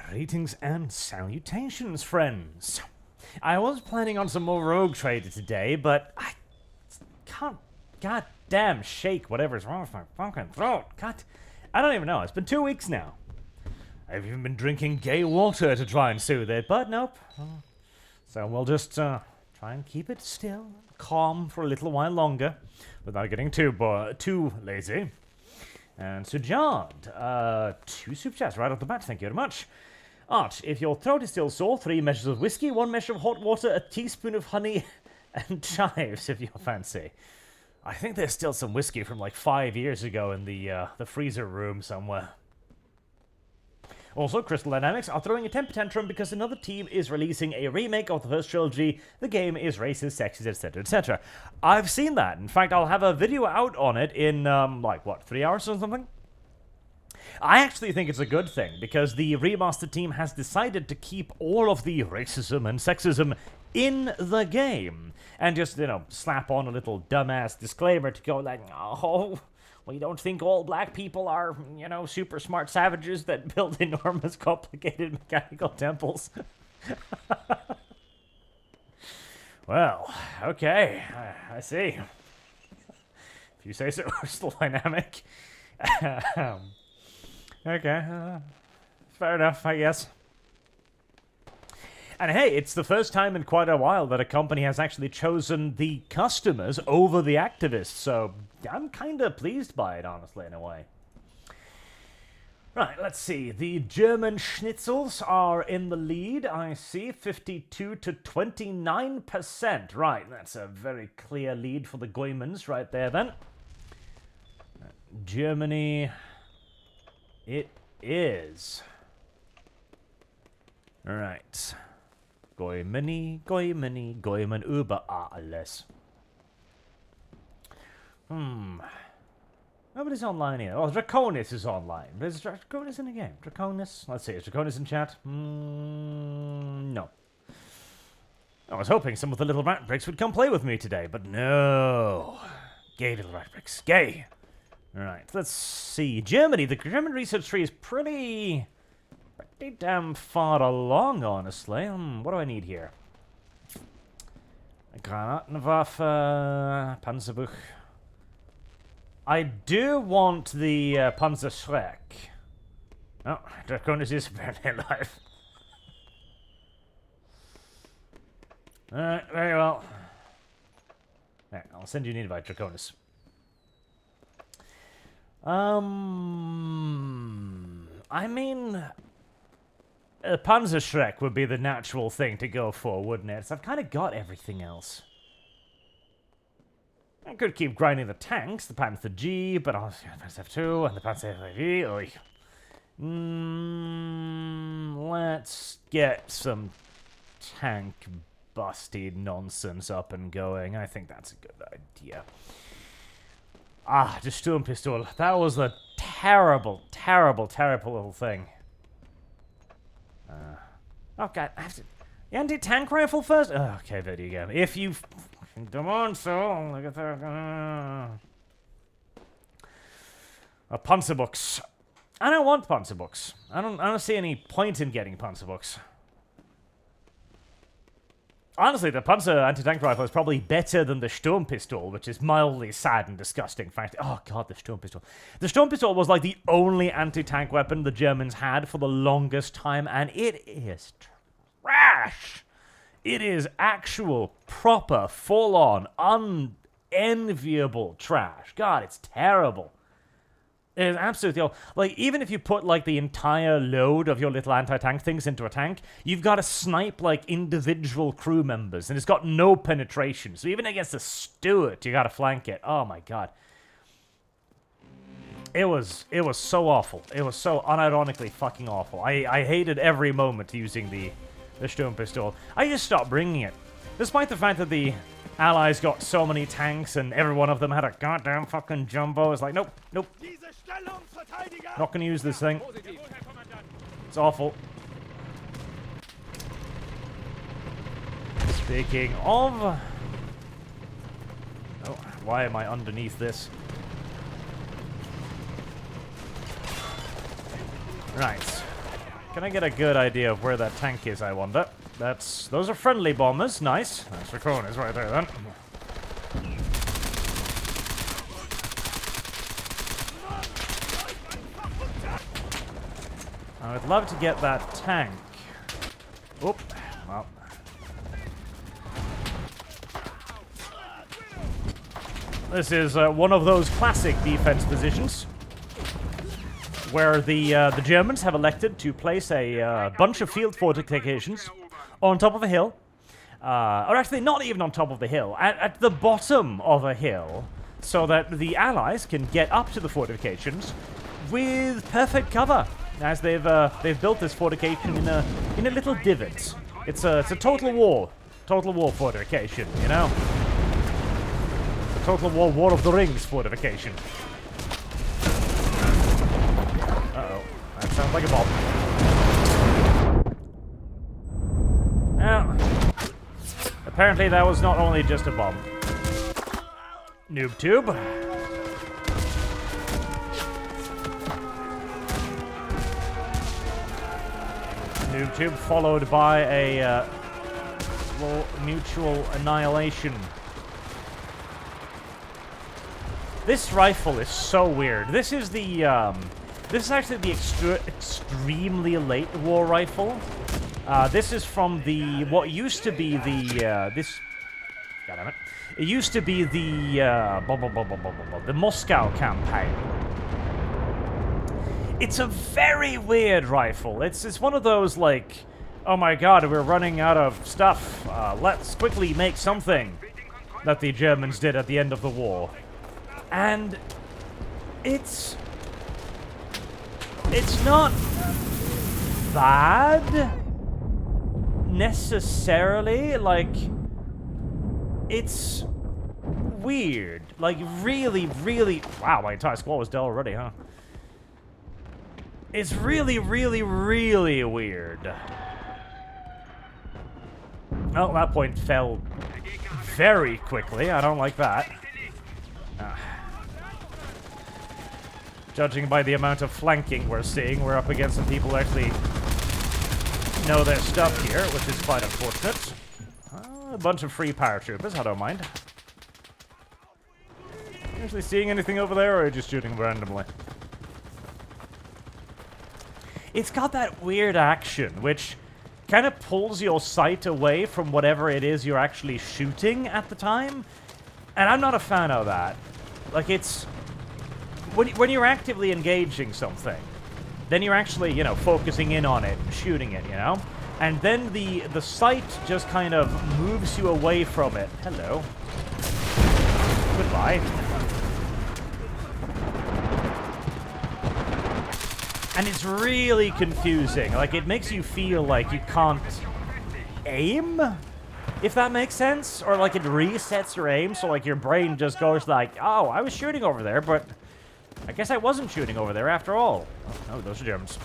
Greetings and salutations, friends. I was planning on some more Rogue Trader today, but I can't goddamn shake whatever's wrong with my fucking throat. God, I don't even know. It's been 2 weeks now. I've even been drinking gay water to try and soothe it, but nope. So we'll just try and keep it still, calm for a little while longer, without getting too lazy. And Sujard, 2 super chats right off the bat, thank you very much. Art, if your throat is still sore, 3 measures of whiskey, 1 measure of hot water, a teaspoon of honey, and chives if you fancy. I think there's still some whiskey from like 5 years ago in the freezer room somewhere. Also, Crystal Dynamics are throwing a temper tantrum because another team is releasing a remake of the first trilogy. The game is racist, sexist, etc., etc. I've seen that. In fact, I'll have a video out on it in, 3 hours or something? I actually think it's a good thing, because the remastered team has decided to keep all of the racism and sexism in the game. And just, slap on a little dumbass disclaimer to go like, oh, we don't think all black people are, super smart savages that build enormous, complicated mechanical temples. Well, okay, I see. If you say so, Crystal Dynamic. Okay, fair enough, I guess. And hey, it's the first time in quite a while that a company has actually chosen the customers over the activists, so I'm kind of pleased by it, honestly, in a way. Right, let's see. The German schnitzels are in the lead, I see, 52 to 29%. Right, that's a very clear lead for the Goemons right there, then. Germany, it is. Right. Goemeni, Goemen über alles. Nobody's online here. Oh, Draconis is online. Is Draconis in the game? Draconis? Let's see, is Draconis in chat? No. I was hoping some of the little rat bricks would come play with me today, but no. Gay little rat bricks. Gay. Alright, let's see. Germany. The German research tree is pretty damn far along, honestly. What do I need here? Granatenwaffe, Panzerbuch. I do want the Panzerschreck. Oh, Draconis is apparently alive. Alright, very well. Right, I'll send you an invite, Draconis. I mean, Panzerschreck would be the natural thing to go for, wouldn't it? So I've kind of got everything else. I could keep grinding the tanks, the Panther G, but I'll the Panther F2 and the Panther V. Let's get some tank busty nonsense up and going. I think that's a good idea. Ah, the Sturmpistol. That was a terrible, terrible, terrible little thing. Oh god, I have to... The anti-tank rifle first? Oh, okay, there you go. If you don't want so, look at that. Panzerbooks. I don't want Panzerbooks. I don't see any point in getting Panzerbooks. Honestly, the Panzer anti-tank rifle is probably better than the Sturmpistol, which is mildly sad and disgusting. Frankly, oh god, the Sturmpistol. The Sturmpistol was like the only anti-tank weapon the Germans had for the longest time, and it is trash. It is actual, proper, full-on, unenviable trash. God, it's terrible. It is absolutely awful. Like, even if you put, like, the entire load of your little anti-tank things into a tank, you've got to snipe, like, individual crew members, and it's got no penetration. So even against a Stuart, you got to flank it. Oh, my God. It was so awful. It was so unironically fucking awful. I hated every moment using the Sturmpistol. I just stopped bringing it. Despite the fact that the Allies got so many tanks and every one of them had a goddamn fucking jumbo. It's like, nope, nope. Not gonna use this thing. It's awful. Speaking of... Oh, why am I underneath this? Right. Can I get a good idea of where that tank is, I wonder? Those are friendly bombers. Nice. That's the corners right there, then. I would love to get that tank. Oop. Well. This is one of those classic defense positions where the Germans have elected to place a bunch of field fortifications on top of a hill. Or actually, not even on top of the hill, at the bottom of a hill, so that the Allies can get up to the fortifications with perfect cover, as they've built this fortification in a little divot. It's a total war fortification, you know. The Total War of the Rings fortification. Uh-oh, that sounds like a bomb. Well, apparently that was not only just a bomb. Noob tube. Noob tube followed by a mutual annihilation. This rifle is so weird. This is the this is actually the extremely late war rifle. This is from what used to be the goddammit. It used to be the Moscow campaign. It's a very weird rifle. It's one of those like, oh my god, we're running out of stuff. Let's quickly make something that the Germans did at the end of the war. And it's not bad necessarily. Like, it's weird. Like, really, really... Wow, my entire squad was dead already, huh? It's really, really, really weird. Oh, that point fell very quickly. I don't like that. Judging by the amount of flanking we're seeing, we're up against some people who actually know their stuff here, which is quite unfortunate. A bunch of free paratroopers, I don't mind. You actually seeing anything over there, or are you just shooting randomly? It's got that weird action, which kind of pulls your sight away from whatever it is you're actually shooting at the time. And I'm not a fan of that. Like, it's... When you're actively engaging something, then you're actually, you know, focusing in on it, shooting it, you know? And then the sight just kind of moves you away from it. Hello. Goodbye. And it's really confusing. Like, it makes you feel like you can't aim, if that makes sense. Or, like, it resets your aim, so, like, your brain just goes like, oh, I was shooting over there, but I guess I wasn't shooting over there after all. Oh, those are Germans.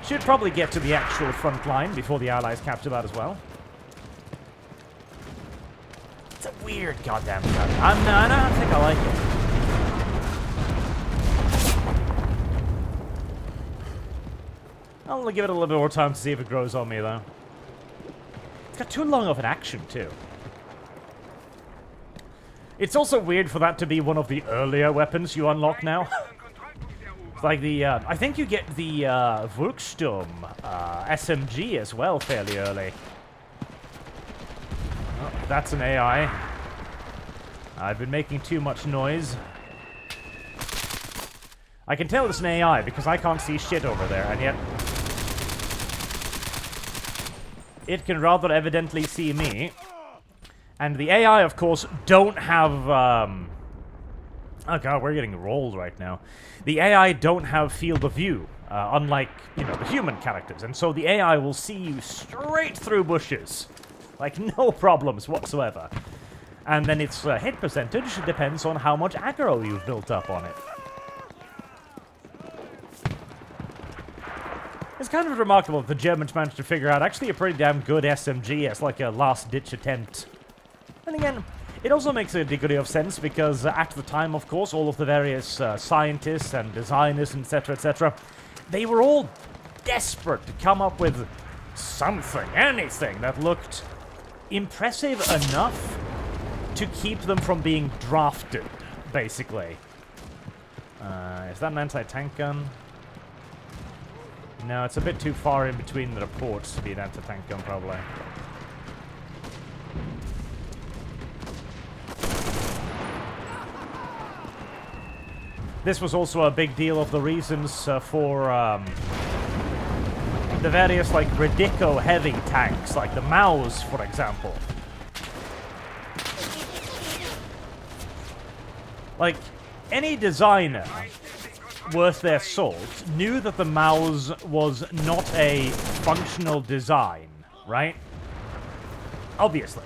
Should probably get to the actual front line before the Allies capture that as well. It's a weird goddamn gun. I don't think I like it. I'll give it a little bit more time to see if it grows on me, though. It's got too long of an action, too. It's also weird for that to be one of the earlier weapons you unlock now. It's like the, I think you get the Volkssturm SMG as well fairly early. Oh, that's an AI. I've been making too much noise. I can tell it's an AI because I can't see shit over there, and yet it can rather evidently see me. And the AI, of course, don't have, oh god, we're getting rolled right now. The AI don't have field of view, unlike, you know, the human characters. And so the AI will see you straight through bushes. Like, no problems whatsoever. And then its hit percentage depends on how much aggro you've built up on it. It's kind of remarkable that the Germans managed to figure out actually a pretty damn good SMG as like a last-ditch attempt. And again, it also makes a degree of sense because at the time, of course, all of the various scientists and designers, etc., etc., they were all desperate to come up with something, anything that looked impressive enough to keep them from being drafted, basically. Is that an anti-tank gun? No, it's a bit too far in between the reports to be an anti-tank gun, probably. This was also a big deal of the reasons for the various, like, Ridico heavy tanks, like the Maus, for example. Like, any designer worth their salt knew that the Maus was not a functional design, right? Obviously.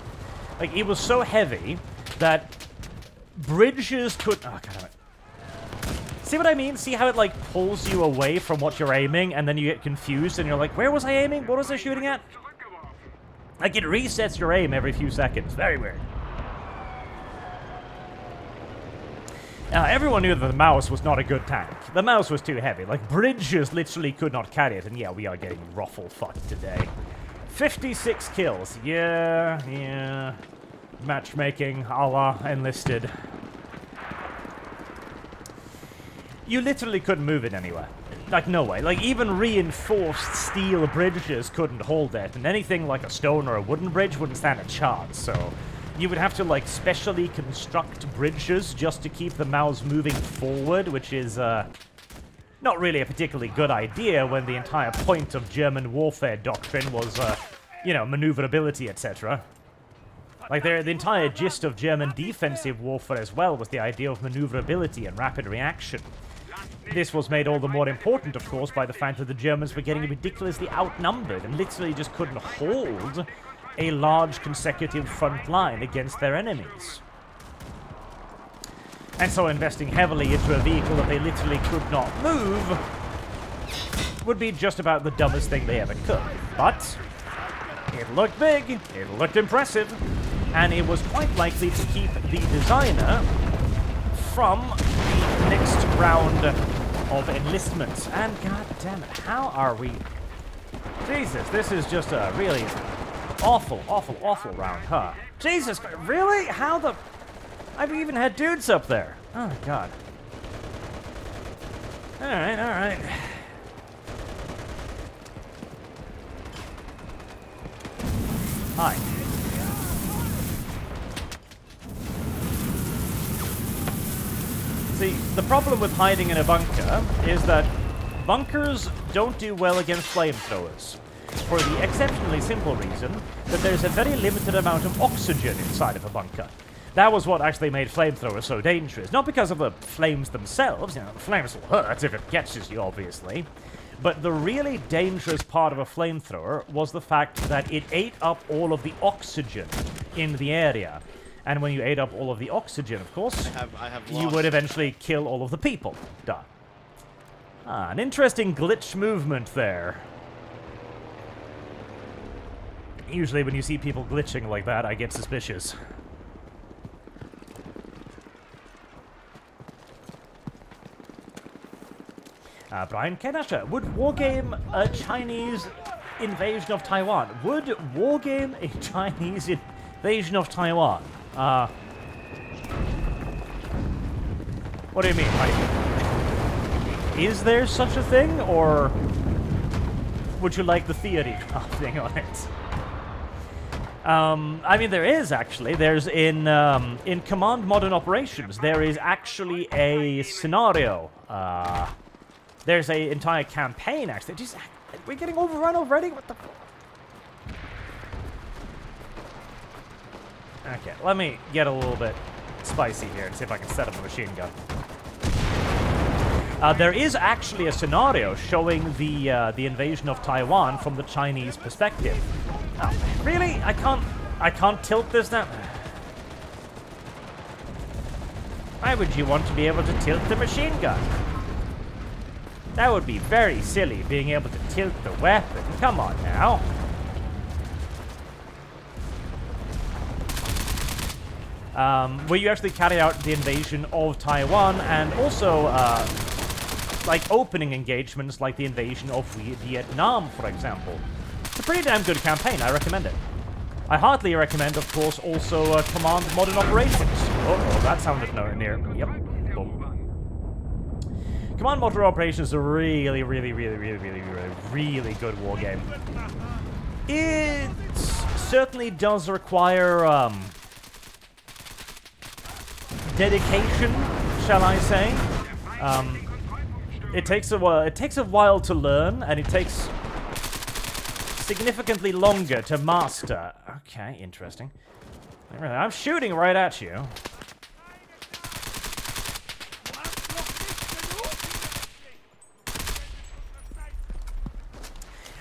Like, it was so heavy that bridges could... Oh, God damn it. See what I mean? See how it, like, pulls you away from what you're aiming, and then you get confused, and you're like, where was I aiming? What was I shooting at? Like, it resets your aim every few seconds. Very weird. Now, everyone knew that the Maus was not a good tank. The Maus was too heavy. Like, bridges literally could not carry it, and yeah, we are getting ruffle fucked today. 56 kills. Yeah. Matchmaking a la Enlisted. You literally couldn't move it anywhere. Like, no way. Like, even reinforced steel bridges couldn't hold it, and anything like a stone or a wooden bridge wouldn't stand a chance, so... You would have to, like, specially construct bridges just to keep the Maus moving forward, which is, not really a particularly good idea when the entire point of German warfare doctrine was, you know, maneuverability, etc. Like, the entire gist of German defensive warfare as well was the idea of maneuverability and rapid reaction. This was made all the more important, of course, by the fact that the Germans were getting ridiculously outnumbered and literally just couldn't hold a large consecutive front line against their enemies. And so investing heavily into a vehicle that they literally could not move would be just about the dumbest thing they ever could. But it looked big, it looked impressive, and it was quite likely to keep the designer from the next round of enlistments. And god damn it, how are we... Jesus, this is just a really awful round, huh? Jesus, really? How the... I've even had dudes up there. Oh, God. Alright. Hi. See, the problem with hiding in a bunker is that bunkers don't do well against flamethrowers. For the exceptionally simple reason that there's a very limited amount of oxygen inside of a bunker. That was what actually made flamethrowers so dangerous. Not because of the flames themselves, you know, the flames will hurt if it catches you, obviously. But the really dangerous part of a flamethrower was the fact that it ate up all of the oxygen in the area. And when you ate up all of the oxygen, of course, you would eventually kill all of the people. Duh. Ah, an interesting glitch movement there. Usually when you see people glitching like that, I get suspicious. Brian Kenasha, would Wargame a Chinese invasion of Taiwan? Would Wargame a Chinese invasion of Taiwan? What do you mean? Like, is there such a thing, or would you like the theory thing on it? I mean, there is actually. There's in Command Modern Operations, there is actually a scenario. There's an entire campaign, actually. Just, we're getting overrun already? What the... Okay, let me get a little bit spicy here and see if I can set up a machine gun. There is actually a scenario showing the invasion of Taiwan from the Chinese perspective. Oh, really? I can't tilt this now? Why would you want to be able to tilt the machine gun? That would be very silly, being able to tilt the weapon. Come on now. Where you actually carry out the invasion of Taiwan, and also, like opening engagements like the invasion of Vietnam, for example. It's a pretty damn good campaign, I recommend it. I heartily recommend, of course, also Command Modern Operations. Oh, that sounded near. Yep. Boom. Command Modern Operations is a really good war game. It certainly does require dedication, shall I say. It takes a while. It takes a while to learn, and it takes significantly longer to master. Okay, interesting. I'm shooting right at you.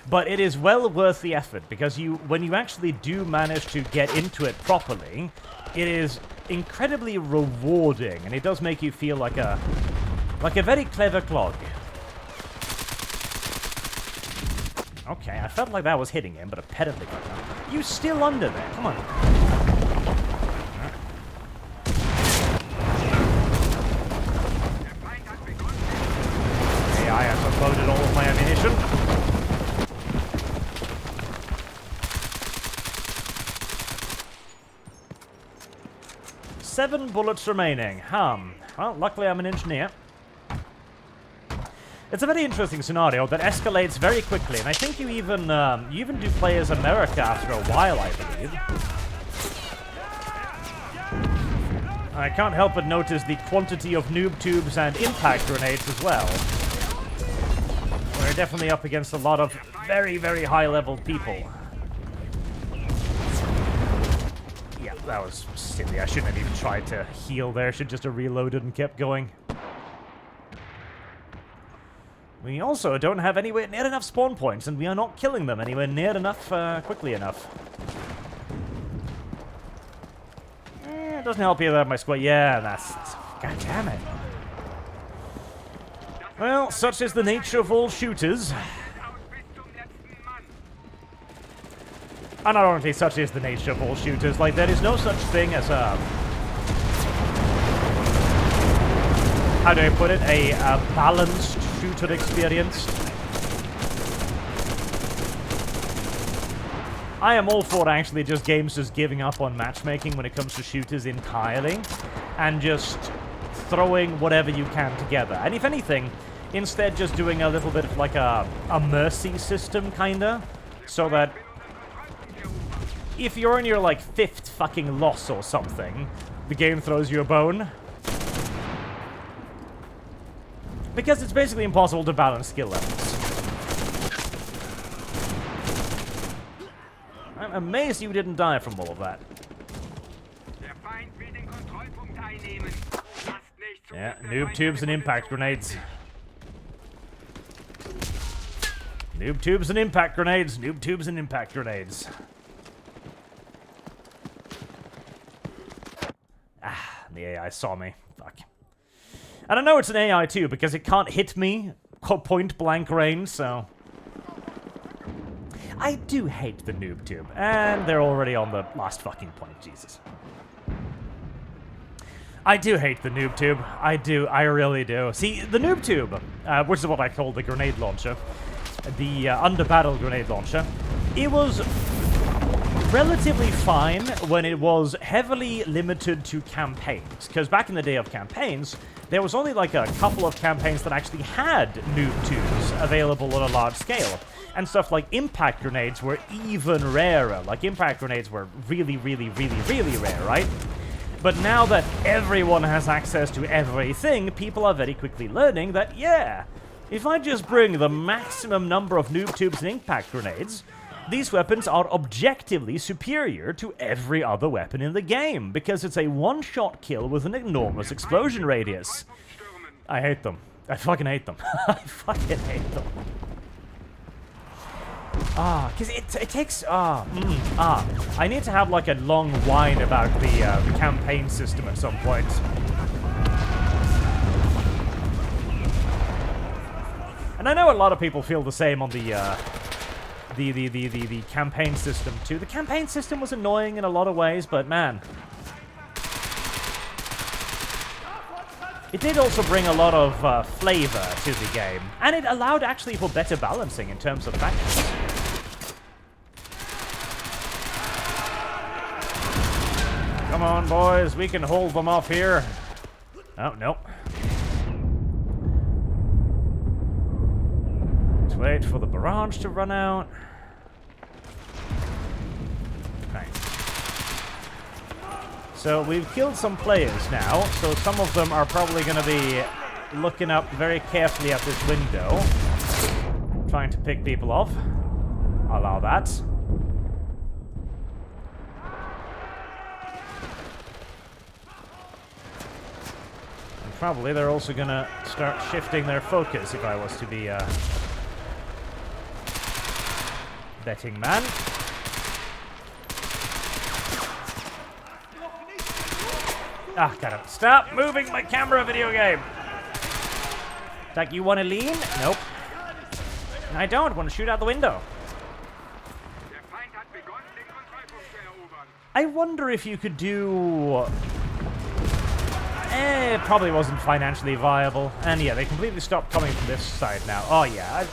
But it is well worth the effort, because when you actually do manage to get into it properly, it is incredibly rewarding, and it does make you feel like a very clever clog. Okay, I felt like that was hitting him, but apparently not. You still under there? Come on. AI has unloaded all of my ammunition. Seven bullets remaining. Well, luckily I'm an engineer. It's a very interesting scenario that escalates very quickly, and I think you even do play as America after a while, I believe. I can't help but notice the quantity of noob tubes and impact grenades as well. We're definitely up against a lot of very high-level people. Yeah, that was silly. I shouldn't have even tried to heal there. I should just have reloaded and kept going. We also don't have anywhere near enough spawn points, and we are not killing them anywhere near enough, quickly enough. It doesn't help either, my squad. Yeah, that's... God damn it. Well, such is the nature of all shooters. And ironically, such is the nature of all shooters. Like, there is no such thing as a... How do I put it? A balanced shooter experience. I am all for actually just games just giving up on matchmaking when it comes to shooters entirely, and just throwing whatever you can together. And if anything, instead just doing a little bit of like a mercy system, kinda, so that if you're in your like 5th fucking loss or something, the game throws you a bone. Because it's basically impossible to balance skill levels. I'm amazed you didn't die from all of that. Yeah, noob tubes and impact grenades. Noob tubes and impact grenades. Noob tubes and impact grenades. Ah, the AI saw me. Fuck. And I know it's an AI too, because it can't hit me point blank range, so... I do hate the noob tube. And they're already on the last fucking point, Jesus. I do hate the noob tube. I do, I really do. See, the noob tube, which is what I call the grenade launcher, the under-battle grenade launcher, it was relatively fine when it was heavily limited to campaigns. Because back in the day of campaigns, there was only like a couple of campaigns that actually had noob tubes available on a large scale. And stuff like impact grenades were even rarer. Like, impact grenades were really rare, right? But now that everyone has access to everything, people are very quickly learning that, yeah, if I just bring the maximum number of noob tubes and impact grenades, these weapons are objectively superior to every other weapon in the game, because it's a one-shot kill with an enormous explosion radius. I hate them. I fucking hate them. I fucking hate them. Because it takes... I need to have, like, a long whine about the campaign system at some point. And I know a lot of people feel the same on the campaign system, too. The campaign system was annoying in a lot of ways, but, man... It did also bring a lot of flavor to the game, and it allowed actually for better balancing in terms of factions. Come on, boys, we can hold them off here. Oh, no. Let's wait for the barrage to run out. Right. So we've killed some players now, so some of them are probably going to be looking up very carefully at this window, trying to pick people off. I'll allow that. And probably they're also going to start shifting their focus if I was to be a betting man. Ah, gotta stop moving my camera, video game. Like, you want to lean? Nope. I don't want to shoot out the window. I wonder if you could do... it probably wasn't financially viable. And yeah, they completely stopped coming from this side now. Oh yeah.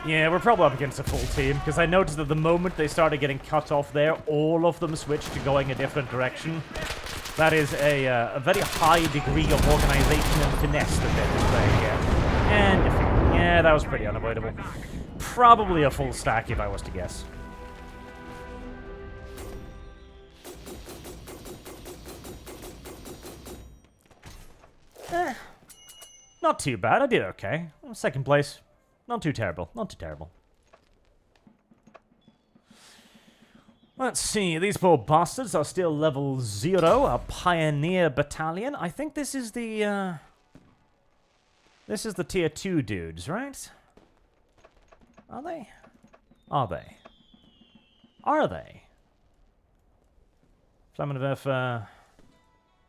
Yeah, we're probably up against a full team, because I noticed that the moment they started getting cut off there, all of them switched to going a different direction. That is a very high degree of organization and finesse that they're displaying here. And yeah, that was pretty unavoidable. Probably a full stack if I was to guess. Not too bad. I did okay. Second place. Not too terrible. Not too terrible. Let's see, these poor bastards are still level 0, a pioneer battalion. I think this is the tier 2 dudes, right? Are they? Are they? Are they? Flammenwerfer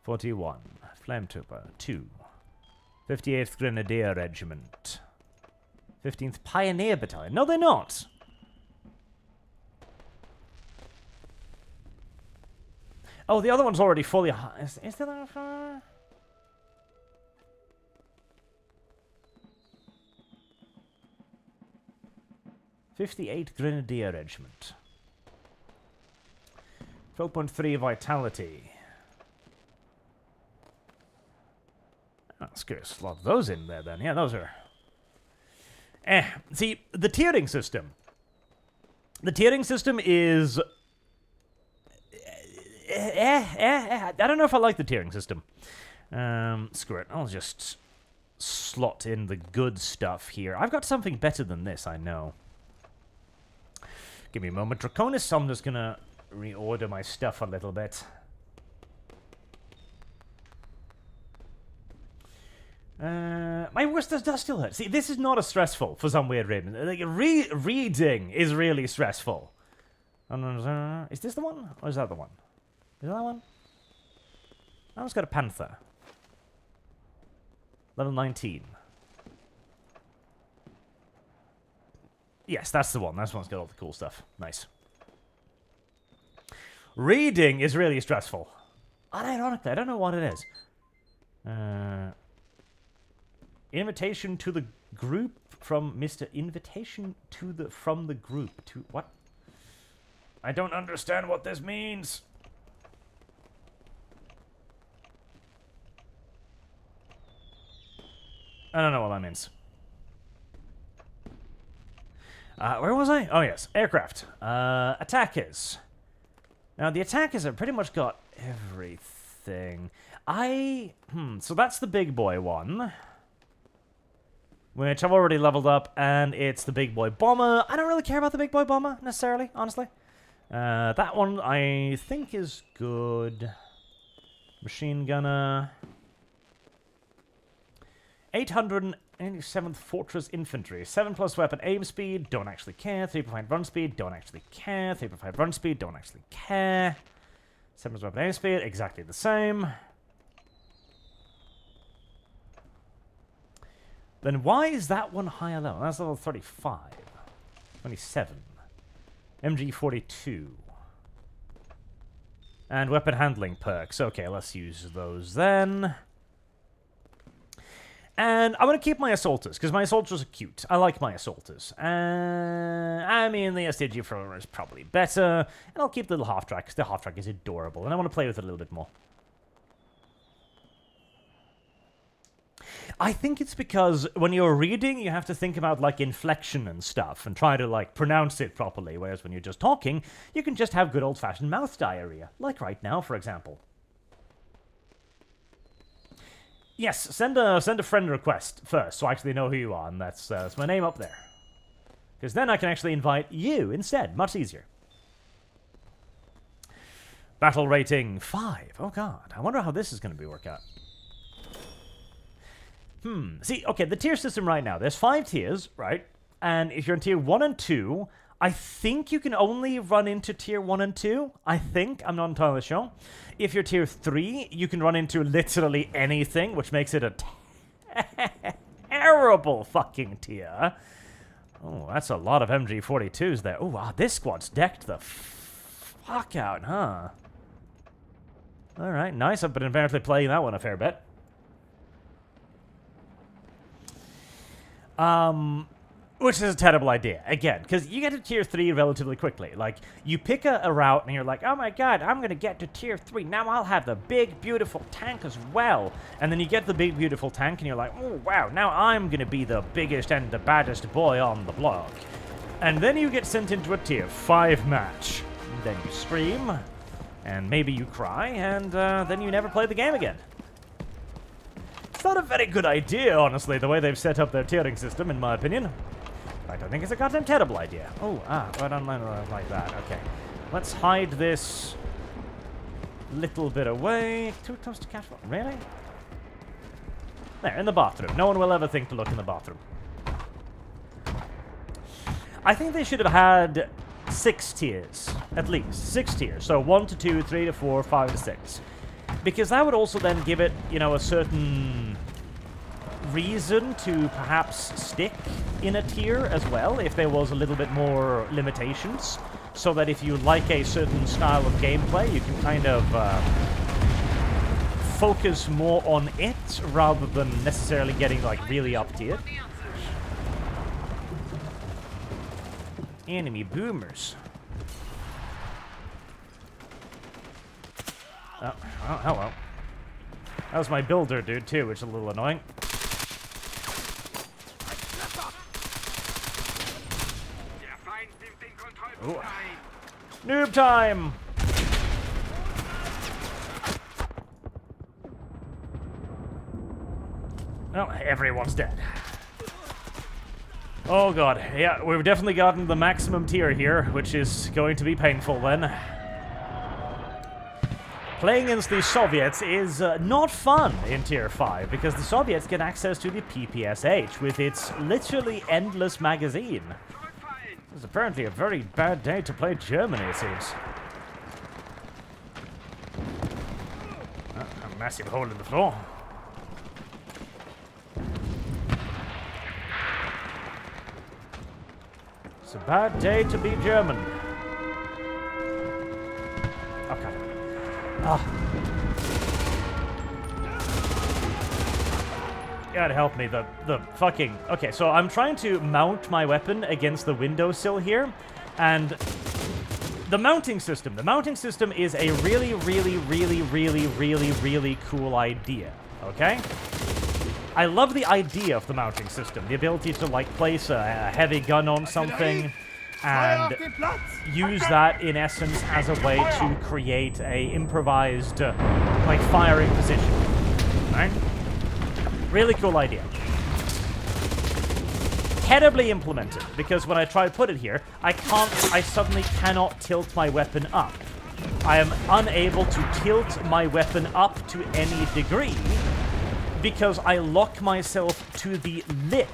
41, Flame Trooper 2, 58th Grenadier Regiment, 15th Pioneer Battalion. No, they're not. Oh, the other one's already fully high. Is there a... 58th Grenadier Regiment. 12.3 Vitality. Oh, let's get a lot of those in there then. Yeah, those are... See, the tiering system. The tiering system is... I don't know if I like the tiering system. Screw it. I'll just slot in the good stuff here. I've got something better than this, I know. Give me a moment. Draconis, I'm just gonna reorder my stuff a little bit. My worst does still hurt. See, this is not as stressful for some weird reason. Like, reading is really stressful. Is this the one? Or is that the one? Is that one? That one's got a Panther. Level 19. Yes, that's the one. That's the one's got all the cool stuff. Nice. Reading is really stressful. Unironically, I don't know what it is. Invitation to the group from Mr. Invitation to the from the group to what? I don't understand what this means. I don't know what that means. Where was I? Oh, yes. Aircraft. Attackers. Now, the attackers have pretty much got everything. So that's the big boy one. Which I've already leveled up, and it's the big boy bomber. I don't really care about the big boy bomber, necessarily, honestly. That one, I think, is good. Machine gunner. 887th Fortress Infantry. 7+ weapon aim speed, don't actually care. 3.5 run speed, don't actually care. 3.5 run speed, don't actually care. 7+ weapon aim speed, exactly the same. Then why is that one higher level? That's level 35. 27. MG42. And weapon handling perks. Okay, let's use those then. And I'm going to keep my assaulters, because my assaulters are cute. I like my assaulters. I mean, the STG thrower is probably better. And I'll keep the little half-track, because the half-track is adorable. And I want to play with it a little bit more. I think it's because when you're reading, you have to think about, like, inflection and stuff. And try to, like, pronounce it properly. Whereas when you're just talking, you can just have good old-fashioned mouth diarrhea. Like right now, for example. Yes, send a friend request first, so I actually know who you are, and that's my name up there. Because then I can actually invite you instead, much easier. Battle rating 5. Oh god, I wonder how this is going to work out. See, okay, the tier system right now, there's 5 tiers, right? And if you're in tier 1 and 2, I think you can only run into tier 1 and 2. I think, I'm not entirely sure. If you're tier 3, you can run into literally anything, which makes it a terrible fucking tier. Oh, that's a lot of MG42s there. Oh, wow, this squad's decked the fuck out, huh? Alright, nice. I've been apparently playing that one a fair bit. Which is a terrible idea, again, because you get to tier 3 relatively quickly. Like, you pick a route, and you're like, oh my god, I'm gonna get to tier 3, now I'll have the big, beautiful tank as well. And then you get the big, beautiful tank, and you're like, oh wow, now I'm gonna be the biggest and the baddest boy on the block. And then you get sent into a tier 5 match. And then you scream, and maybe you cry, and then you never play the game again. It's not a very good idea, honestly, the way they've set up their tiering system, in my opinion. I think it's a goddamn terrible idea. Oh, right on like that. Okay. Let's hide this little bit away. 2 times to catch one. Really? There, in the bathroom. No one will ever think to look in the bathroom. I think they should have had 6 tiers. At least. 6 tiers. So 1 to 2, 3 to 4, 5 to 6. Because that would also then give it, you know, a certain reason to perhaps stick in a tier as well, if there was a little bit more limitations, so that if you like a certain style of gameplay, you can kind of focus more on it rather than necessarily getting like really up tiered. Enemy boomers. Oh, hello. That was my builder dude too, which is a little annoying. Ooh. Noob time! Oh, everyone's dead. Oh god, yeah, we've definitely gotten the maximum tier here, which is going to be painful then. Playing against the Soviets is not fun in tier 5, because the Soviets get access to the PPSH with its literally endless magazine. It's apparently a very bad day to play Germany, it seems. A massive hole in the floor. It's a bad day to be German. Okay. God help me, the fucking... Okay, so I'm trying to mount my weapon against the windowsill here, and the mounting system is a really, really, really, really, really, really cool idea, okay? I love the idea of the mounting system, the ability to, like, place a heavy gun on something and use that, in essence, as a way to create a improvised, like, firing position, right? Really cool idea. Terribly implemented, because when I try to put it here, I suddenly cannot tilt my weapon up. I am unable to tilt my weapon up to any degree, because I lock myself to the lip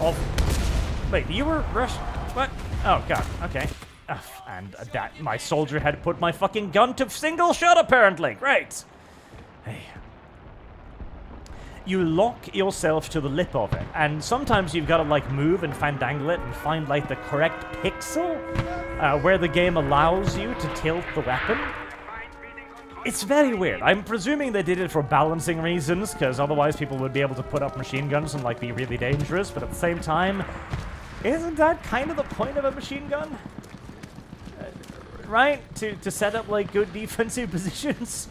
of... Wait, you were Russian? What? Oh, God, okay. And that, my soldier had put my fucking gun to single shot, apparently. Great. Hey. You lock yourself to the lip of it, and sometimes you've got to, like, move and fandangle it and find, like, the correct pixel where the game allows you to tilt the weapon. It's very weird. I'm presuming they did it for balancing reasons, because otherwise people would be able to put up machine guns and, like, be really dangerous, but at the same time, isn't that kind of the point of a machine gun? Right? To set up, like, good defensive positions?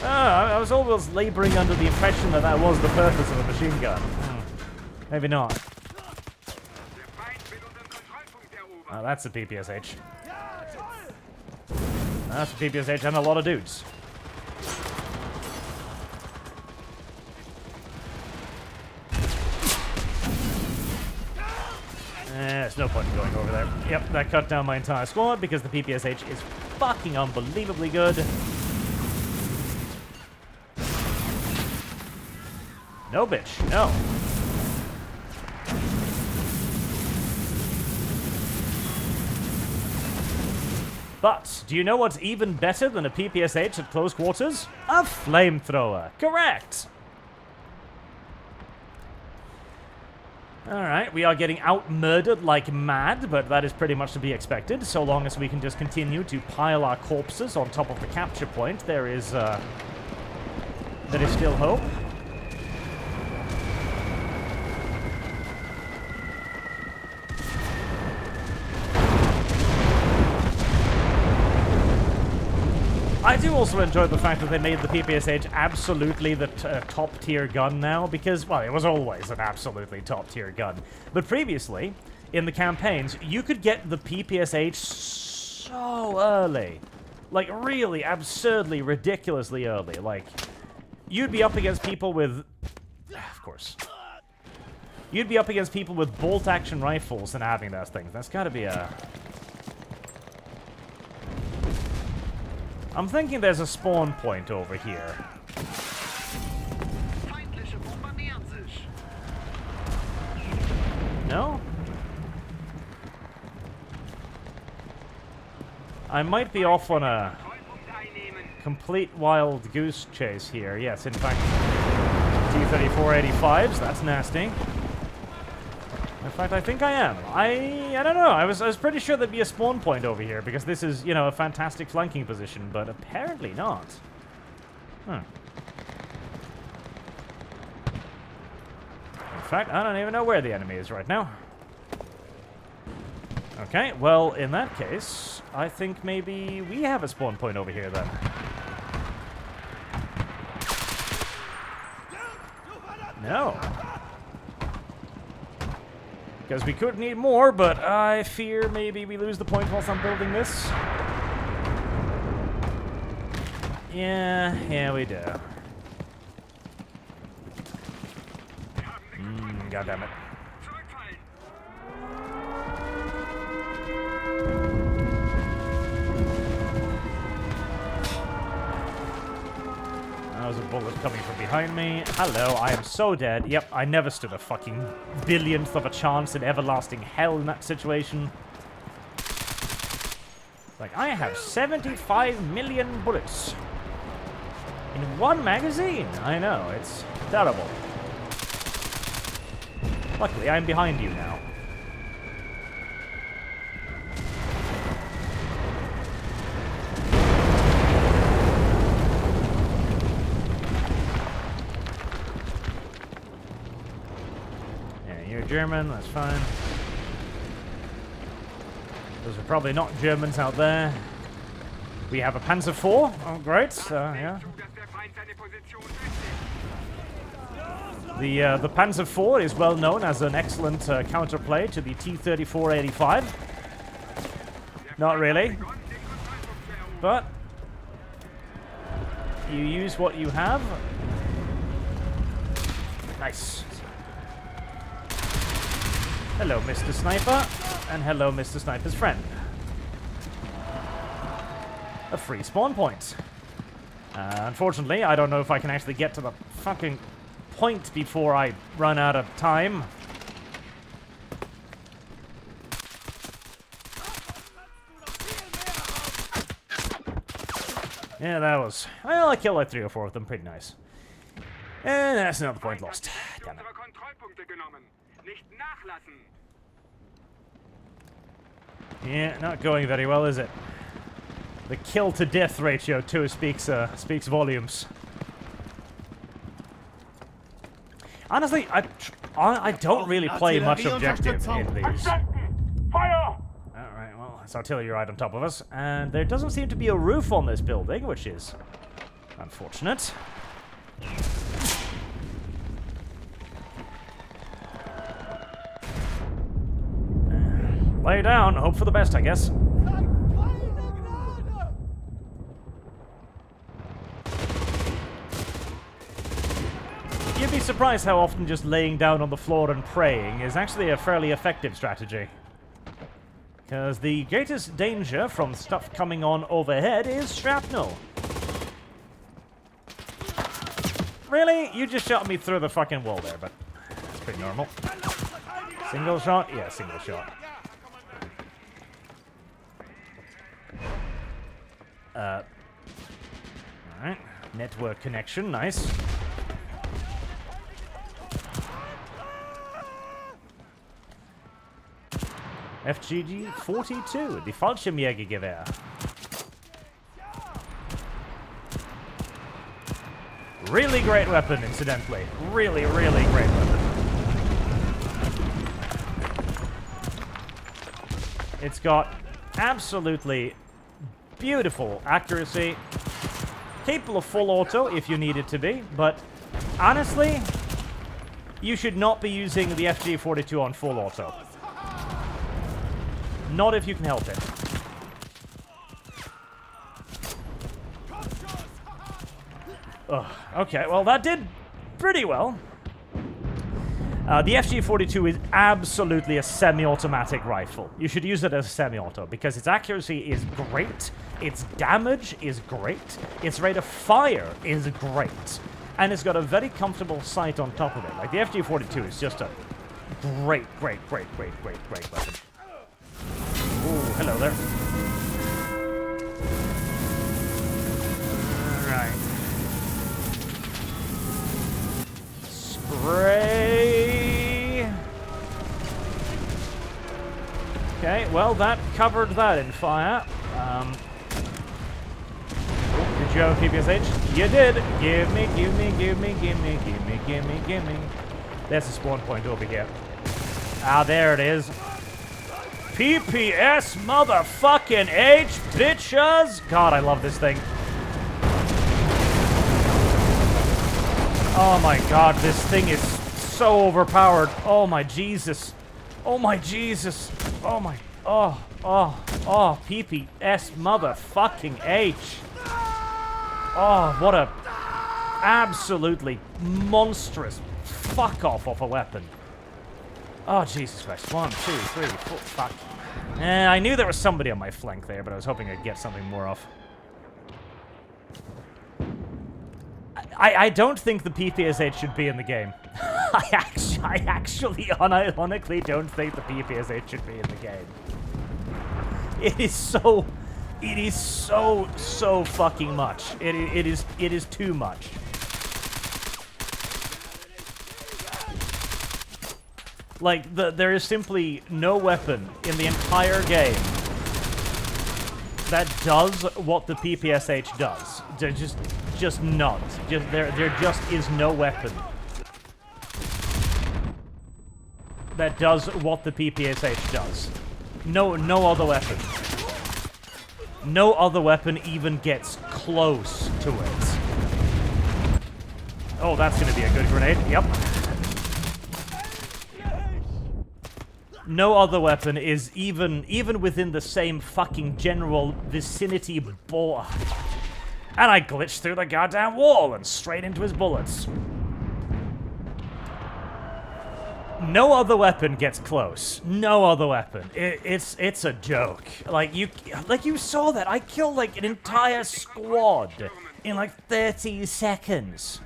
I was always laboring under the impression that that was the purpose of a machine gun. Maybe not. Oh, that's a PPSH. That's a PPSH and a lot of dudes. There's no point in going over there. Yep, that cut down my entire squad because the PPSH is fucking unbelievably good. No, bitch, no. But, do you know what's even better than a PPSH at close quarters? A flamethrower. Correct! Alright, we are getting out-murdered like mad, but that is pretty much to be expected, so long as we can just continue to pile our corpses on top of the capture point. There is still hope. I do also enjoy the fact that they made the PPSH absolutely the top-tier gun now, because, well, it was always an absolutely top-tier gun. But previously, in the campaigns, you could get the PPSH so early. Like, really absurdly, ridiculously early. Like, you'd be up against people with... Of course. You'd be up against people with bolt-action rifles and having those things. That's gotta be a... I'm thinking there's a spawn point over here. No? I might be off on a complete wild goose chase here. Yes, in fact, T-34-85s, that's nasty. In fact, I think I am. I don't know. I was pretty sure there'd be a spawn point over here because this is, you know, a fantastic flanking position, but apparently not. In fact, I don't even know where the enemy is right now. Okay, well, in that case, I think maybe we have a spawn point over here then. No. Because we could need more, but I fear maybe we lose the point whilst I'm building this. Yeah, we do. God damn it. There's a bullet coming from behind me. Hello, I am so dead. Yep, I never stood a fucking billionth of a chance in everlasting hell in that situation. Like, I have 75 million bullets in one magazine. I know, it's terrible. Luckily, I'm behind you now. German, that's fine. Those are probably not Germans out there. We have a Panzer IV. Oh, great. Yeah. The Panzer IV is well known as an excellent counterplay to the T-34-85. Not really. But you use what you have. Nice. Hello, Mr. Sniper, and hello, Mr. Sniper's friend. A free spawn point. Unfortunately, I don't know if I can actually get to the fucking point before I run out of time. Yeah, that was... Well, I killed like 3 or 4 of them, pretty nice. And that's another point lost. Damn it. Yeah, not going very well, is it? The kill-to-death ratio, too, speaks volumes. Honestly, I don't really play much objective in these. Fire! Alright, well, it's artillery right on top of us. And there doesn't seem to be a roof on this building, which is unfortunate. Lay down, hope for the best, I guess. You'd be surprised how often just laying down on the floor and praying is actually a fairly effective strategy. Because the greatest danger from stuff coming on overhead is shrapnel. Really? You just shot me through the fucking wall there, but that's pretty normal. Single shot? Yeah, single shot. Alright. Network connection, nice. FGG 42, the Fallschirmjägergewehr. Really great weapon, incidentally. Really, really great weapon. It's got absolutely beautiful accuracy. Capable of full auto if you need it to be, but honestly, you should not be using the FG42 on full auto. Not if you can help it. Ugh, okay, well that did pretty well. The FG42 is absolutely a semi-automatic rifle. You should use it as a semi-auto because its accuracy is great, its damage is great, its rate of fire is great, and it's got a very comfortable sight on top of it. Like, the FG42 is just a great weapon. Ooh, hello there. Alright. Spray. Okay, well, that covered that in fire. Did you have a PPSH? You did. Give me. There's a spawn point over here. Ah, there it is. PPS motherfucking H, bitches! God, I love this thing. Oh my god, this thing is so overpowered. Oh my Jesus. Oh my Jesus. Oh my... Oh, PPS motherfucking H. Oh, what a absolutely monstrous fuck off of a weapon. Oh, Jesus Christ. 1, 2, 3, 4, fuck. I knew there was somebody on my flank there, but I was hoping I'd get something more off. I don't think the PPSH should be in the game. I actually unironically don't think the PPSH should be in the game. It is so fucking much. It is too much. Like, there is simply no weapon in the entire game that does what the PPSH does. Just not. There just is no weapon that does what the PPSH does. No other weapon. No other weapon even gets close to it. Oh, that's gonna be a good grenade. Yep. No other weapon is even within the same fucking general vicinity ball. And I glitched through the goddamn wall and straight into his bullets. No other weapon gets close. No other weapon. It's a joke. Like you saw that. I killed like an entire squad in like 30 seconds.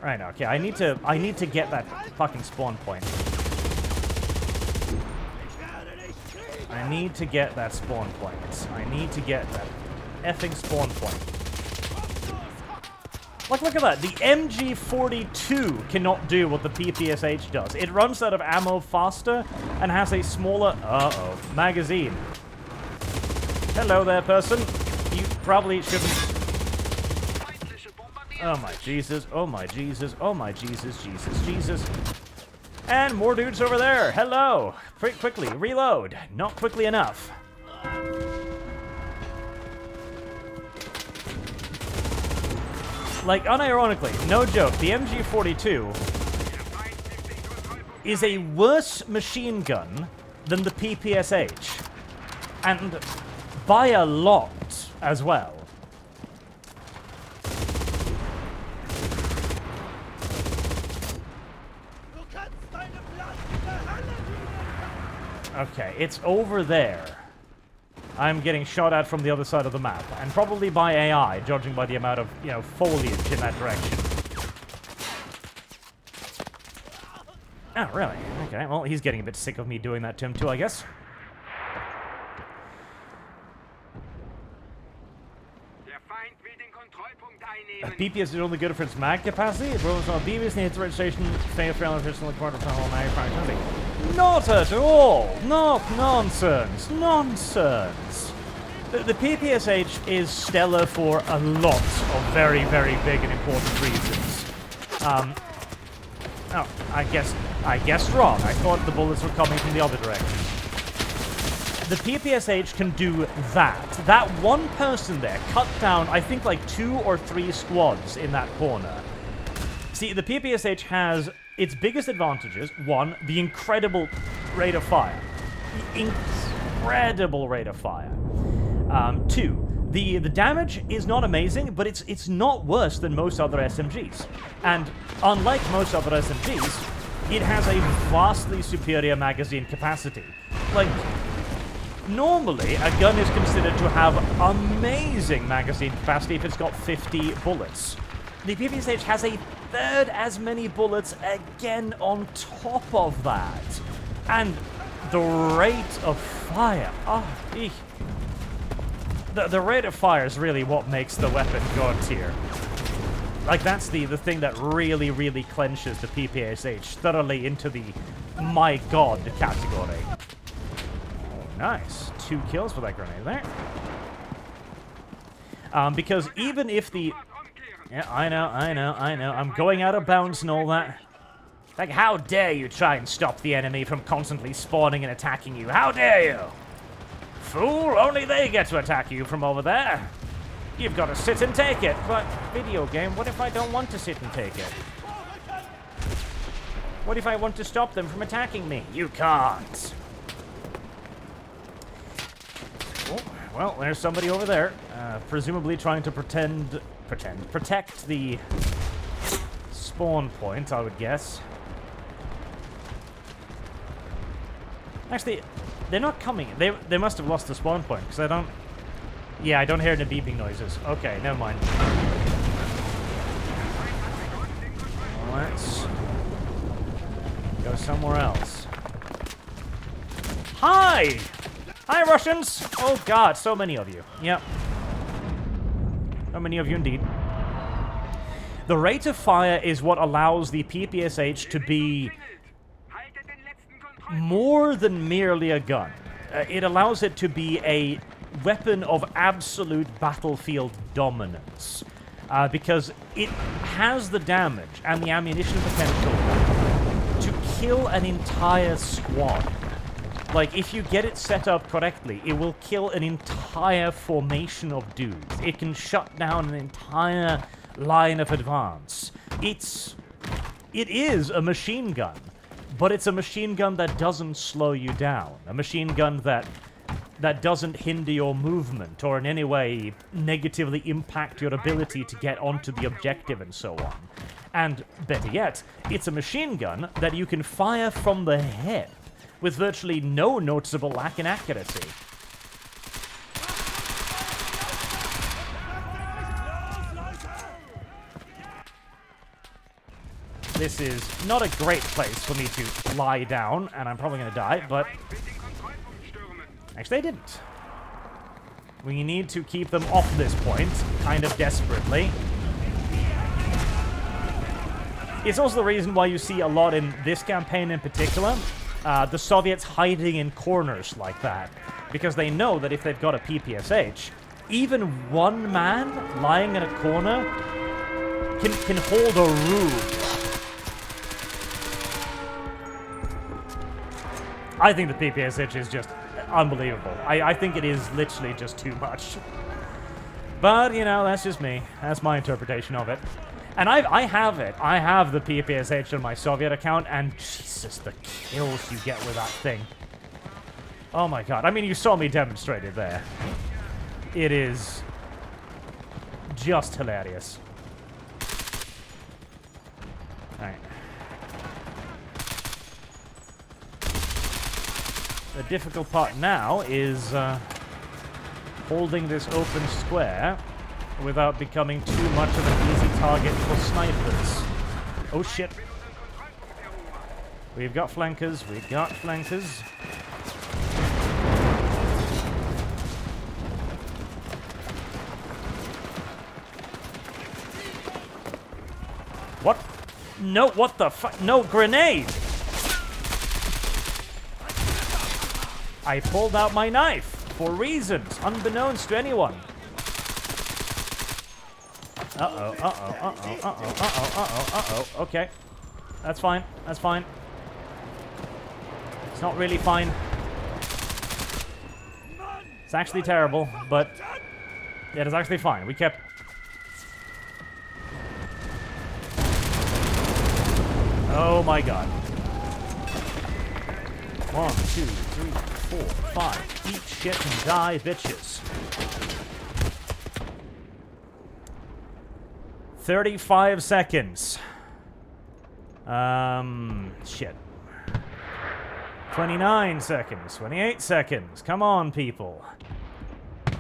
Right, okay. I need to get that fucking spawn point. I need to get that spawn point. I need to get that effing spawn point. Like, look at that. The MG42 cannot do what the PPSH does. It runs out of ammo faster and has a smaller, magazine. Hello there, person. You probably shouldn't... Oh my Jesus, oh my Jesus, oh my Jesus, Jesus, Jesus. And more dudes over there. Hello. Quickly, reload. Not quickly enough. Like, unironically, no joke, the MG42 is a worse machine gun than the PPSH. And by a lot as well. Okay, it's over there. I'm getting shot at from the other side of the map, and probably by AI, judging by the amount of, you know, foliage in that direction. Oh, really? Okay, well, he's getting a bit sick of me doing that to him too, I guess. PPS is only good for its mag capacity. It rolls on BBs needs registration, fail for official quarter panel mag capacity. Not at all! Not nonsense! Nonsense! The PPSH is stellar for a lot of very, very big and important reasons. Oh, I guessed wrong. I thought the bullets were coming from the other direction. The PPSH can do that. That one person there cut down, I think, like 2 or 3 squads in that corner. See, the PPSH has its biggest advantages. 1, the incredible rate of fire. The incredible rate of fire. 2, the damage is not amazing, but it's not worse than most other SMGs. And unlike most other SMGs, it has a vastly superior magazine capacity. Like, normally, a gun is considered to have amazing magazine capacity if it's got 50 bullets. The PPSH has a third as many bullets again on top of that. And the rate of fire. Oh, eek. The rate of fire is really what makes the weapon god tier. Like, that's the thing that really, really clenches the PPSH thoroughly into the my god category. Nice. 2 kills for that grenade there. Because even if the... Yeah, I know. I'm going out of bounds and all that. Like, how dare you try and stop the enemy from constantly spawning and attacking you? How dare you? Fool, only they get to attack you from over there. You've got to sit and take it. But, video game, what if I don't want to sit and take it? What if I want to stop them from attacking me? You can't. Oh, well, there's somebody over there, presumably trying to protect the spawn point, I would guess. Actually, they're not coming. They must have lost the spawn point, because I don't... Yeah, I don't hear any beeping noises. Okay, never mind. Let's go somewhere else. Hi! Hi, Russians! Oh god, so many of you. Yep. So many of you indeed. The rate of fire is what allows the PPSH to be more than merely a gun. It allows it to be a weapon of absolute battlefield dominance. Because it has the damage and the ammunition potential to kill an entire squad. Like, if you get it set up correctly, it will kill an entire formation of dudes. It can shut down an entire line of advance. It is a machine gun, but it's a machine gun that doesn't slow you down. A machine gun that doesn't hinder your movement or in any way negatively impact your ability to get onto the objective and so on. And, better yet, it's a machine gun that you can fire from the hip with virtually no noticeable lack in accuracy. This is not a great place for me to lie down, and I'm probably going to die, but... Actually, I didn't. We need to keep them off this point, kind of desperately. It's also the reason why you see a lot in this campaign in particular, the Soviets hiding in corners like that. Because they know that if they've got a PPSH, even one man lying in a corner can hold a room. I think the PPSH is just unbelievable. I think it is literally just too much. But, you know, that's just me. That's my interpretation of it. And I have it. I have the PPSH on my Soviet account, and Jesus, the kills you get with that thing. Oh my god. I mean, you saw me demonstrate it there. It is just hilarious. Alright. The difficult part now is holding this open square without becoming too much of an easy target for snipers. Oh shit. We've got flankers, we've got flankers. What? No, what the fuck? No, grenade! I pulled out my knife for reasons unbeknownst to anyone. Uh-oh, uh-oh, uh-oh, uh-oh, uh-oh, uh-oh, uh-oh. Okay. That's fine, that's fine. It's not really fine. It's actually terrible, but it is actually fine. We kept... Oh my god. 1, 2, 3, 4, 5. Eat shit and die, bitches. 35 seconds. Shit. 29 seconds. 28 seconds. Come on, people.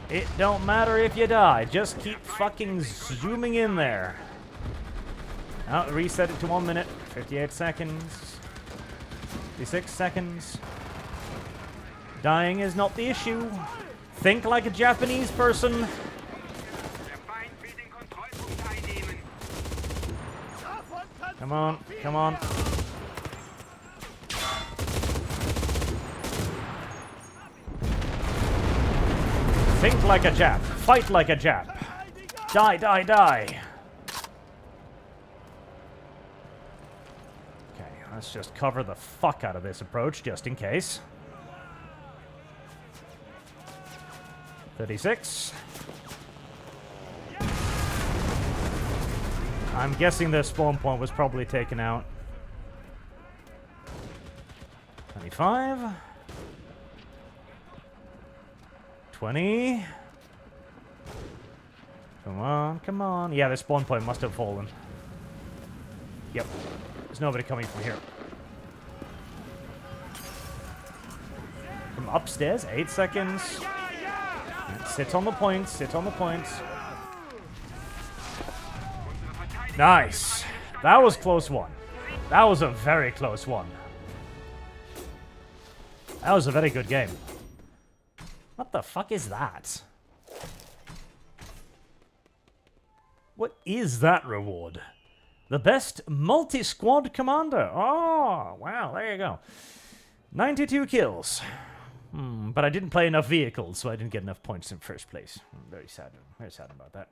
It don't matter if you die. Just keep fucking zooming in there. Oh, reset it to 1 minute. 58 seconds. 56 seconds. Dying is not the issue. Think like a Japanese person. Come on, come on. Think like a Jap. Fight like a Jap. Die, die, die. Okay, let's just cover the fuck out of this approach, just in case. 36. I'm guessing their spawn point was probably taken out. 25. 20. Come on, come on. Yeah, their spawn point must have fallen. Yep. There's nobody coming from here. From upstairs, 8 seconds. Sit on the points, sit on the points. Nice. That was close one. That was a very close one. That was a very good game. What the fuck is that? What is that reward? The best multi-squad commander. Oh, wow, there you go. 92 kills. But I didn't play enough vehicles, so I didn't get enough points in first place. I'm very sad about that.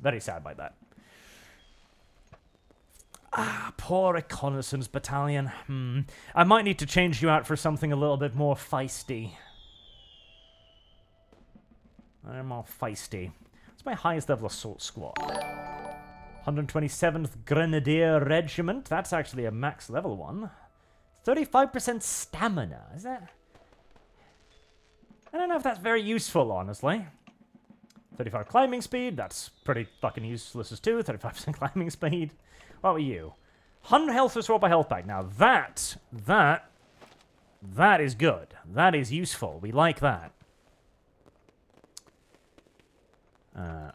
Very sad by that. Ah, poor reconnaissance battalion. I might need to change you out for something a little bit more feisty. I'm more feisty. It's my highest level assault squad. 127th Grenadier Regiment. That's actually a max level one. 35% stamina. Is that... I don't know if that's very useful, honestly. 35 climbing speed. That's pretty fucking useless as too. 35% climbing speed. What were you? 100 health restore by health pack. Now that is good. That is useful. We like that.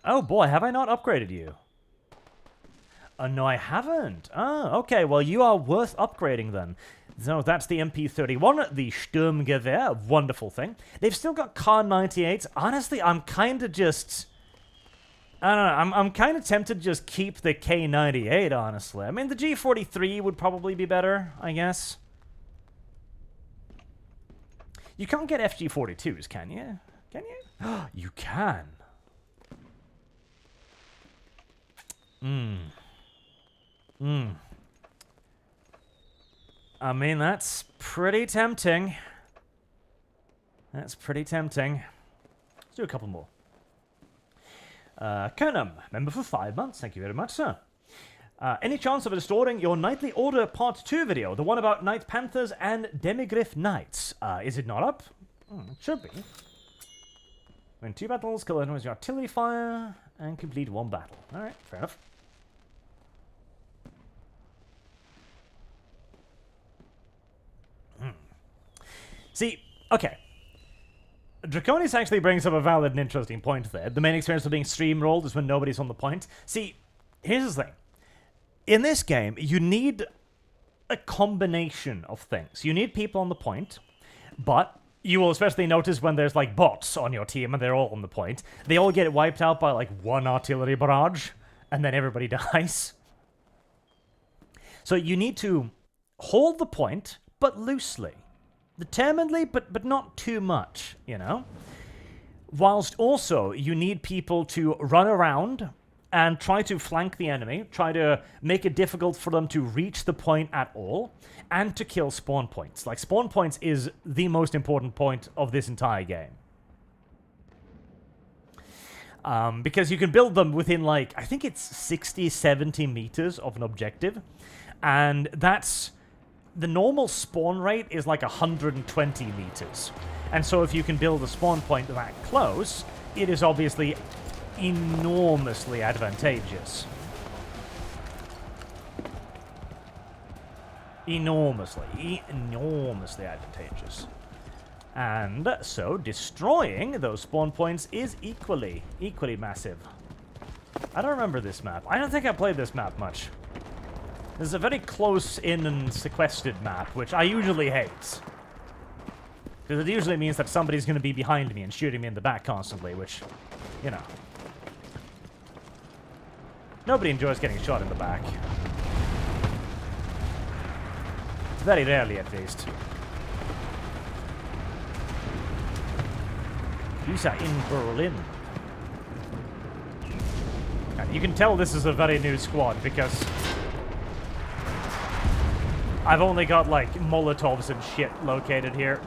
Oh boy, have I not upgraded you? No, I haven't. Oh, okay. Well, you are worth upgrading then. So that's the MP31, the Sturmgewehr. Wonderful thing. They've still got Kar 98s. Honestly, I'm kind of just... I don't know, I'm kind of tempted to just keep the K98, honestly. I mean, the G43 would probably be better, I guess. You can't get FG42s, can you? Can you? You can. I mean, that's pretty tempting. That's pretty tempting. Let's do a couple more. Kernum, member for 5 months. Thank you very much, sir. Any chance of restoring your Nightly Order Part 2 video? The one about Night Panthers and Demigryph Knights. Is it not up? It should be. Win 2 battles, kill enemies with your artillery fire, and complete 1 battle. Alright, fair enough. See, okay. Draconis actually brings up a valid and interesting point there. The main experience of being stream-rolled is when nobody's on the point. See, here's the thing. In this game, you need a combination of things. You need people on the point, but you will especially notice when there's, like, bots on your team and they're all on the point. They all get wiped out by, like, 1 artillery barrage, and then everybody dies. So you need to hold the point, but loosely. Determinedly, but not too much, you know? Whilst also, you need people to run around and try to flank the enemy, try to make it difficult for them to reach the point at all, and to kill spawn points. Like, spawn points is the most important point of this entire game. Because you can build them within, like, I think it's 60, 70 meters of an objective, and that's... The normal spawn rate is like 120 meters. And so if you can build a spawn point that close, it is obviously enormously advantageous. Enormously advantageous. And so destroying those spawn points is equally massive. I don't remember this map. I don't think I played this map much. This is a very close-in and sequestered map, which I usually hate. Because it usually means that somebody's going to be behind me and shooting me in the back constantly, which, you know. Nobody enjoys getting shot in the back. Very rarely, at least. These are in Berlin. And you can tell this is a very new squad, because... I've only got, like, Molotovs and shit located here.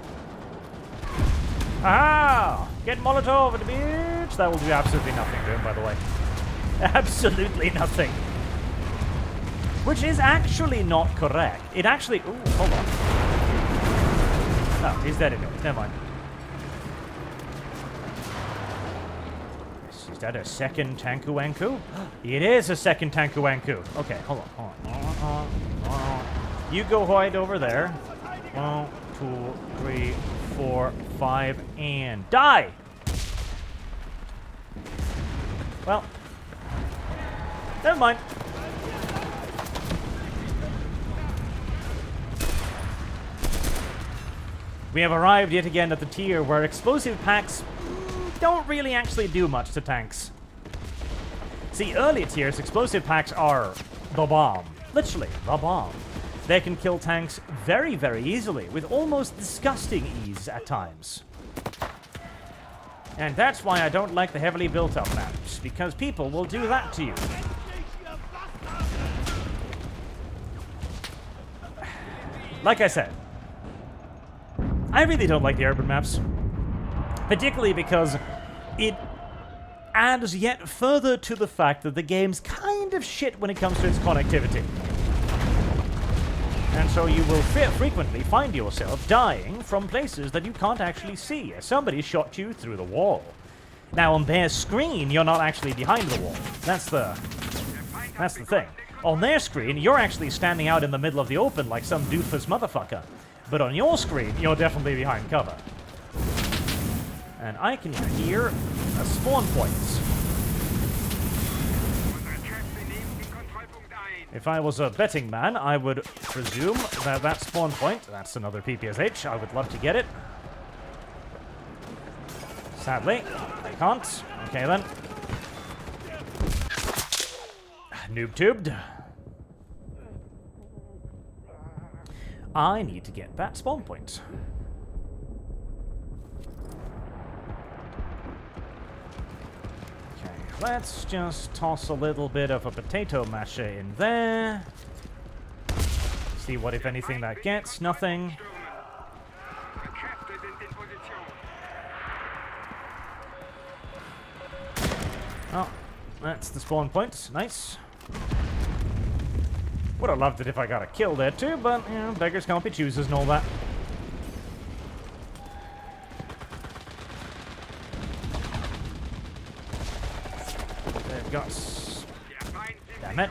Aha! Get Molotov, bitch! That will do absolutely nothing to him, by the way. Absolutely nothing. Which is actually not correct. It actually... Ooh, hold on. Oh, he's dead anyway. Never mind. Is that a second Tanku-Wanku? It is a second Tanku-Wanku. Okay, hold on. You go hide over there. 1, 2, 3, 4, 5, and die! Well, never mind. We have arrived yet again at the tier where explosive packs don't really actually do much to tanks. See, early tiers, explosive packs are the bomb. Literally, the bomb. They can kill tanks very, very easily, with almost disgusting ease at times. And that's why I don't like the heavily built-up maps, because people will do that to you. Like I said, I really don't like the urban maps, particularly because it adds yet further to the fact that the game's kind of shit when it comes to its connectivity. And so you will frequently find yourself dying from places that you can't actually see, as somebody shot you through the wall. Now, on their screen, you're not actually behind the wall. That's the thing. On their screen, you're actually standing out in the middle of the open like some doofus motherfucker. But on your screen, you're definitely behind cover. And I can hear a spawn points. If I was a betting man, I would presume that that spawn point, that's another PPSH, I would love to get it. Sadly, I can't. Okay then. Noob tubed. I need to get that spawn point. Okay, let's just toss a little bit of a potato masher in there. See what, if anything, that gets. Nothing. Oh, that's the spawn point. Nice. Would have loved it if I got a kill there too, but, you know, beggars can't be choosers and all that. They've got... Damn it.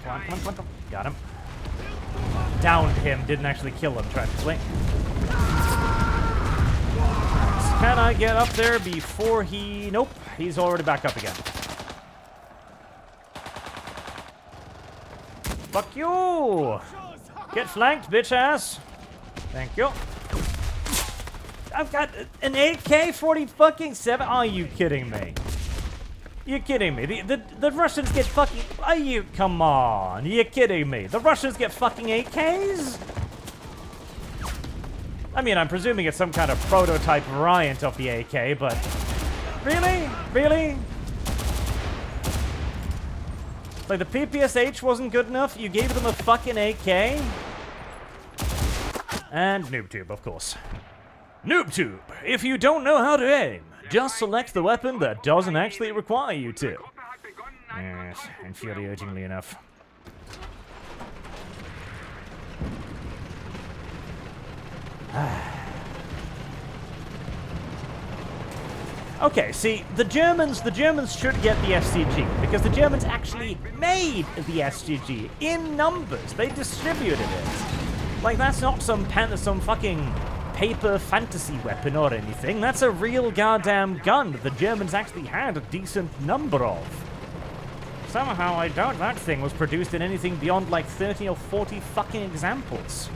Come on, come on, come on, come on. Got him. Downed him, didn't actually kill him, tragically. Can I get up there before he... Nope, he's already back up again. Fuck you! Get flanked, bitch ass! Thank you. I've got an AK-47. Are you kidding me? You're kidding me. The Russians get fucking... Are you... Come on. You're kidding me. The Russians get fucking AKs? I mean, I'm presuming it's some kind of prototype variant of the AK, but... Really? Really? Like, the PPSH wasn't good enough? You gave them a fucking AK? And NoobTube, of course. NoobTube! If you don't know how to aim, just select the weapon that doesn't actually require you to. Yes, infuriatingly enough. Okay, see, the Germans should get the STG, because the Germans actually made the STG in numbers. They distributed it. Like, that's not some fucking paper fantasy weapon or anything. That's a real goddamn gun that the Germans actually had a decent number of. Somehow, I doubt that thing was produced in anything beyond like 30 or 40 fucking examples.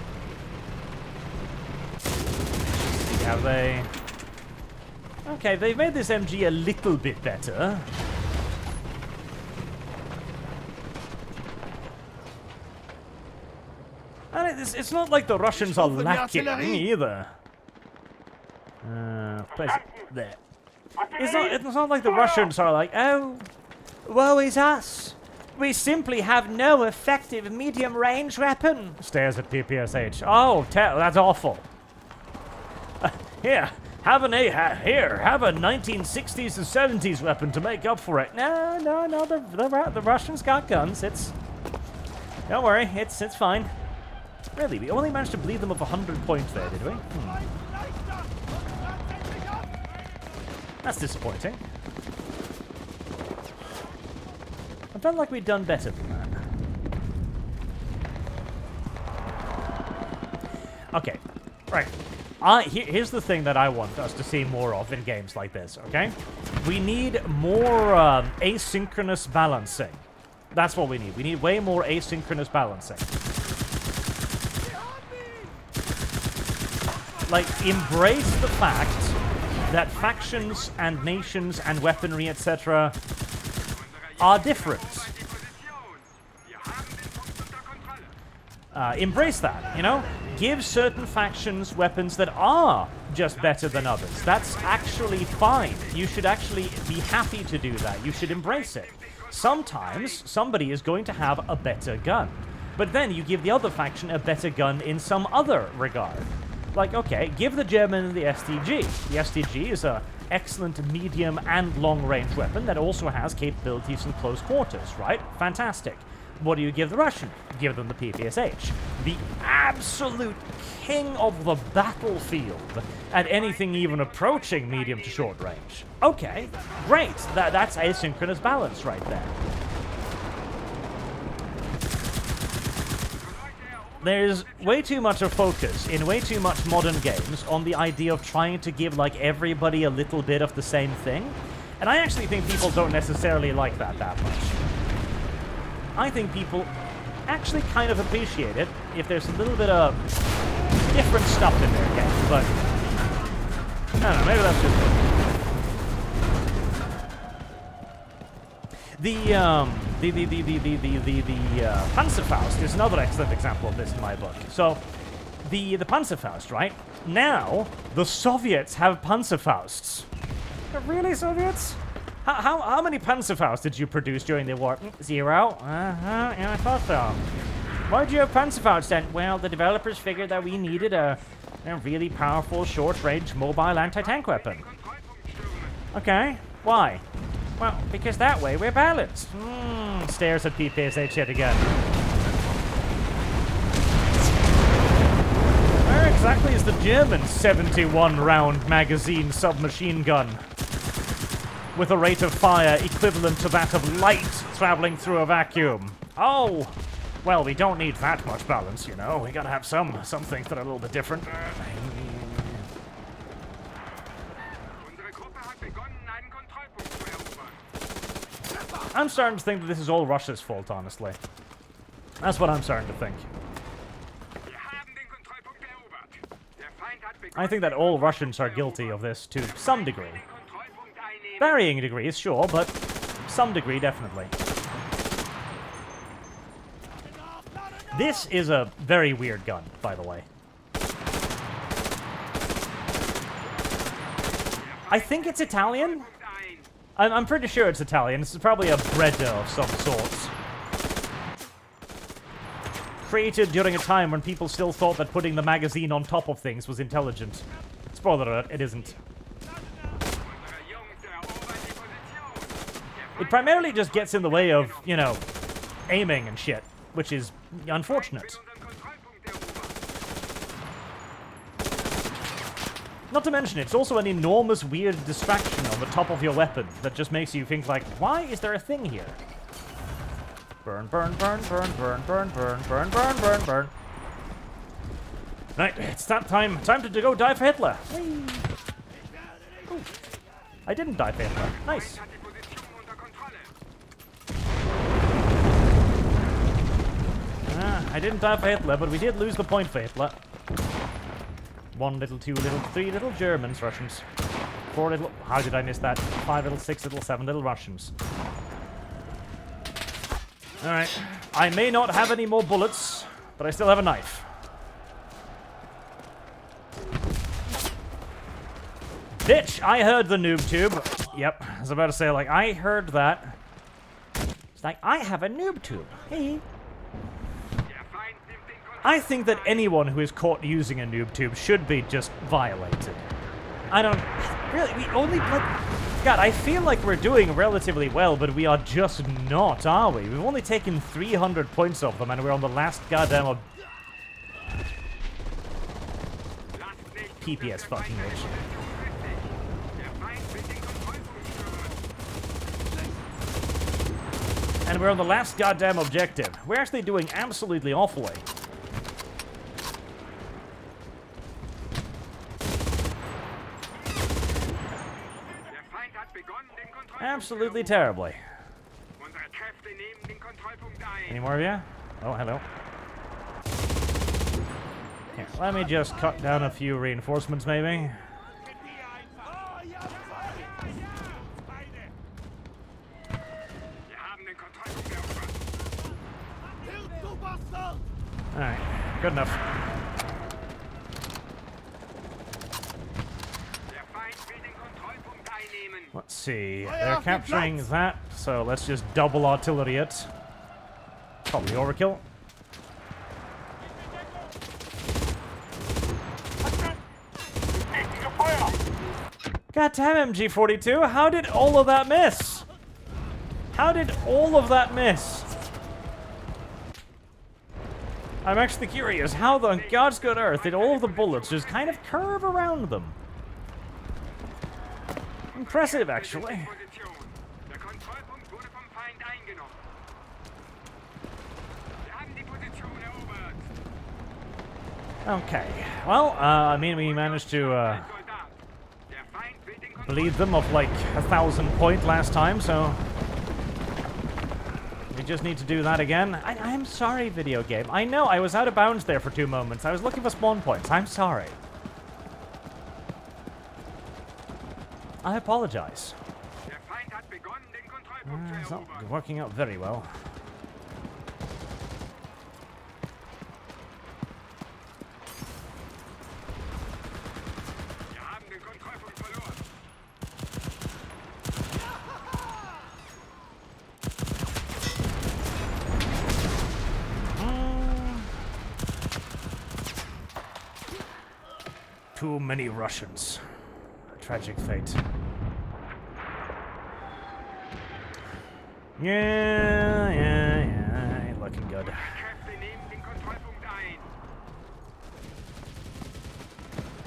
Have they... Okay, they've made this MG a little bit better. And it's not like the Russians are lacking either. Place it there. It's not like the Russians are like, oh, woe is us. We simply have no effective medium-range weapon. Stares at PPSH. Oh, that's awful. Here. Have a 1960s and 70s weapon to make up for it. No, the Russians got guns. Don't worry, it's fine. Really, we only managed to bleed them of 100 points there, did we? That's disappointing. I felt like we'd done better than that. Okay, right. Here's the thing that I want us to see more of in games like this, okay? We need more asynchronous balancing. That's what we need. We need way more asynchronous balancing. Like, embrace the fact that factions and nations and weaponry, etc., are different. Embrace that, you know? Give certain factions weapons that are just better than others. That's actually fine. You should actually be happy to do that. You should embrace it. Sometimes somebody is going to have a better gun, but then you give the other faction a better gun in some other regard. Like, okay, give the German the STG. The STG is an excellent medium and long-range weapon that also has capabilities in close quarters, right? Fantastic. What do you give the Russian? Give them the PPSH. The absolute king of the battlefield at anything even approaching medium to short range. Okay, great. That's asynchronous balance right there. There's way too much of focus in way too much modern games on the idea of trying to give like everybody a little bit of the same thing. And I actually think people don't necessarily like that much. I think people actually kind of appreciate it if there's a little bit of different stuff in their game, but I don't know, maybe that's just it. Panzerfaust is another excellent example of this in my book. So, the Panzerfaust, right? Now, the Soviets have Panzerfausts. Really, Soviets? How many Panzerfausts did you produce during the war? 0? Yeah, I thought so. Why did you have Panzerfaust then? Well, the developers figured that we needed a really powerful, short-range, mobile anti-tank weapon. Okay, why? Well, because that way we're balanced. Stares at PPSH yet again. Where exactly is the German 71-round magazine submachine gun? With a rate of fire equivalent to that of light traveling through a vacuum. Oh! Well, we don't need that much balance, you know. We gotta have some things that are a little bit different. I'm starting to think that this is all Russia's fault, honestly. That's what I'm starting to think. I think that all Russians are guilty of this to some degree. Varying degrees, sure, but some degree, definitely. This is a very weird gun, by the way. I think it's Italian. I'm pretty sure it's Italian. This is probably a Breda of some sorts. Created during a time when people still thought that putting the magazine on top of things was intelligent. Spoiler alert, it isn't. It primarily just gets in the way of, you know, aiming and shit, which is unfortunate. Not to mention, it's also an enormous weird distraction on the top of your weapon that just makes you think like, why is there a thing here? Burn, burn, burn, burn, burn, burn, burn, burn, burn, burn, burn. Right, it's that time. Time to go die for Hitler. Whee. Ooh. I didn't die for Hitler. Nice. I didn't die for Hitler, but we did lose the point for Hitler. 1 little, 2 little, 3 little Germans, Russians. 4 little... How did I miss that? 5 little, 6 little, 7 little Russians. Alright. I may not have any more bullets, but I still have a knife. Bitch! I heard the noob tube. Yep, I was about to say, like, I heard that. It's like, I have a noob tube. Hey. I think that anyone who is caught using a noob tube should be just violated. I don't... Really, we only... God, I feel like we're doing relatively well, but we are just not, are we? We've only taken 300 points off them, and we're on the last goddamn... PPS fucking H. And we're on the last goddamn objective. We're actually doing absolutely awfully. Absolutely terribly. Any more of you? Oh, hello. Here, let me just cut down a few reinforcements, maybe. Alright, good enough. Let's see, they're capturing that, so let's just double artillery it. Probably overkill. Goddamn MG42, how did all of that miss? How did all of that miss? I'm actually curious, how the God's good earth did all of the bullets just kind of curve around them? Impressive, actually. Okay, well, I mean, we managed to bleed them of like 1,000 point last time, so we just need to do that again. I'm sorry, video game. I know, I was out of bounds there for 2 moments. I was looking for spawn points. I'm sorry. I apologize. It's not working out very well. Too many Russians. Tragic fate. Yeah, ain't looking good.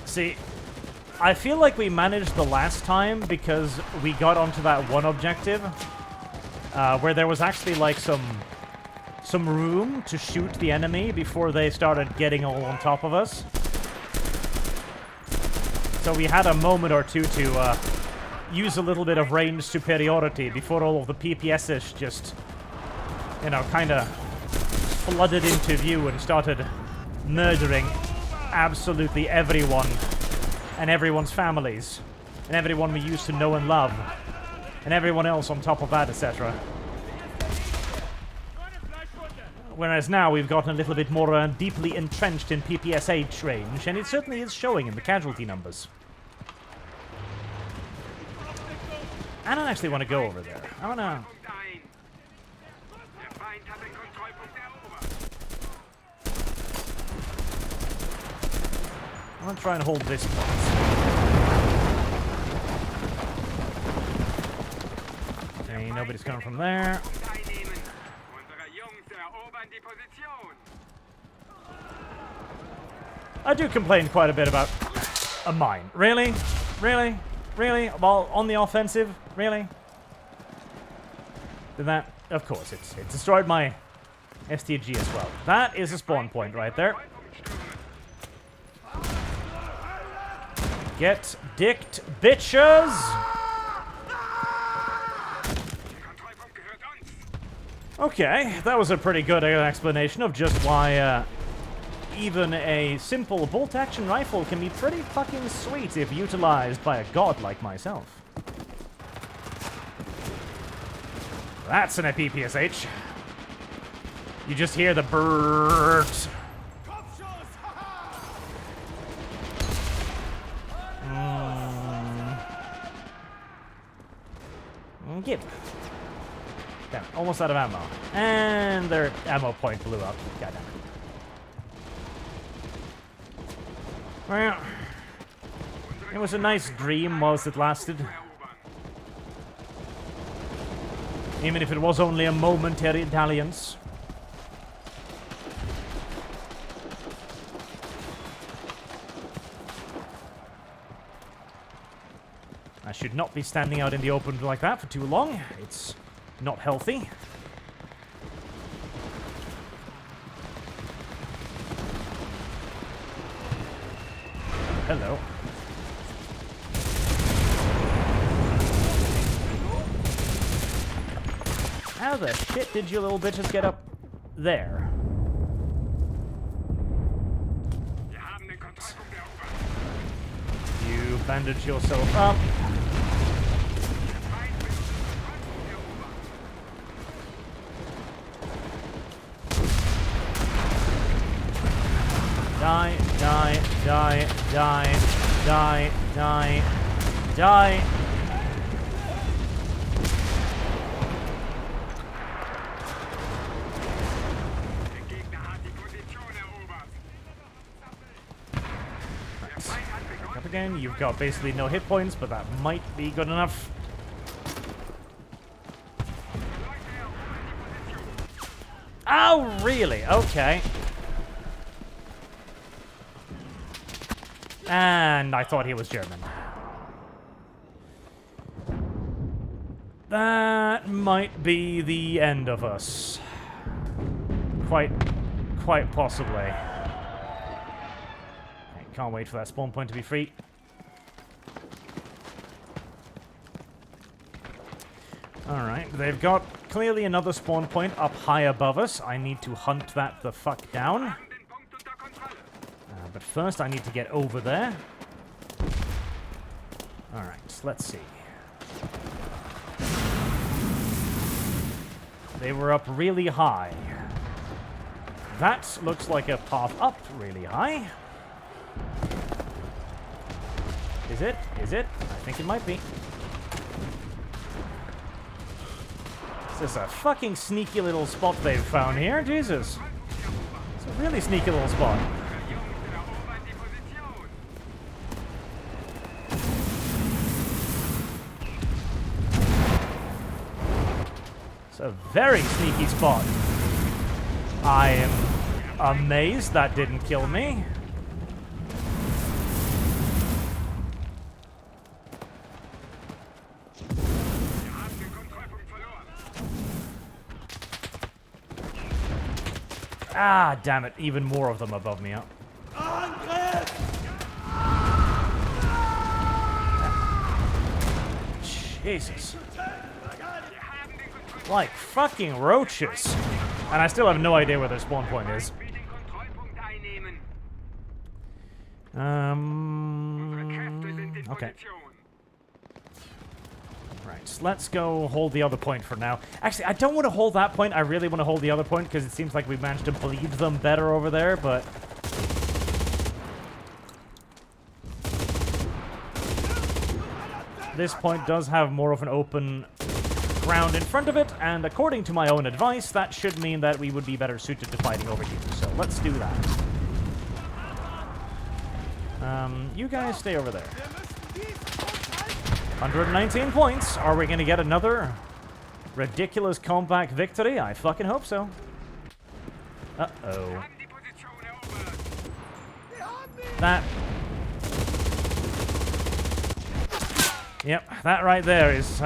See, I feel like we managed the last time because we got onto that one objective where there was actually like some room to shoot the enemy before they started getting all on top of us. So we had a moment or two to use a little bit of range superiority before all of the PPSH just, you know, kind of flooded into view and started murdering absolutely everyone and everyone's families and everyone we used to know and love and everyone else on top of that, etc. Whereas now we've gotten a little bit more deeply entrenched in PPSH range, and it certainly is showing in the casualty numbers. I don't actually want to go over there. I want to... try and hold this point. Okay, nobody's coming from there. I do complain quite a bit about a mine. Really? Really? Really? While on the offensive? Really? Did that? Of course, it destroyed my STG as well. That is a spawn point right there. Get dicked, bitches! Okay, that was a pretty good explanation of just why even a simple bolt-action rifle can be pretty fucking sweet if utilized by a god like myself. That's an PPSH. You just hear the birds. Give. Damn, almost out of ammo. And their ammo point blew up. Goddamn it. Well, it was a nice dream whilst it lasted. Even if it was only a momentary dalliance. I should not be standing out in the open like that for too long. It's not healthy. Hello. How the shit did you little bitches get up there? You bandage yourself up. Die, die, die, die, die, die, die. Back up again. You've got basically no hit points, but that might be good enough. Oh, really? Okay. And I thought he was German. That might be the end of us. Quite possibly. Can't wait for that spawn point to be free. Alright, they've got clearly another spawn point up high above us. I need to hunt that the fuck down. But first, I need to get over there. Alright, let's see. They were up really high. That looks like a path up really high. Is it? Is it? I think it might be. Is this a fucking sneaky little spot they've found here? Jesus. It's a really sneaky little spot. It's a very sneaky spot. I am amazed that didn't kill me. Ah, damn it. Even more of them above me. Jesus. Like fucking roaches. And I still have no idea where their spawn point is. Okay. Right, so let's go hold the other point for now. Actually, I don't want to hold that point. I really want to hold the other point because it seems like we managed to bleed them better over there, but... This point does have more of an open ground in front of it, and according to my own advice, that should mean that we would be better suited to fighting over here. So let's do that. You guys stay over there. 119 points. Are we going to get another ridiculous comeback victory? I fucking hope so. Uh-oh. That... Yep, that right there is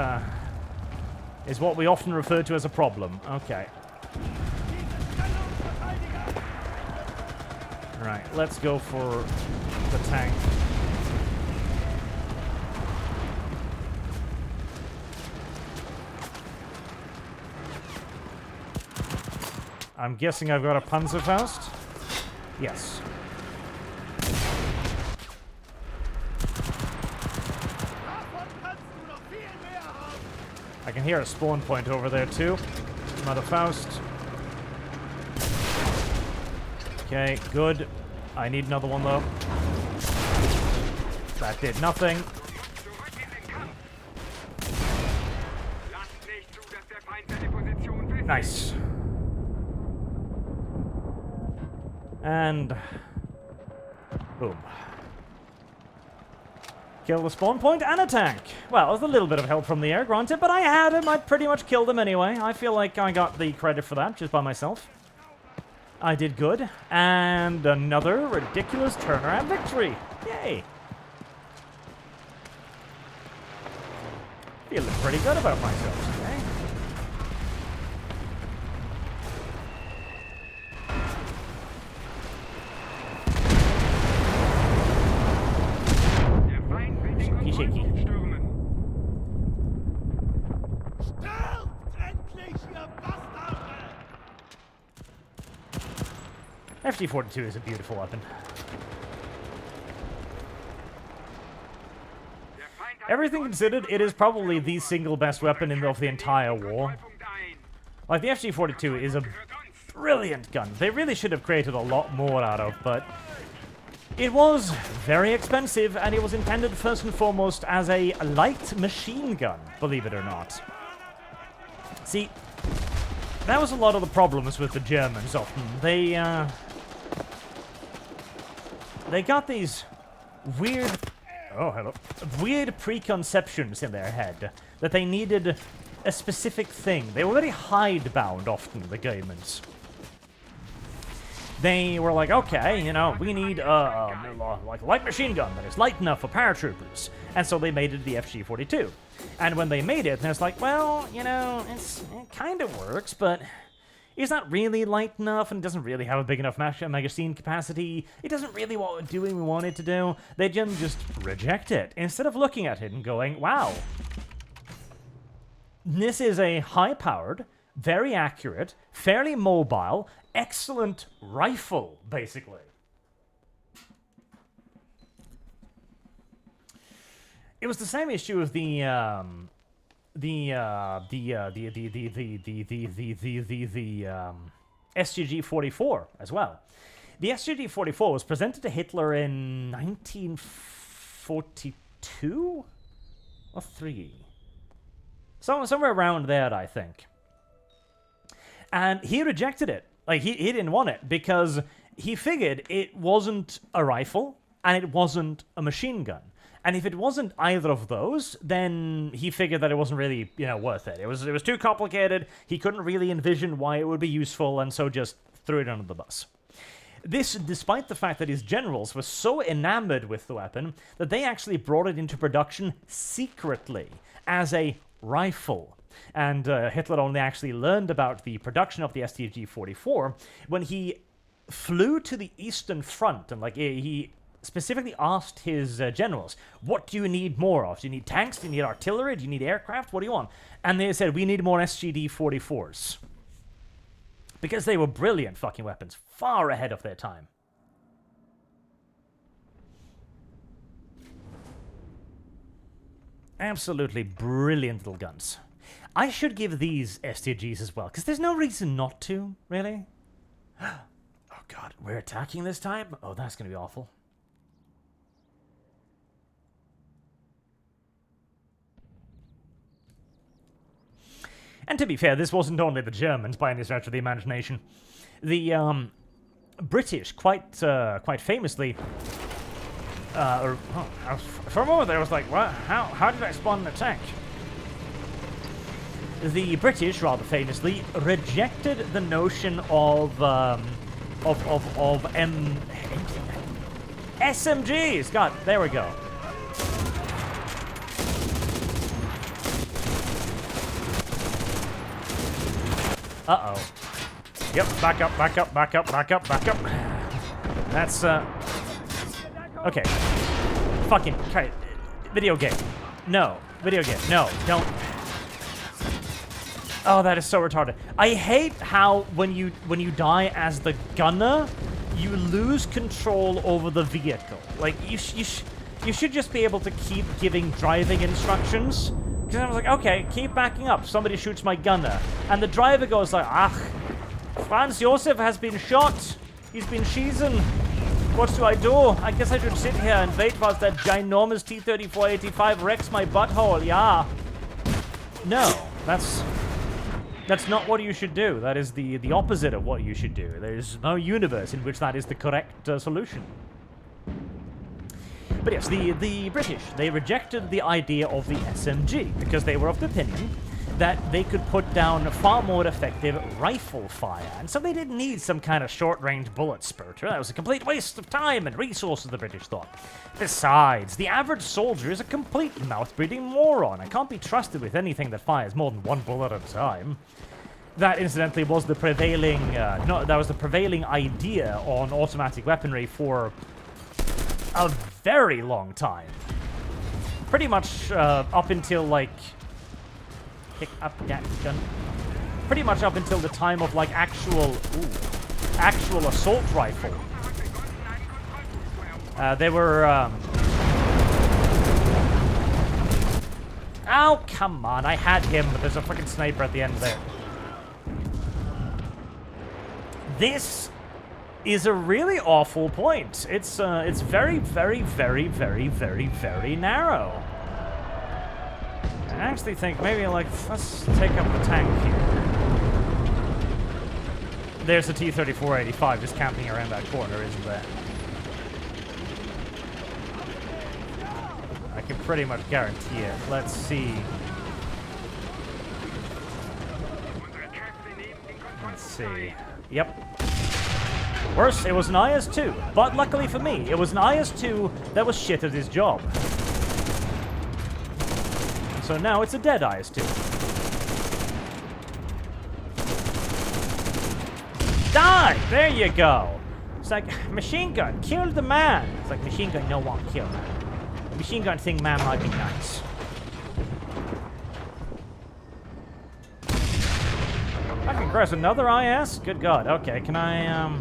what we often refer to as a problem. Okay. Right, let's go for the tank. I'm guessing I've got a Panzerfaust? Yes. I can hear a spawn point over there too. Another Faust. Okay, good. I need another one though. That did nothing. Nice. And boom. Kill the spawn point and a tank. Well, with a little bit of help from the air, granted, but I had him. I pretty much killed him anyway. I feel like I got the credit for that just by myself. I did good. And another ridiculous turnaround victory. Yay. Feeling pretty good about myself today. Shaky. FG-42 is a beautiful weapon. Everything considered, it is probably the single best weapon of the entire war. Like, the FG-42 is a brilliant gun. They really should have created a lot more out of, but it was very expensive, and it was intended first and foremost as a light machine gun, believe it or not. See, that was a lot of the problems with the Germans often. They got these weird preconceptions in their head that they needed a specific thing. They were very hidebound often, the Germans. They were like, okay, you know, we need like a light machine gun that is light enough for paratroopers. And so they made it the FG-42. And when they made it, it's like, well, you know, it kind of works, but it's not really light enough and doesn't really have a big enough magazine capacity. It doesn't really do what we want it to do. They just reject it instead of looking at it and going, wow, this is a high-powered, very accurate, fairly mobile, excellent rifle, basically. It was the same issue with the SGG-44 as well. The SGG-44 was presented to Hitler in 1942 or 3, somewhere around there, I think. And he rejected it. Like he didn't want it because he figured it wasn't a rifle and it wasn't a machine gun. And if it wasn't either of those, then he figured that it wasn't really, worth it. It was too complicated. He couldn't really envision why it would be useful, and so just threw it under the bus. This, despite the fact that his generals were so enamored with the weapon that they actually brought it into production secretly as a rifle. And Hitler only actually learned about the production of the STG-44 when he flew to the Eastern Front, and he specifically asked his generals, what do you need more of? Do you need tanks? Do you need artillery? Do you need aircraft? What do you want? And they said, we need more SGD-44s. Because they were brilliant fucking weapons, far ahead of their time. Absolutely brilliant little guns. I should give these STGs as well, because there's no reason not to, really. Oh god, we're attacking this time? Oh, that's going to be awful. And to be fair, this wasn't only the Germans by any stretch of the imagination. The British, quite famously, for a moment I was like, what? How did I spawn an attack? The British, rather famously, rejected the notion of SMGs. God, there we go. Uh-oh. Yep, back up. That's, okay. Fucking, okay. Video game. No. Video game. No, don't. Oh, that is so retarded. I hate how when you die as the gunner, you lose control over the vehicle. Like, you should just be able to keep giving driving instructions. Because I was like, okay, keep backing up. Somebody shoots my gunner. And the driver goes like, Franz Josef has been shot. He's been cheesing. What do? I guess I should sit here and wait whilst that ginormous T-34-85 wrecks my butthole. Yeah. No, that's not what you should do. That is the opposite of what you should do. There's no universe in which that is the correct solution. But yes, the British, they rejected the idea of the SMG because they were of the opinion that they could put down a far more effective rifle fire. And so they didn't need some kind of short-range bullet spurter. That was a complete waste of time and resources, the British thought. Besides, the average soldier is a complete mouth-breathing moron and can't be trusted with anything that fires more than one bullet at a time. That, incidentally, was the prevailing, that was the prevailing idea on automatic weaponry for a very long time. Pretty much up until, like... Pick up that gun. Pretty much up until the time of, like, actual assault rifle. They were, Oh, come on. I had him, but there's a fucking sniper at the end there. This is a really awful point. It's very, very, very, very, very, very narrow. I actually think maybe, like, let's take up the tank here. There's a T-34-85 just camping around that corner, isn't there? I can pretty much guarantee it. Let's see. Let's see. Yep. Worse, it was an IS-2, but luckily for me, it was an IS-2 that was shit at his job. And so now it's a dead IS-2. Die! There you go! It's like, machine gun, kill the man! It's like, machine gun, no one kill man. Machine gun thing, man, might be nice. Fucking gross, another IS? Good God, okay, can I,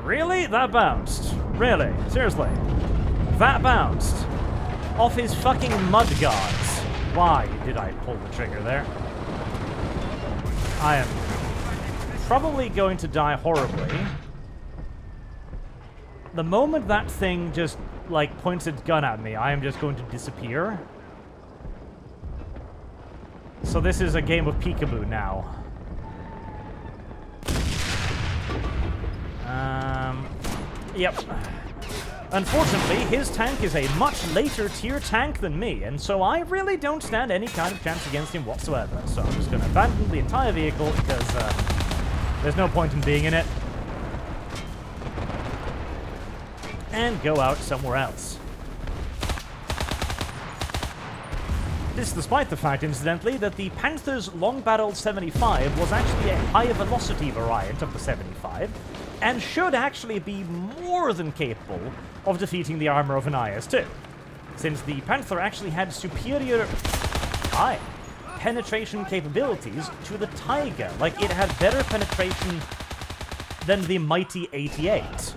Really? That bounced. Really? Seriously? That bounced. of his fucking mud guards. Why did I pull the trigger there? I am probably going to die horribly. The moment that thing just, like, points its gun at me, I am just going to disappear. So this is a game of peekaboo now. Yep. Unfortunately, his tank is a much later tier tank than me, and so I really don't stand any kind of chance against him whatsoever. So I'm just going to abandon the entire vehicle because there's no point in being in it. And go out somewhere else. This despite the fact, incidentally, that the Panther's long-barreled 75 was actually a high-velocity variant of the 75, and should actually be more than capable of defeating the armor of an IS-2, since the Panther actually had superior penetration capabilities to the Tiger. Like, it had better penetration than the mighty 88.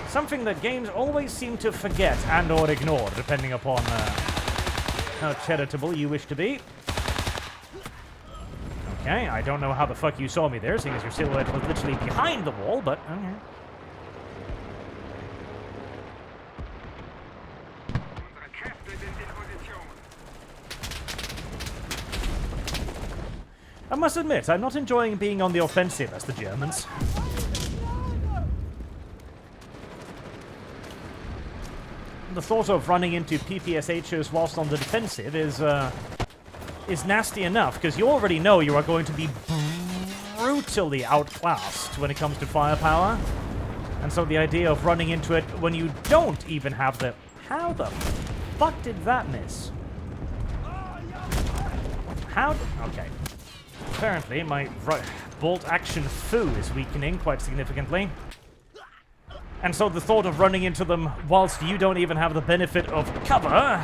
Something that games always seem to forget and or ignore, depending upon how charitable you wish to be. Okay, I don't know how the fuck you saw me there, seeing as your silhouette was literally behind the wall, but okay. I must admit, I'm not enjoying being on the offensive as the Germans. The thought of running into PPSHs whilst on the defensive is nasty enough, because you already know you are going to be brutally outclassed when it comes to firepower. And so the idea of running into it when you don't even have the... How the fuck did that miss? How... Okay. Apparently my bolt action foo is weakening quite significantly. And so the thought of running into them whilst you don't even have the benefit of cover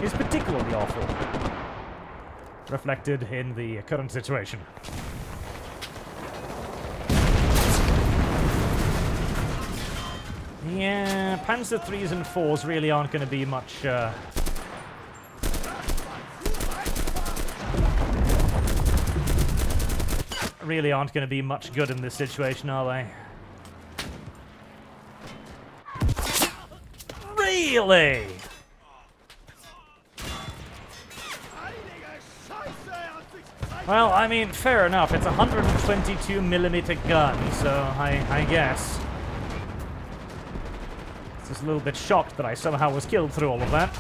is particularly awful. Reflected in the current situation. Yeah, Panzer 3s and 4s really aren't going to be much... really aren't going to be much good in this situation, are they? Really? Well, I mean, fair enough. It's a 122mm gun, so I guess. Just a little bit shocked that I somehow was killed through all of that.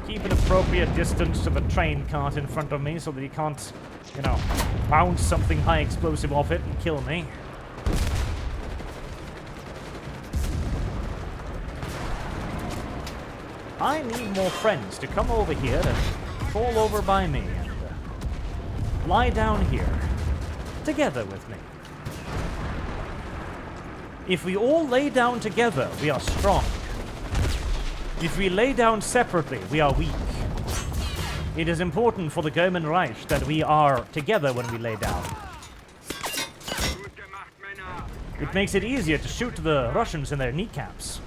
Keep an appropriate distance to the train cart in front of me so that he can't, you know, bounce something high explosive off it and kill me. I need more friends to come over here and fall over by me and lie down here together with me. If we all lay down together, we are strong. If we lay down separately, we are weak. It is important for the German Reich that we are together when we lay down. It makes it easier to shoot the Russians in their kneecaps.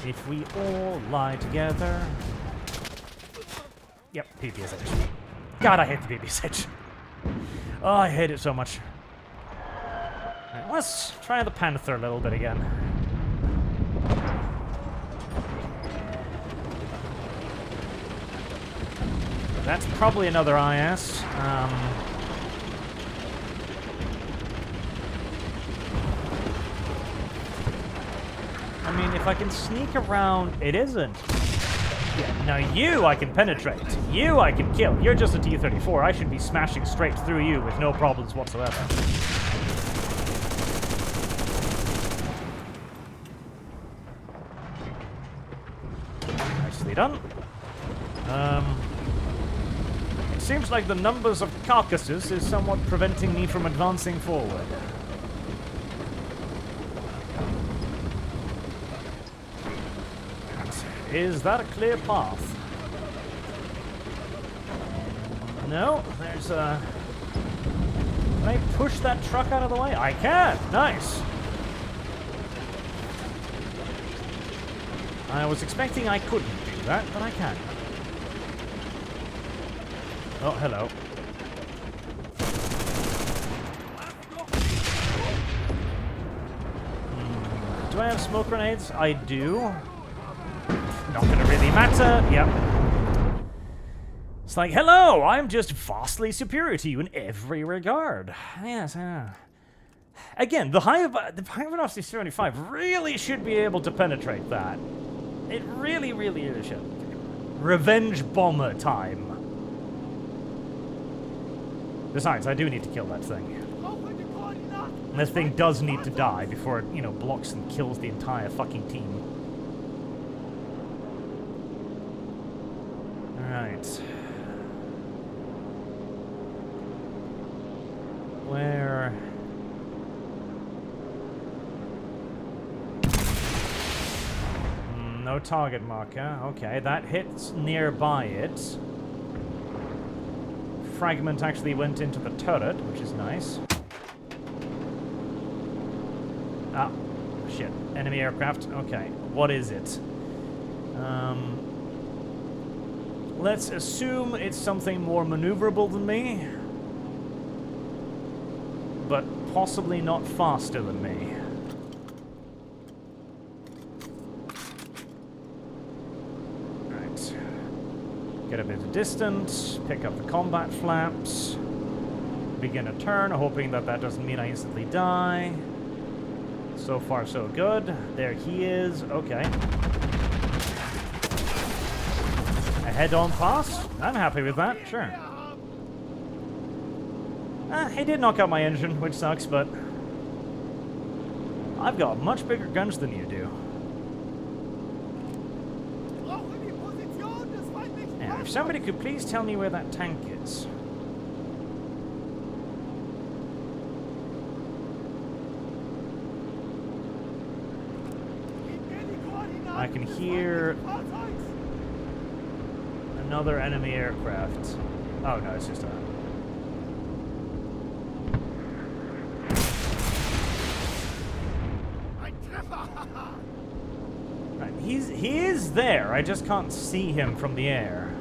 If we all lie together... Yep, PPSH. God, I hate the PPSH. Oh, I hate it so much. Right, let's try the Panther a little bit again. That's probably another IS. I mean, if I can sneak around... It isn't. Yeah, now you I can penetrate. You I can kill. You're just a T-34. I should be smashing straight through you with no problems whatsoever. Nicely done. It seems like the numbers of carcasses is somewhat preventing me from advancing forward. Is that a clear path? No, there's Can I push that truck out of the way? I can! Nice! I was expecting I couldn't do that, but I can. Oh, hello. Do I have smoke grenades? I do. Not gonna really matter. Yep. It's like, hello, I'm just vastly superior to you in every regard. Yes, I know. Again, the high velocity 75 really should be able to penetrate that. It really, really, really should. Revenge bomber time. Besides, I do need to kill that thing. And this thing does need to die before it, you know, blocks and kills the entire fucking team. Alright. Where... no target marker. Okay, that hits nearby it. Fragment actually went into the turret, which is nice. Ah, shit. Enemy aircraft. Okay, what is it? Let's assume it's something more maneuverable than me. But possibly not faster than me. Right. Get a bit of distance, pick up the combat flaps, begin a turn, hoping that that doesn't mean I instantly die. So far, so good. There he is. Okay. A head-on pass? I'm happy with that, sure. He did knock out my engine, which sucks, but... I've got much bigger guns than you do. Now, if somebody could please tell me where that tank is. I can hear another enemy aircraft. Oh no, it's just a... Right, he is there. I just can't see him from the air.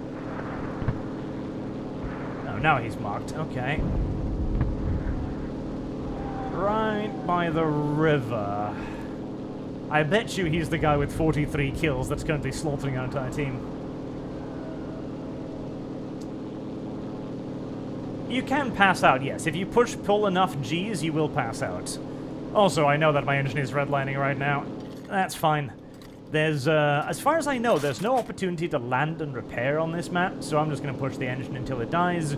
Oh, now he's marked. Okay. Right by the river. I bet you he's the guy with 43 kills that's going to be slaughtering our entire team. You can pass out, yes. If you pull enough Gs, you will pass out. Also, I know that my engine is redlining right now. That's fine. There's, as far as I know, there's no opportunity to land and repair on this map, so I'm just going to push the engine until it dies,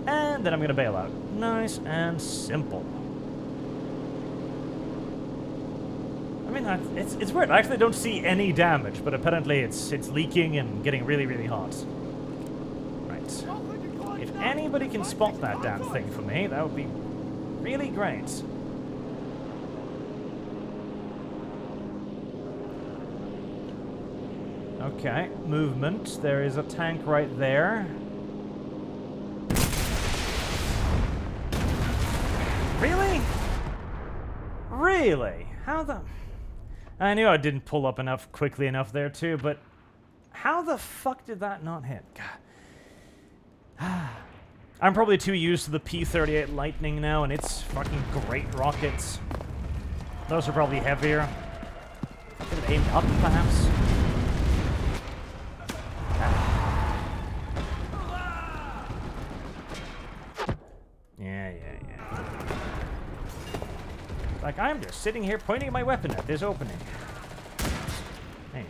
and then I'm going to bail out. Nice and simple. I mean, it's weird. I actually don't see any damage, but apparently it's leaking and getting really, really hot. Right. If anybody can spot that damn thing for me, that would be really great. Okay, movement. There is a tank right there. Really? Really? How the... I knew I didn't pull up quickly enough there too, but how the fuck did that not hit? God. I'm probably too used to the P-38 Lightning now, and it's fucking great rockets. Those are probably heavier. Could have aimed up, perhaps. Yeah. Like, I'm just sitting here pointing my weapon at this opening. There you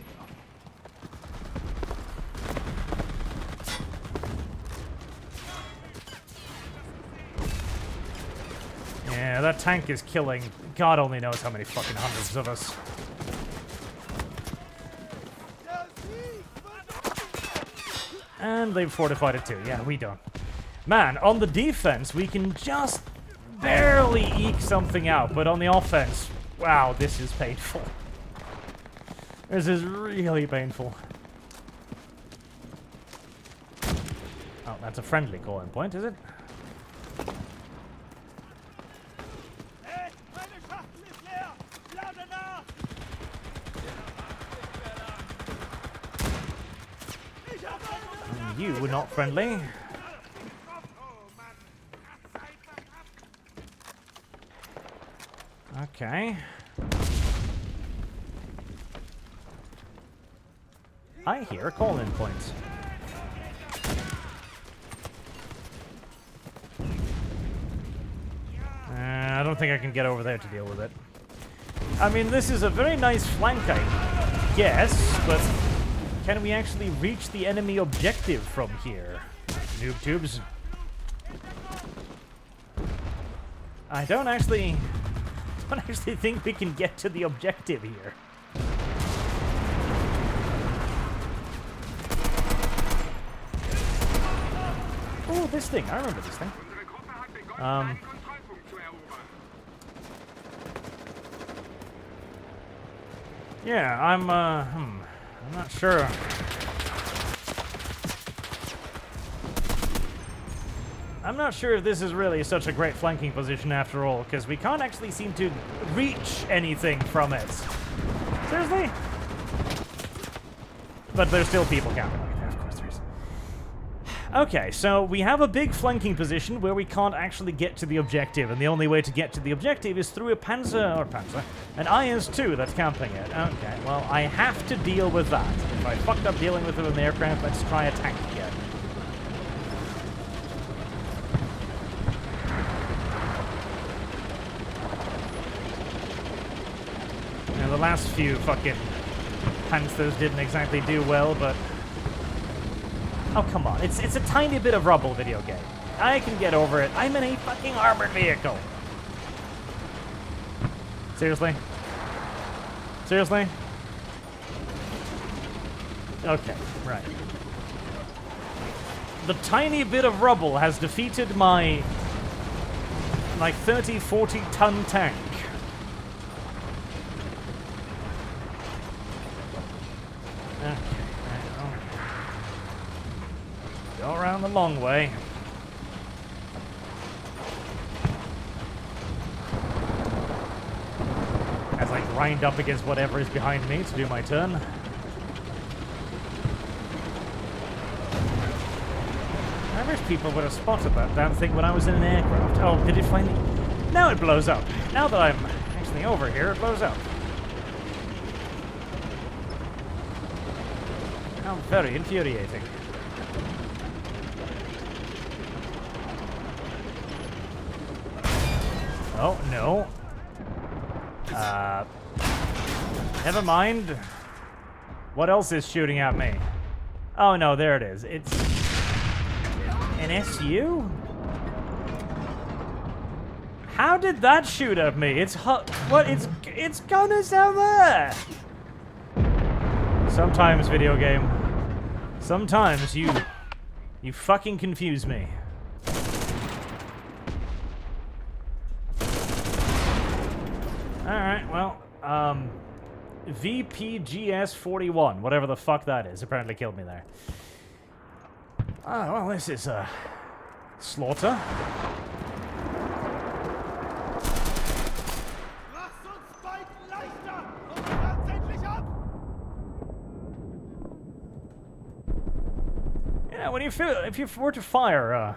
go. Yeah, that tank is killing God only knows how many fucking hundreds of us. And they've fortified it too. Yeah, we don't. Man, on the defense, we can just barely eke something out, but on the offense, wow, this is painful. This is really painful. Oh, that's a friendly calling point, is it? you not friendly? Okay. I hear a call-in point. I don't think I can get over there to deal with it. I mean, this is a very nice flank, I guess, but can we actually reach the enemy objective from here? Noob tubes. I don't actually think we can get to the objective here. Oh, this thing. I remember this thing. Yeah, I'm not sure. I'm not sure if this is really such a great flanking position after all, because we can't actually seem to reach anything from it. Seriously? But there's still people counting. Of course there is. Okay, so we have a big flanking position where we can't actually get to the objective, and the only way to get to the objective is through an IS-2 that's camping it. Okay, well, I have to deal with that. If I fucked up dealing with it with an aircraft, let's try a tank again. The last few fucking Panthers didn't exactly do well, but... Oh, come on. It's a tiny bit of rubble video game. I can get over it. I'm in a fucking armored vehicle. Seriously? Seriously? Okay, right. The tiny bit of rubble has defeated my... like 30, 40 ton tank. Go around the long way. As I grind up against whatever is behind me to do my turn. I wish people would have spotted that damn thing when I was in an aircraft. Oh, did it finally? Now it blows up. Now that I'm actually over here, it blows up. How very infuriating. Oh, no. Never mind. What else is shooting at me? Oh, no, there it is. It's an SU? How did that shoot at me? It's what? It's gunners down there. Sometimes, video game. Sometimes you fucking confuse me. Alright, well, VPGS-41, whatever the fuck that is, apparently killed me there. Oh, well, this is, slaughter. Yeah, when you feel, if you were to fire,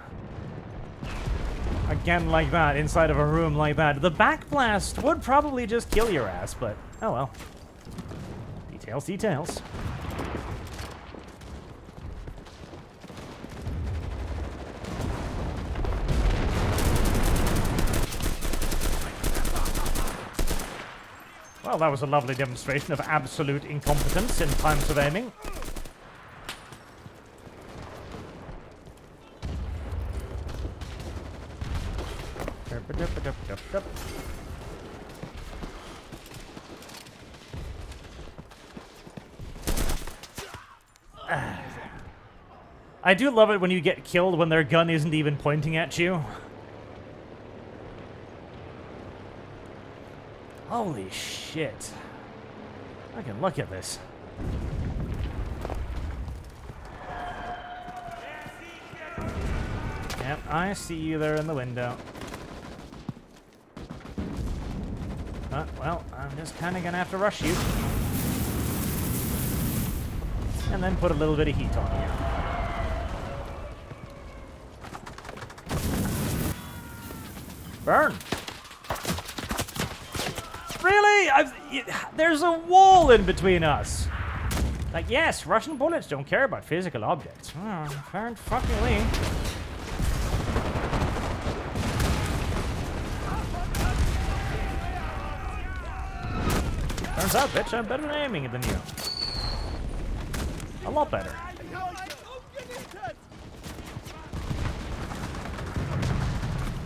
again like that, inside of a room like that, the backblast would probably just kill your ass, but oh well. Details, details. Well, that was a lovely demonstration of absolute incompetence in times of aiming. I do love it when you get killed when their gun isn't even pointing at you. Holy shit. I can look at this. Yep, I see you there in the window. Well, I'm just kind of gonna have to rush you. And then put a little bit of heat on you. Burn. Really? There's a wall in between us. Like, yes, Russian bullets don't care about physical objects. Apparent fucking me. Turns out, bitch, I'm better at aiming than you. A lot better.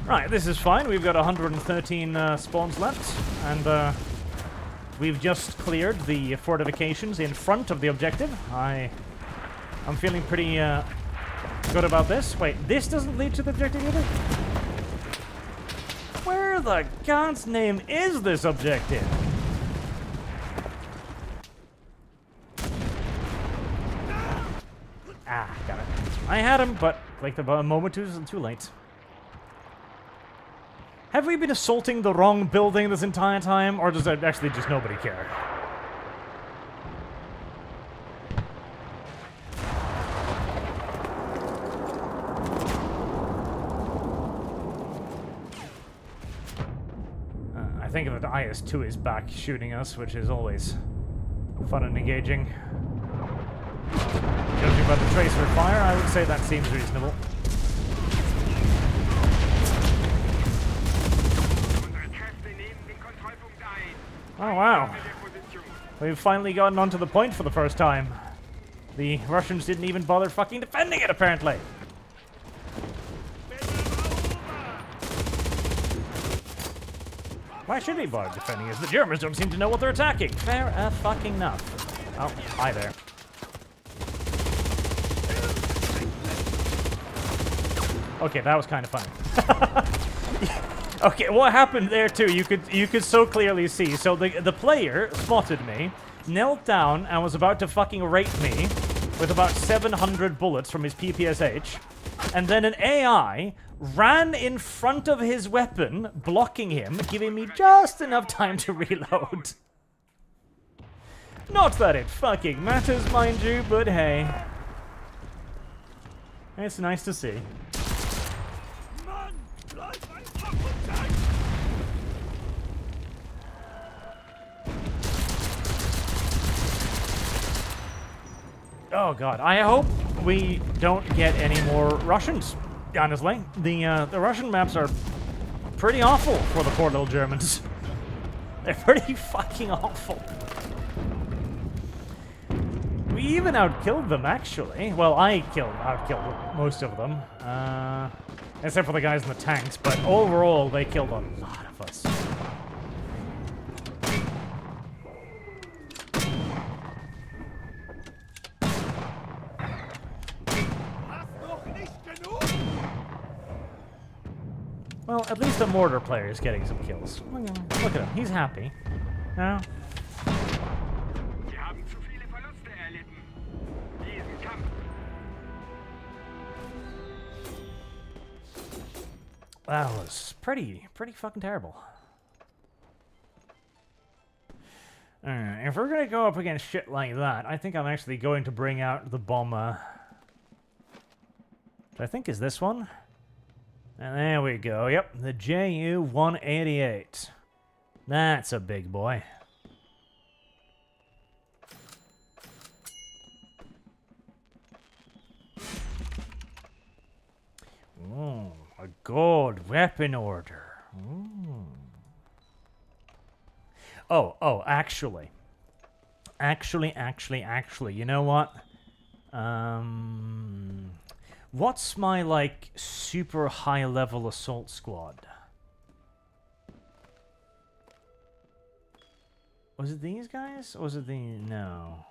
Right, this is fine. We've got 113 spawns left, and we've just cleared the fortifications in front of the objective. I'm feeling pretty good about this. Wait, this doesn't lead to the objective either? Where the god's name is this objective? Ah, got it. I had him, but like a moment too late. Have we been assaulting the wrong building this entire time, or does actually just nobody care? I think that IS-2 is back shooting us, which is always fun and engaging. Judging by the tracer fire, I would say that seems reasonable. Oh wow. We've finally gotten onto the point for the first time. The Russians didn't even bother fucking defending it, apparently. Why should they bother defending it? The Germans don't seem to know what they're attacking. Fair fucking enough. Oh, hi there. Okay, that was kind of funny. Okay, what happened there too? You could so clearly see. So the player spotted me, knelt down, and was about to fucking rape me with about 700 bullets from his PPSH, and then an AI ran in front of his weapon, blocking him, giving me just enough time to reload. Not that it fucking matters, mind you, but hey, it's nice to see. Oh god, I hope we don't get any more Russians, honestly. The Russian maps are pretty awful for the poor little Germans. They're pretty fucking awful. We even outkilled them, actually. Well, I outkilled most of them. Except for the guys in the tanks, but overall, they killed a lot of us. Well, at least the mortar player is getting some kills. Look at him, he's happy. No? That was pretty fucking terrible. Alright, if we're gonna go up against shit like that, I think I'm actually going to bring out the bomber. Which I think is this one. And there we go, yep, the JU-188. That's a big boy. Ooh, a gold weapon order. Ooh. Oh, actually, you know what? What's my, like, super high-level assault squad? Was it these guys? Or was it the... No.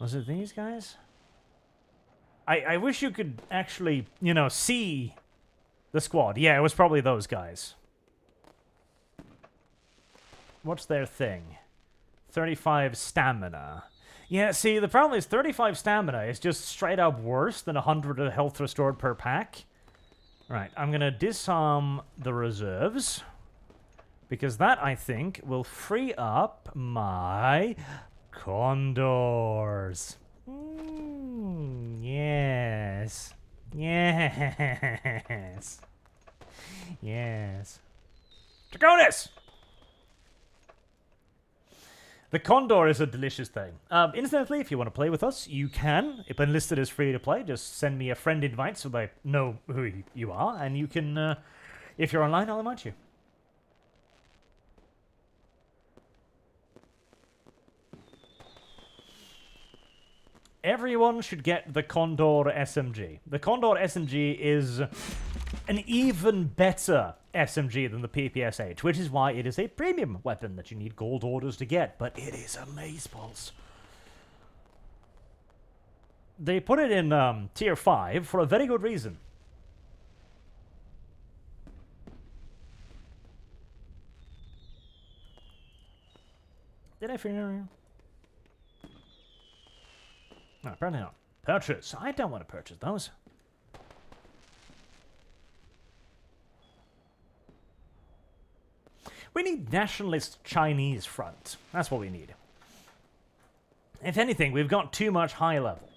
Was it these guys? I wish you could actually, you know, see the squad. Yeah, it was probably those guys. What's their thing? 35 stamina. Yeah, see, the problem is 35 stamina is just straight up worse than 100 health restored per pack. Right, I'm gonna disarm the reserves. Because that, I think, will free up my condors. Yes. Yes. Yes. Draconis! The Condor is a delicious thing. Incidentally, if you want to play with us, you can. If Enlisted is free to play, just send me a friend invite so they know who you are, and you can, if you're online, I'll invite you. Everyone should get the Condor SMG. The Condor SMG is an even better SMG than the PPSH, which is why it is a premium weapon that you need gold orders to get, but it is amazeballs. They put it in tier 5 for a very good reason. Did I figure? No, apparently not. Purchase. I don't want to purchase those. We need nationalist Chinese front. That's what we need. If anything, we've got too much high level.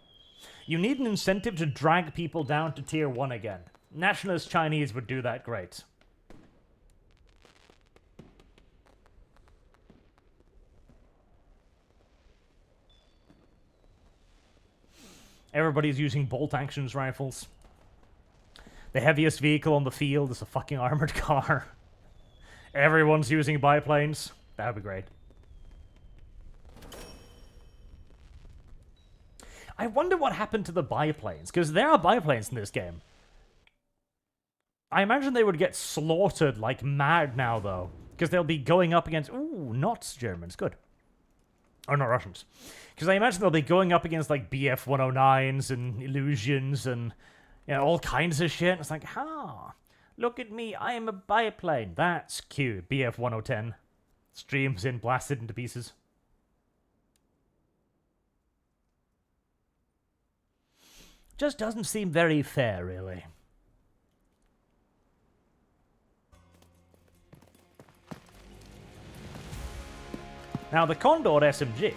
You need an incentive to drag people down to tier 1 again. Nationalist Chinese would do that great. Everybody's using bolt actions rifles. The heaviest vehicle on the field is a fucking armored car. Everyone's using biplanes. That would be great. I wonder what happened to the biplanes, because there are biplanes in this game. I imagine they would get slaughtered like mad now, though, because they'll be going up against... Ooh, not Germans. Good. Or not Russians. Because I imagine they'll be going up against, like, BF-109s and Illusions and, you know, all kinds of shit. It's like, look at me, I am a biplane. That's cute. BF-1010. Streams in, blasted into pieces. Just doesn't seem very fair, really. Now, the Condor SMG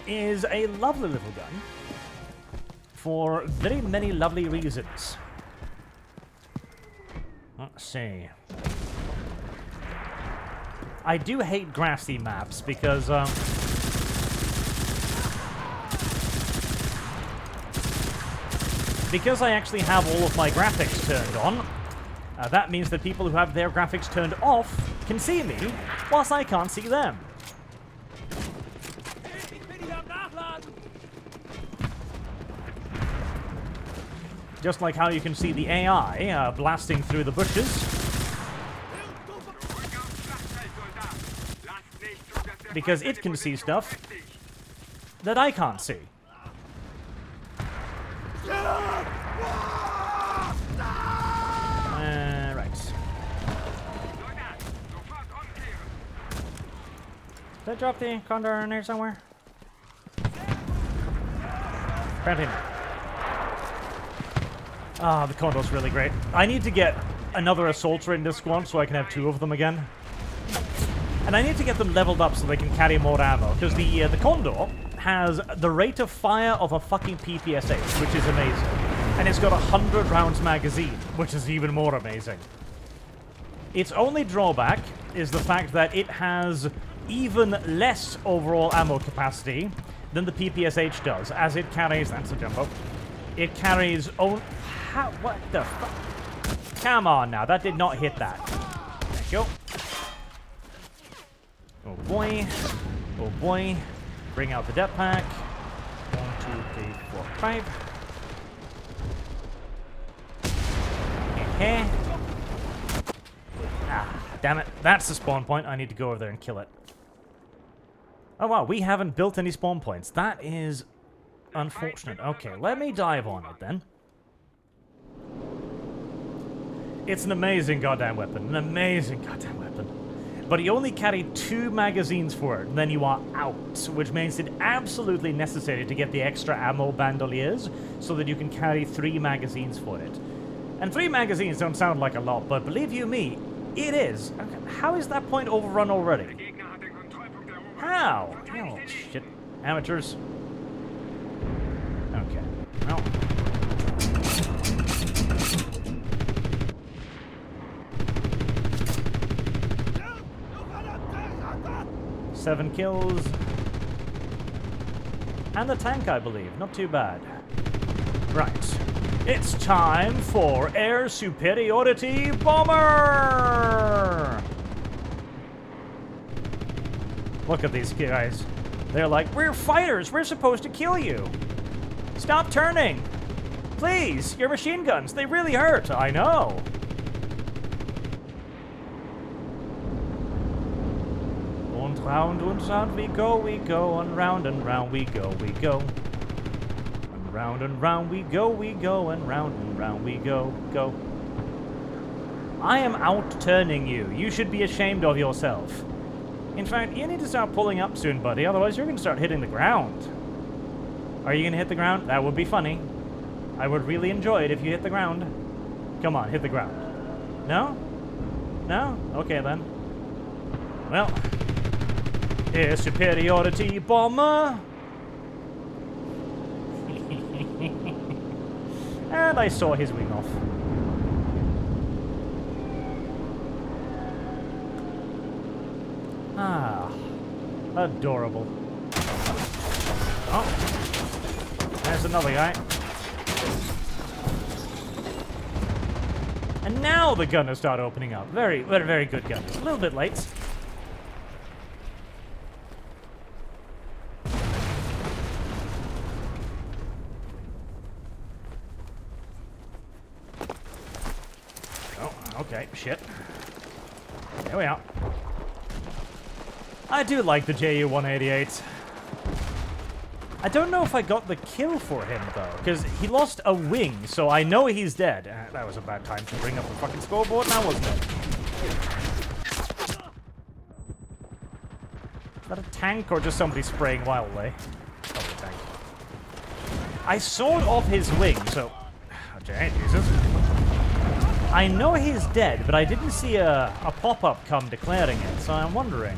is a lovely little gun for very many lovely reasons. Let's see. I do hate grassy maps because, because I actually have all of my graphics turned on. That means that people who have their graphics turned off can see me, whilst I can't see them. Just like how you can see the AI blasting through the bushes. Because it can see stuff that I can't see. Right. Did I drop the Condor in there somewhere? Apparently not. Ah, the Condor's really great. I need to get another Assaulter in this squad so I can have 2 of them again. And I need to get them leveled up so they can carry more ammo, because the Condor has the rate of fire of a fucking PPSH, which is amazing. And it's got a 100 rounds magazine, which is even more amazing. Its only drawback is the fact that it has even less overall ammo capacity than the PPSH does, as it carries... That's a jumbo. It carries... what the fuck? Come on now, that did not hit that. Thank you. Oh boy. Oh boy. Bring out the depth pack. 1, 2, 3, 4, 5. Okay. Ah, damn it. That's the spawn point. I need to go over there and kill it. Oh wow, we haven't built any spawn points. That is unfortunate. Okay, let me dive on it then. It's an amazing goddamn weapon. An amazing goddamn weapon. But you only carry 2 magazines for it, and then you are out, which makes it absolutely necessary to get the extra ammo bandoliers so that you can carry 3 magazines for it. And 3 magazines don't sound like a lot, but believe you me, it is. How is that point overrun already? How? Oh, shit. Amateurs. Okay. No. 7 kills. And the tank, I believe. Not too bad. Right. It's time for Air Superiority Bomber! Look at these guys. They're like, we're fighters, we're supposed to kill you. Stop turning. Please, your machine guns, they really hurt. I know. Und round we go, and round we go, And round we go, and round we go, I am out-turning you. You should be ashamed of yourself. In fact, you need to start pulling up soon, buddy, otherwise you're going to start hitting the ground. Are you going to hit the ground? That would be funny. I would really enjoy it if you hit the ground. Come on, hit the ground. No? No? Okay, then. Well... Air Superiority Bomber! And I saw his wing off. Ah, adorable. Oh, there's another guy. And now the gunners start opening up. Very, very, very good gunners. A little bit late. Okay, shit. There we are. I do like the JU-188. I don't know if I got the kill for him, though, because he lost a wing, so I know he's dead. That was a bad time to bring up the fucking scoreboard now, wasn't it? Is that a tank or just somebody spraying wildly? Probably a tank. I sawed off his wing, so... Okay, Jesus. I know he's dead, but I didn't see a pop-up come declaring it, so I'm wondering.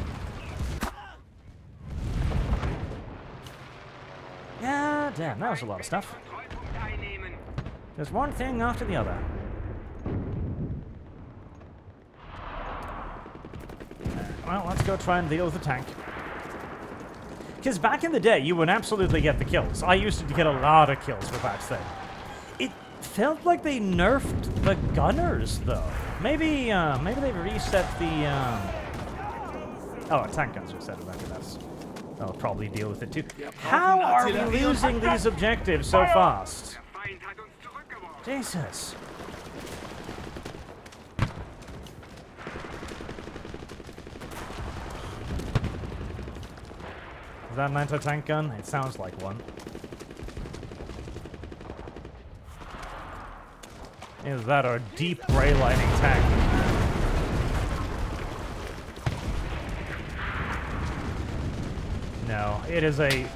Yeah, damn, that was a lot of stuff. There's one thing after the other. Well, let's go try and deal with the tank. Because back in the day, you would absolutely get the kills. I used to get a lot of kills with that thing. It felt like they nerfed the gunners, though. Maybe they've reset the, Oh, tank guns reset it. Maybe I'll probably deal with it, too. How are we losing these objectives so fast? Jesus. Is that an anti-tank gun? It sounds like one. Is that our deep gray lining tank? No, it is a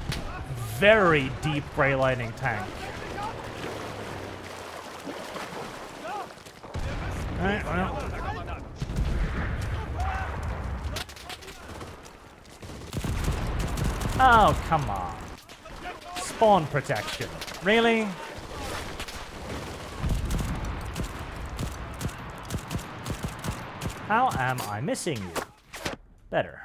very deep gray lining tank. Alright, well. Oh, come on. Spawn protection. Really? How am I missing you? Better.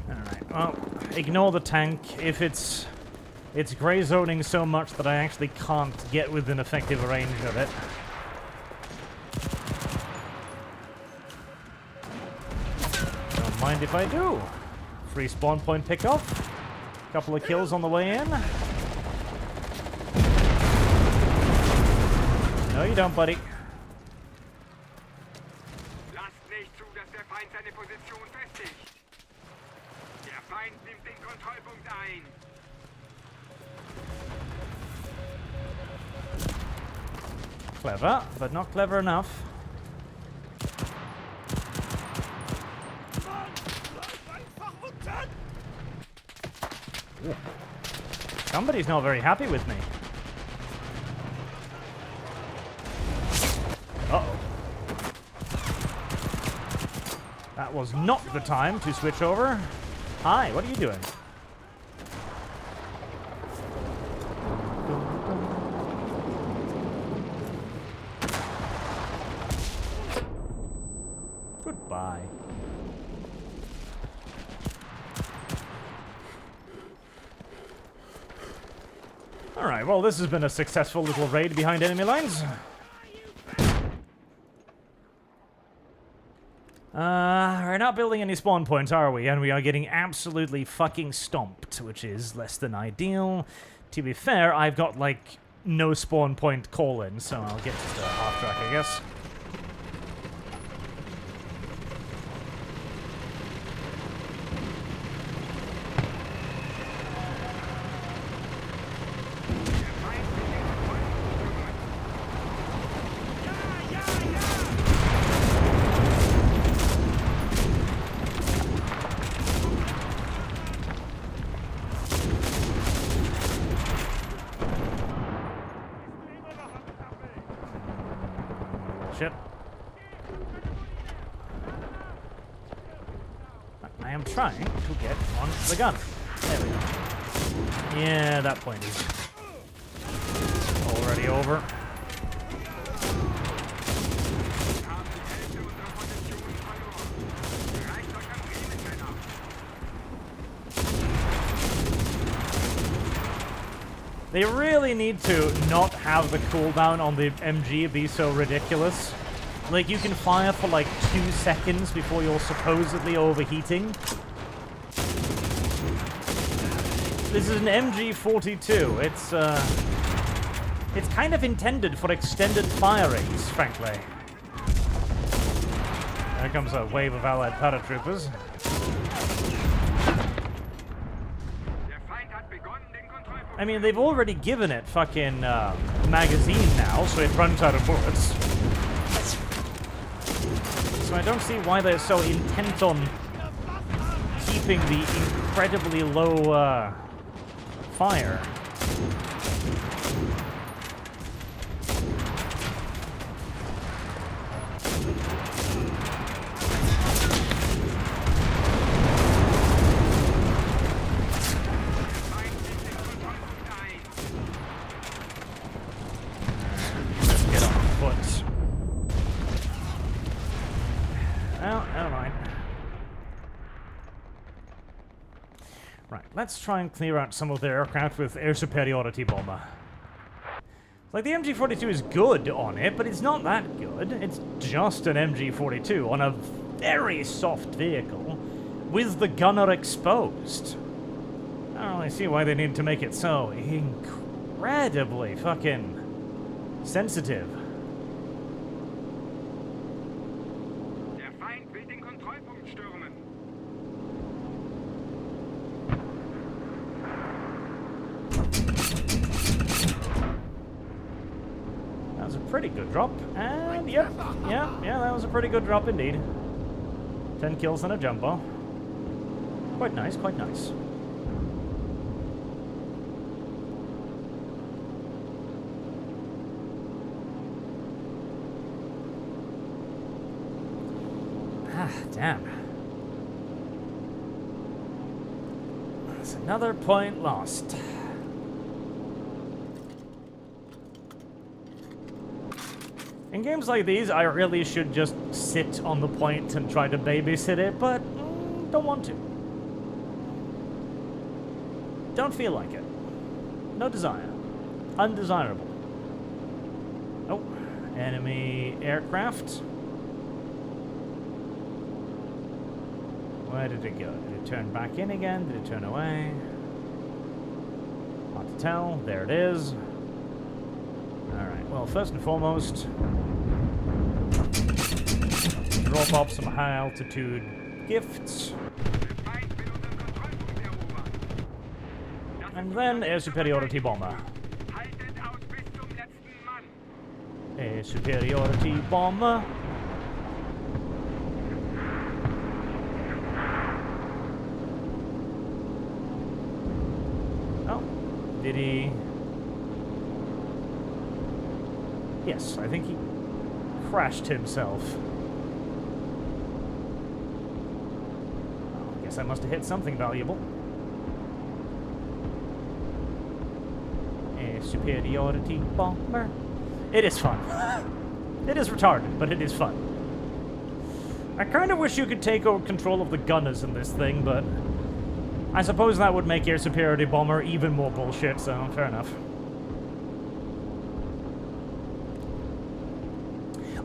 Alright, well, ignore the tank. If it's gray zoning so much that I actually can't get within effective range of it. Don't mind if I do. Free spawn point pickoff. Couple of kills on the way in. No, you don't, buddy. Clever, but not clever enough. Ooh. Somebody's not very happy with me. Uh-oh. was not the time to switch over. Hi, what are you doing? Goodbye. Alright, well, this has been a successful little raid behind enemy lines. We're not building any spawn points, are we? And we are getting absolutely fucking stomped, which is less than ideal. To be fair, I've got, like, no spawn point call-in, so I'll get just a half track, I guess. Shit. I am trying to get on the gun. There we go. Yeah, that point is already over. They really need to not have the cooldown on the MG be so ridiculous. Like, you can fire for like 2 seconds before you're supposedly overheating. This is an MG42. It's kind of intended for extended fire rates, frankly. There comes a wave of allied paratroopers. I mean, they've already given it fucking magazine now, so it runs out of bullets. So I don't see why they're so intent on keeping the incredibly low fire. Let's try and clear out some of their aircraft with air superiority bomber. Like, the MG42 is good on it, but it's not that good. It's just an MG42 on a very soft vehicle with the gunner exposed. I don't really see why they need to make it so incredibly fucking sensitive. Pretty good drop, and yeah, that was a pretty good drop indeed. 10 kills and a jumbo. Quite nice, quite nice. Ah, damn. That's another point lost. In games like these, I really should just sit on the point and try to babysit it, but don't want to. Don't feel like it. No desire. Undesirable. Oh, enemy aircraft. Where did it go? Did it turn back in again? Did it turn away? Hard to tell. There it is. Alright, well, first and foremost, drop off some high-altitude gifts. And then air superiority bomber. Air superiority bomber. Oh, did he... Yes, I think he crashed himself. I must have hit something valuable. A superiority bomber. It is fun. It is retarded, but it is fun. I kind of wish you could take over control of the gunners in this thing, but I suppose that would make your superiority bomber even more bullshit, so fair enough.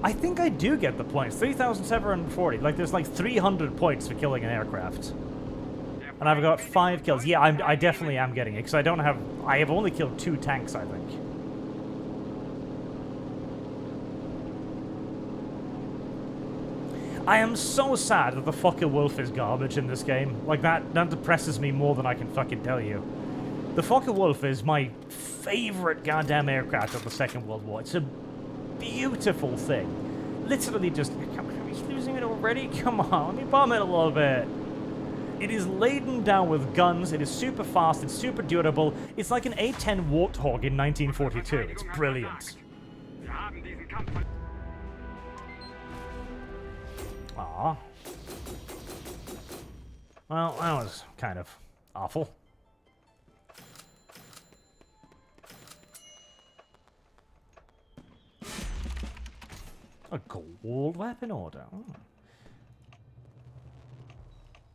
I think I do get the points. 3,740. Like, there's like 300 points for killing an aircraft. And I've got 5 kills. Yeah, I definitely am getting it, because I have only killed 2 tanks, I think. I am so sad that the Focke-Wulf is garbage in this game. Like, that depresses me more than I can fucking tell you. The Focke-Wulf is my favorite goddamn aircraft of the Second World War. It's a beautiful thing. Literally just... Are we losing it already? Come on, let me bomb it a little bit. It is laden down with guns. It is super fast. It's super durable. It's like an A-10 Warthog in 1942. It's brilliant. Aww. Well, that was kind of awful. A gold weapon order. Oh.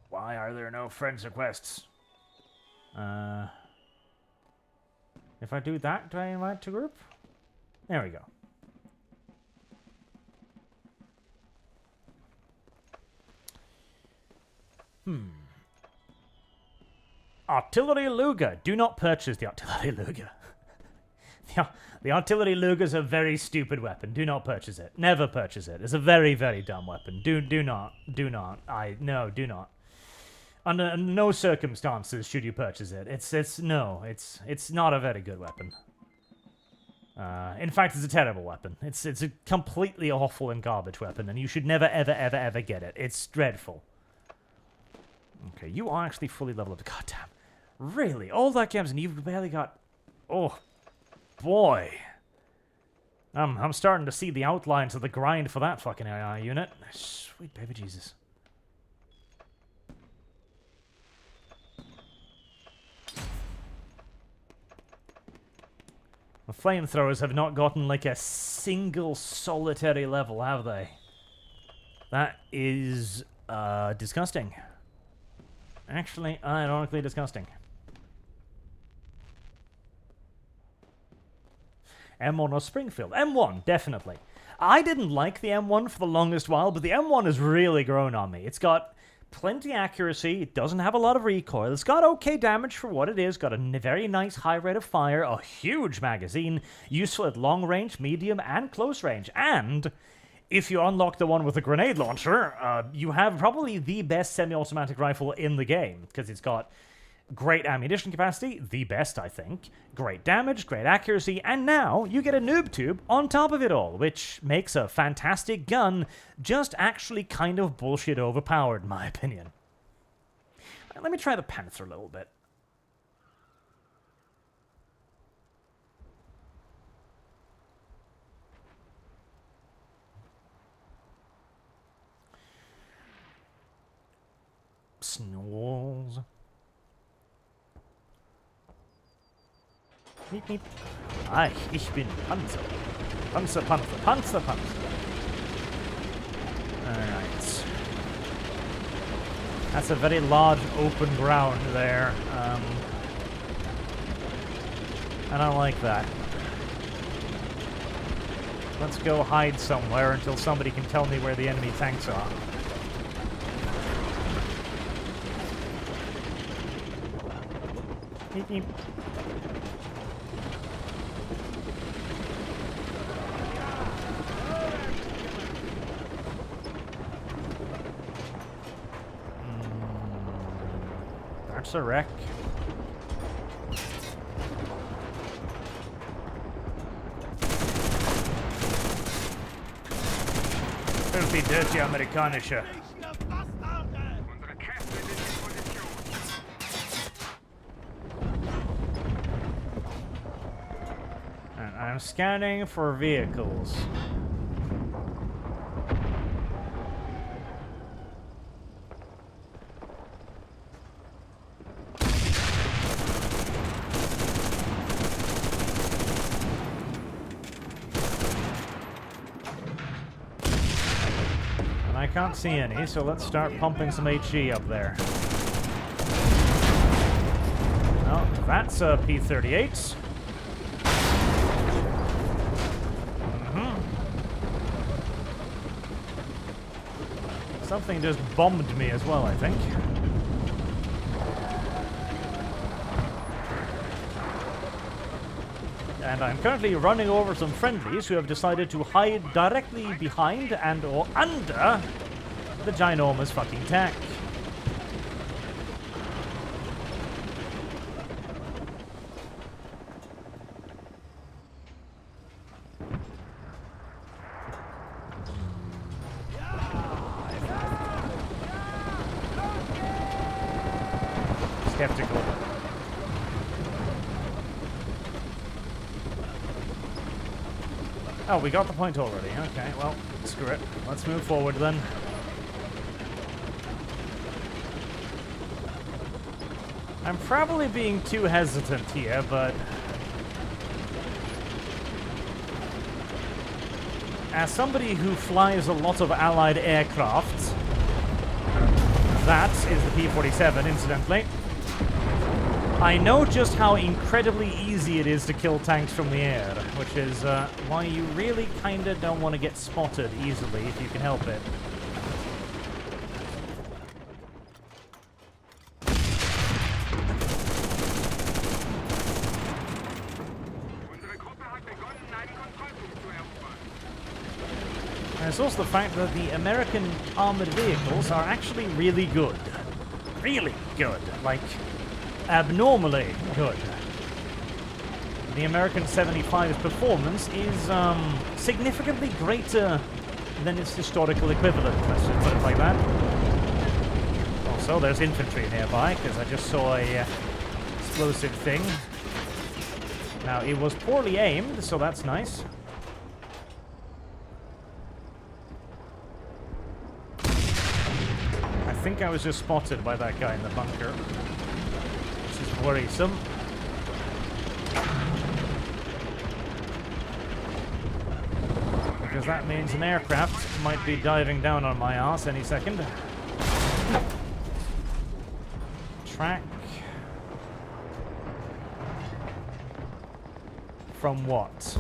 Why are there no friends requests? If I do that, do I invite to group? There we go. Artillery Luger. Do not purchase the Artillery Luger. The Artillery Luger is a very stupid weapon. Do not purchase it. Never purchase it. It's a very, very dumb weapon. Do not. Do not. No, do not. Under no circumstances should you purchase it. It's not a very good weapon. In fact, it's a terrible weapon. It's a completely awful and garbage weapon, and you should never, ever, ever, ever get it. It's dreadful. Okay, you are actually fully leveled up. Goddamn. Really? All that games and you've barely got... Oh, boy. I'm starting to see the outlines of the grind for that fucking AI unit. Sweet baby Jesus. The flamethrowers have not gotten like a single solitary level, have they? That is disgusting. Actually, ironically disgusting. M1 or Springfield? M1, definitely. I didn't like the M1 for the longest while, but the M1 has really grown on me. It's got plenty accuracy, it doesn't have a lot of recoil, it's got okay damage for what it is, got a very nice high rate of fire, a huge magazine, useful at long range, medium, and close range, and if you unlock the one with the grenade launcher, you have probably the best semi-automatic rifle in the game, because it's got great ammunition capacity, the best, I think, great damage, great accuracy, and now you get a noob tube on top of it all, which makes a fantastic gun just actually kind of bullshit overpowered, in my opinion. Let me try the Panther a little bit. Snores. Miep, miep. Ah, ich bin Panzer. Panzer, Panzer, Panzer, Panzer. Alright. That's a very large open ground there. I don't like that. Let's go hide somewhere until somebody can tell me where the enemy tanks are. Meep, meep. That's a wreck. Filthy, dirty Amerikanische. I'm scanning for vehicles. can't see any, so let's start pumping some HE up there. Oh, that's a P-38. Something just bombed me as well, I think. And I'm currently running over some friendlies who have decided to hide directly behind and or under the ginormous fucking tank. Skeptical. Oh, we got the point already. Okay, well, screw it. Let's move forward then. I'm probably being too hesitant here, but as somebody who flies a lot of Allied aircraft, that is the P-47, incidentally, I know just how incredibly easy it is to kill tanks from the air, which is why you really kinda don't want to get spotted easily if you can help it. There's also the fact that the American armored vehicles are actually really good. Really good. Like, abnormally good. The American 75's performance is significantly greater than its historical equivalent, let's just put it like that. Also, there's infantry nearby, because I just saw a explosive thing. Now, it was poorly aimed, so that's nice. I think I was just spotted by that guy in the bunker. Worrisome. Because that means an aircraft might be diving down on my ass any second. Track. From what?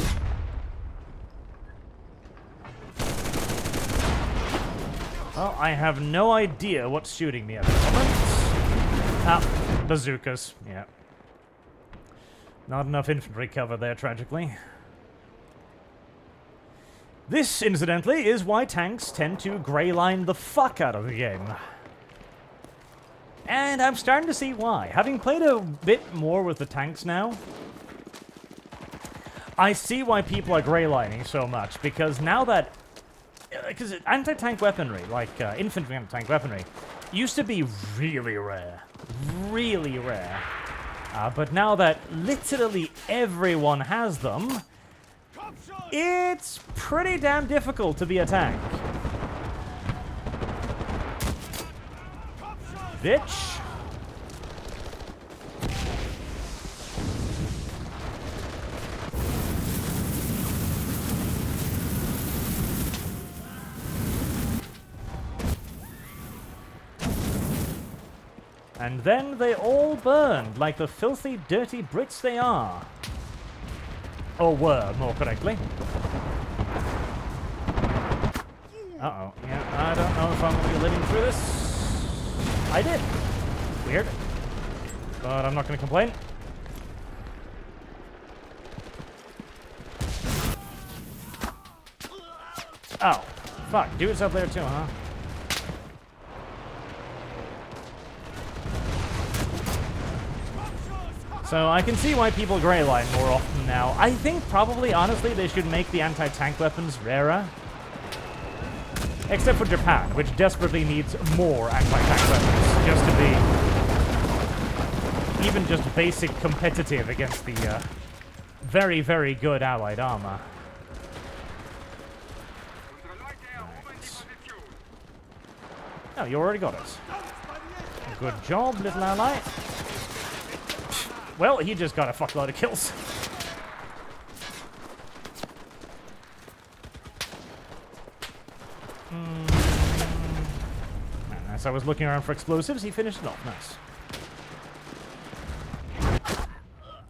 Well, I have no idea what's shooting me at the moment. Ah, bazookas, yeah. Not enough infantry cover there, tragically. This, incidentally, is why tanks tend to grey line the fuck out of the game. And I'm starting to see why. Having played a bit more with the tanks now, I see why people are grey lining so much, because now that... Because anti-tank weaponry, like infantry anti-tank weaponry, used to be really rare. Really rare. But now that literally everyone has them, it's pretty damn difficult to be a tank. Bitch. And then they all burned, like the filthy, dirty Brits they are. Or were, more correctly. Uh-oh. Yeah, I don't know if I'm going to be living through this. I did. Weird. But I'm not going to complain. Oh. Fuck. Dude's up there too, huh? So I can see why people grey line more often now. I think probably, honestly, they should make the anti-tank weapons rarer. Except for Japan, which desperately needs more anti-tank weapons, just to be even just basic competitive against the very, very good Allied armor. Oh, you already got it. Good job, little ally. Well, he just got a fuckload of kills. Whilst I was looking around for explosives, he finished it off. Nice.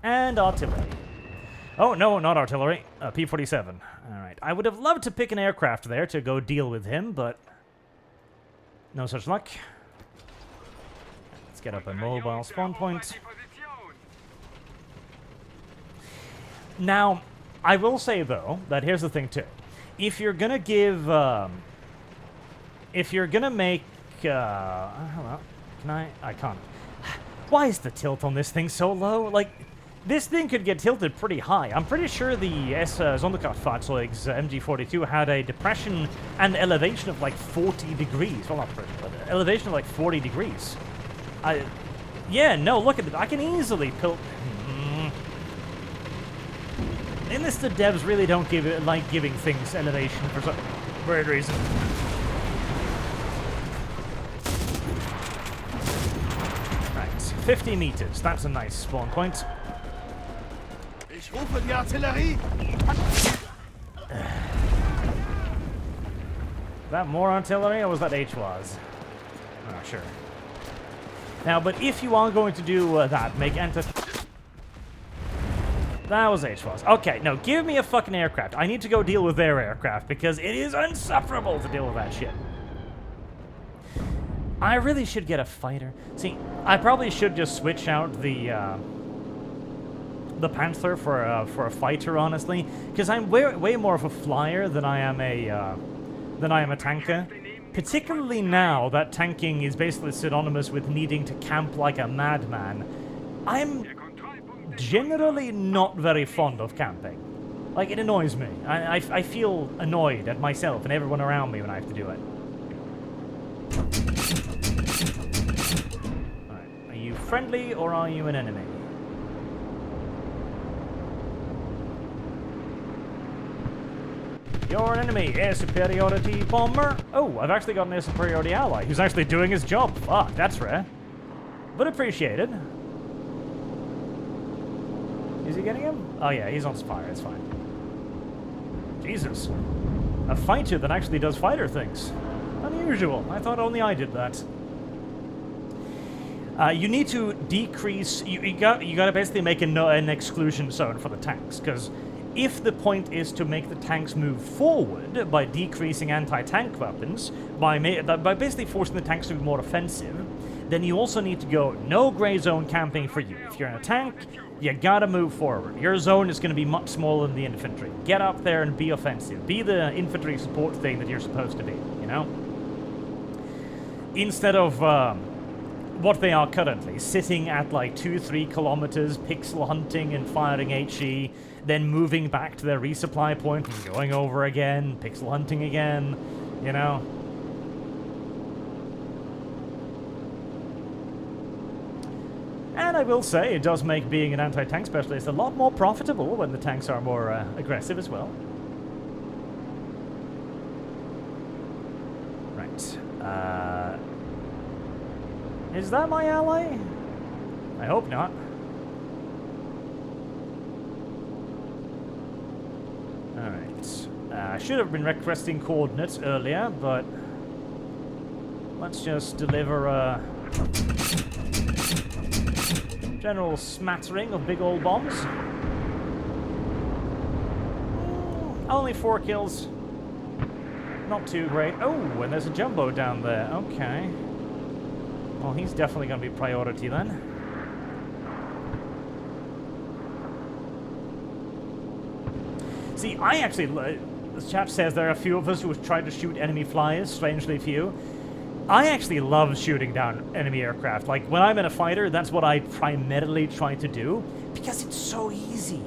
And artillery. Oh, no, not artillery. P-47. Alright. I would have loved to pick an aircraft there to go deal with him, but no such luck. Let's get up a mobile spawn point. Now, I will say, though, that here's the thing, too. If you're gonna give, if you're gonna make, hello, can I can't. Why is the tilt on this thing so low? Like, this thing could get tilted pretty high. I'm pretty sure the Sonderkraftfahrzeugs MG42 had a depression and elevation of like 40 degrees. Well, not depression, but elevation of like 40 degrees. Yeah, no, look at it. I can easily tilt. Enlisted devs really don't like giving things elevation for some weird reason. Right, 50 meters. That's a nice spawn point. Ich rufe die Artillerie. Is that more artillery, or was that HWAS? Oh, sure. Now, but if you are going to do that, make enter... That was HWAS. Okay, no, give me a fucking aircraft. I need to go deal with their aircraft, because it is insufferable to deal with that shit. I really should get a fighter. See, I probably should just switch out the Panther for a fighter, honestly, because I'm way more of a flyer than I am a tanker. Particularly now that tanking is basically synonymous with needing to camp like a madman. I'm generally not very fond of camping. Like, it annoys me. I feel annoyed at myself and everyone around me when I have to do it. Alright, are you friendly or are you an enemy? You're an enemy, air superiority bomber. Oh, I've actually got an air superiority ally who's actually doing his job. Fuck, that's rare. But appreciated. Is he getting him? Oh yeah, he's on fire, it's fine. Jesus. A fighter that actually does fighter things. Unusual. I thought only I did that. You need to decrease... You gotta basically make an exclusion zone for the tanks, because if the point is to make the tanks move forward by decreasing anti-tank weapons, by basically forcing the tanks to be more offensive, then you also need to go no gray zone camping for you. If you're in a tank, you gotta move forward. Your zone is gonna be much smaller than the infantry. Get up there and be offensive. Be the infantry support thing that you're supposed to be, you know? Instead of what they are currently, sitting at like 2-3 kilometers, pixel hunting and firing HE, then moving back to their resupply point and going over again, pixel hunting again, you know? And I will say, it does make being an anti-tank specialist a lot more profitable when the tanks are more aggressive as well. Right. Is that my ally? I hope not. Alright. I should have been requesting coordinates earlier, but let's just deliver a general smattering of big old bombs. Only 4 kills. Not too great. Oh, and there's a jumbo down there. Okay. Well, he's definitely going to be priority then. See, I actually... This chap says there are a few of us who have tried to shoot enemy flyers, strangely few. I actually love shooting down enemy aircraft. Like, when I'm in a fighter, that's what I primarily try to do, because it's so easy.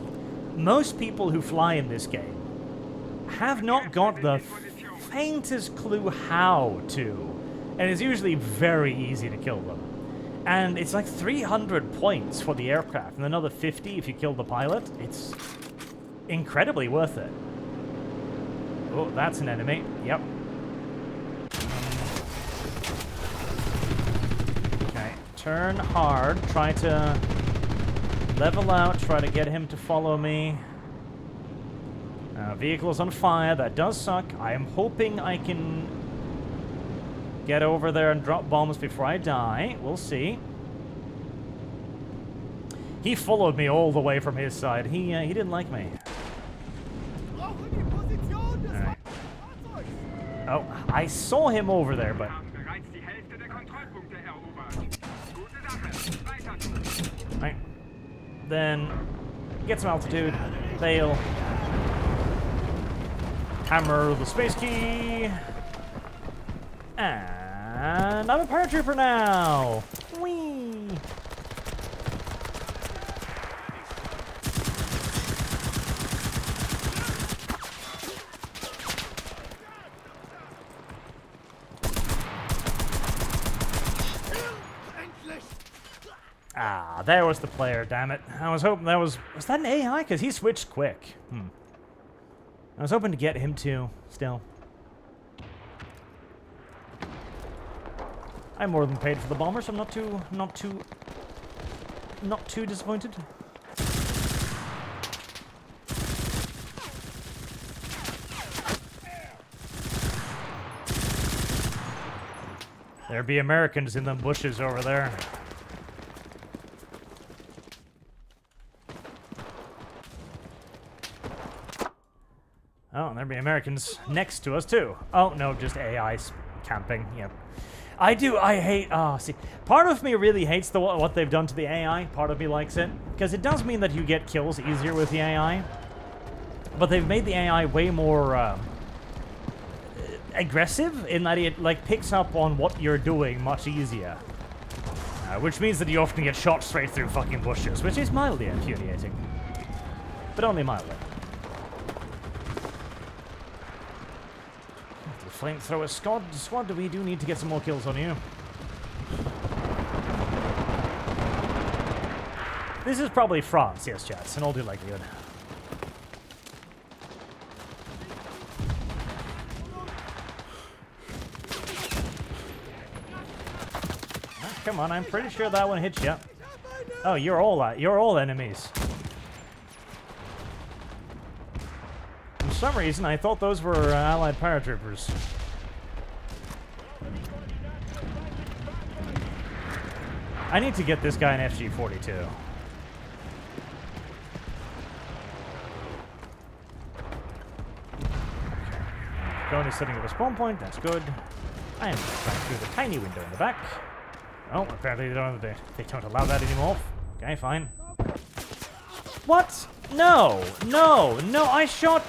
Most people who fly in this game have not got the faintest clue how to, and it's usually very easy to kill them. And it's like 300 points for the aircraft, and another 50 if you kill the pilot. It's incredibly worth it. Oh, that's an enemy. Yep. Okay, turn hard. Try to level out. Try to get him to follow me. Vehicle's on fire. That does suck. I am hoping I can get over there and drop bombs before I die. We'll see. He followed me all the way from his side. He didn't like me. Alright. Oh, I saw him over there, but... Right. Then, get some altitude. Fail. Hammer the space key. And I'm a paratrooper now. Whee! Ah, there was the player, damn it. I was hoping that was that an AI? Because he switched quick. I was hoping to get him too, still. I more than paid for the bomber, so I'm not too disappointed. There be Americans in them bushes over there. Oh, there be Americans next to us, too. Oh, no, just AIs camping. Yep. I hate... Oh, see. Part of me really hates what they've done to the AI. Part of me likes it. Because it does mean that you get kills easier with the AI. But they've made the AI way more... aggressive, in that it, like, picks up on what you're doing much easier. Which means that you often get shot straight through fucking bushes, which is mildly infuriating. But only mildly. Flamethrower squad, we do need to get some more kills on you. This is probably France, yes, chats, in all due likelihood. Oh, come on, I'm pretty sure that one hit you. Oh, you're all enemies. For some reason, I thought those were allied paratroopers. I need to get this guy an FG-42. Going is setting up a spawn point, that's good. I am trying through the tiny window in the back. Oh, apparently they don't allow that anymore. Okay, fine. What? No, I shot...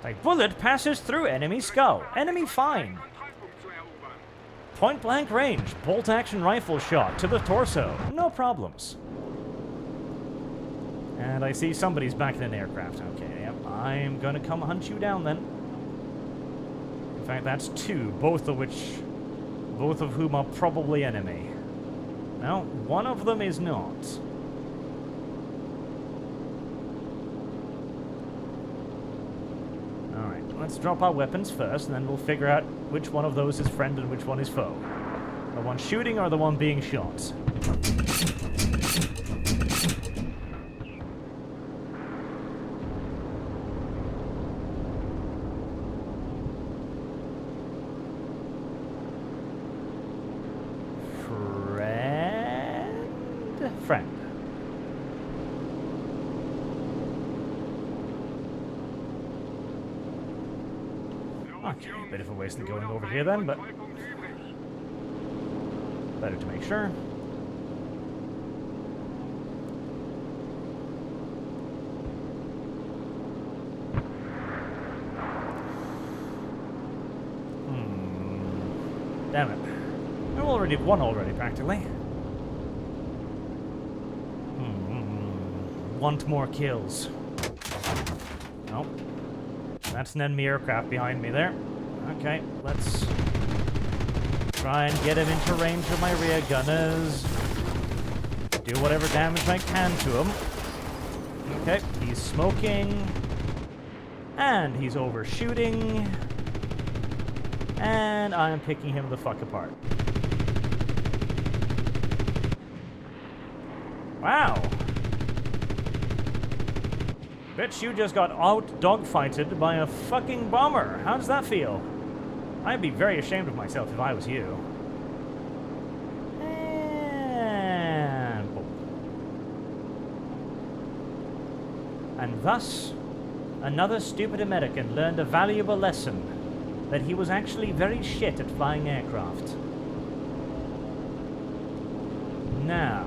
My bullet passes through enemy skull. Enemy fine. Point blank range. Bolt action rifle shot to the torso. No problems. And I see somebody's back in an aircraft. Okay, yep. I'm gonna come hunt you down then. In fact, that's two, both of whom are probably enemy. Now, one of them is not. Let's drop our weapons first, and then we'll figure out which one of those is friend and which one is foe. The one shooting or the one being shot. Friend. Okay, a bit of a waste of going over here then, but better to make sure. Damn it. We've already won practically. Want more kills. Nope. That's an enemy aircraft behind me there. Okay, let's try and get him into range of my rear gunners. Do whatever damage I can to him. Okay, he's smoking. And he's overshooting. And I'm picking him the fuck apart. Wow. Bet you just got out dogfighted by a fucking bomber. How does that feel? I'd be very ashamed of myself if I was you. And boom. And thus, another stupid American learned a valuable lesson, that he was actually very shit at flying aircraft. Now,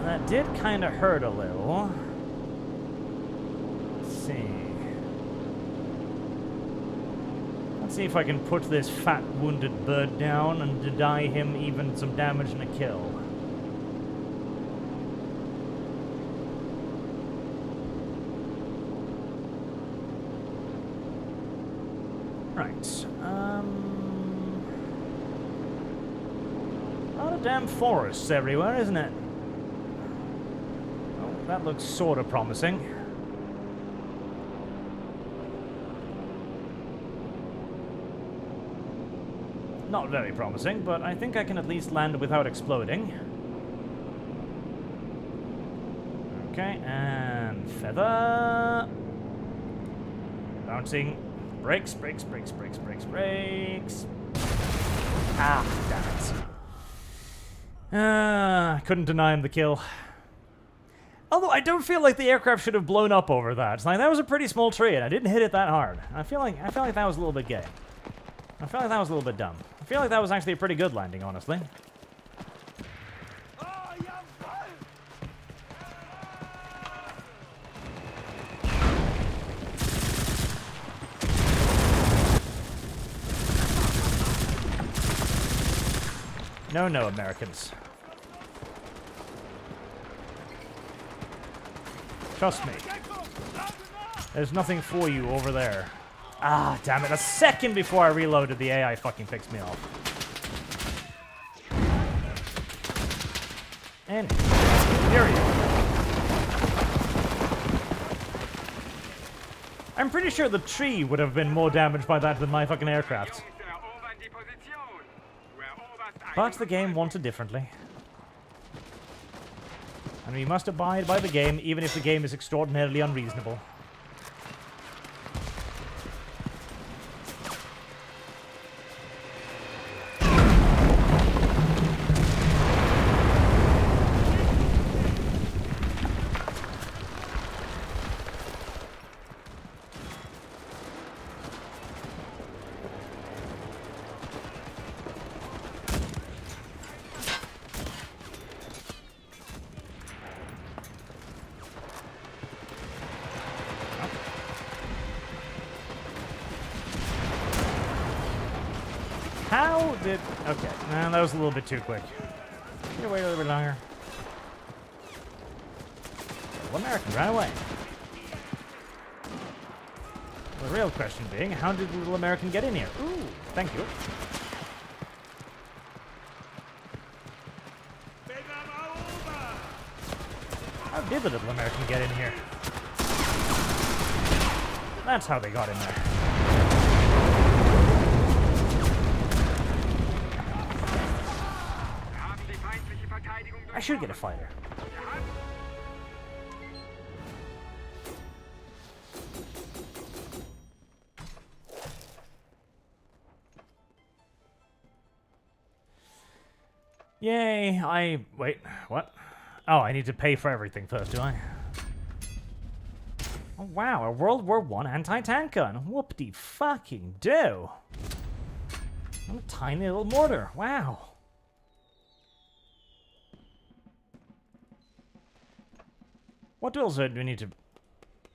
that did kind of hurt a little. Let's see. Let's see if I can put this fat wounded bird down and deny him even some damage and a kill. Right. A lot of damn forests everywhere, isn't it? Oh, that looks sort of promising. Not very promising, but I think I can at least land without exploding. Okay, and feather. Bouncing. Brakes, brakes, brakes, brakes, brakes, brakes. Ah, damn it. I couldn't deny him the kill. Although I don't feel like the aircraft should have blown up over that. It's like that was a pretty small tree, and I didn't hit it that hard. I feel like that was a little bit gay. I feel like that was a little bit dumb. I feel like that was actually a pretty good landing, honestly. No, no, Americans. Trust me. There's nothing for you over there. Ah, damn it. A second before I reloaded, the AI fucking picks me off. And there you go. I'm pretty sure the tree would have been more damaged by that than my fucking aircraft. But the game wants it differently. And we must abide by the game, even if the game is extraordinarily unreasonable. How did... Okay, man, that was a little bit too quick. Get away a little bit longer. Little American, run away. The real question being, how did the little American get in here? Ooh, thank you. How did the little American get in here? That's how they got in there. I should get a fighter. Yay, wait, what? Oh, I need to pay for everything first, do I? Oh, wow, a World War I anti-tank gun. Whoop-de-fucking-do. What a tiny little mortar. Wow. What else do we need to...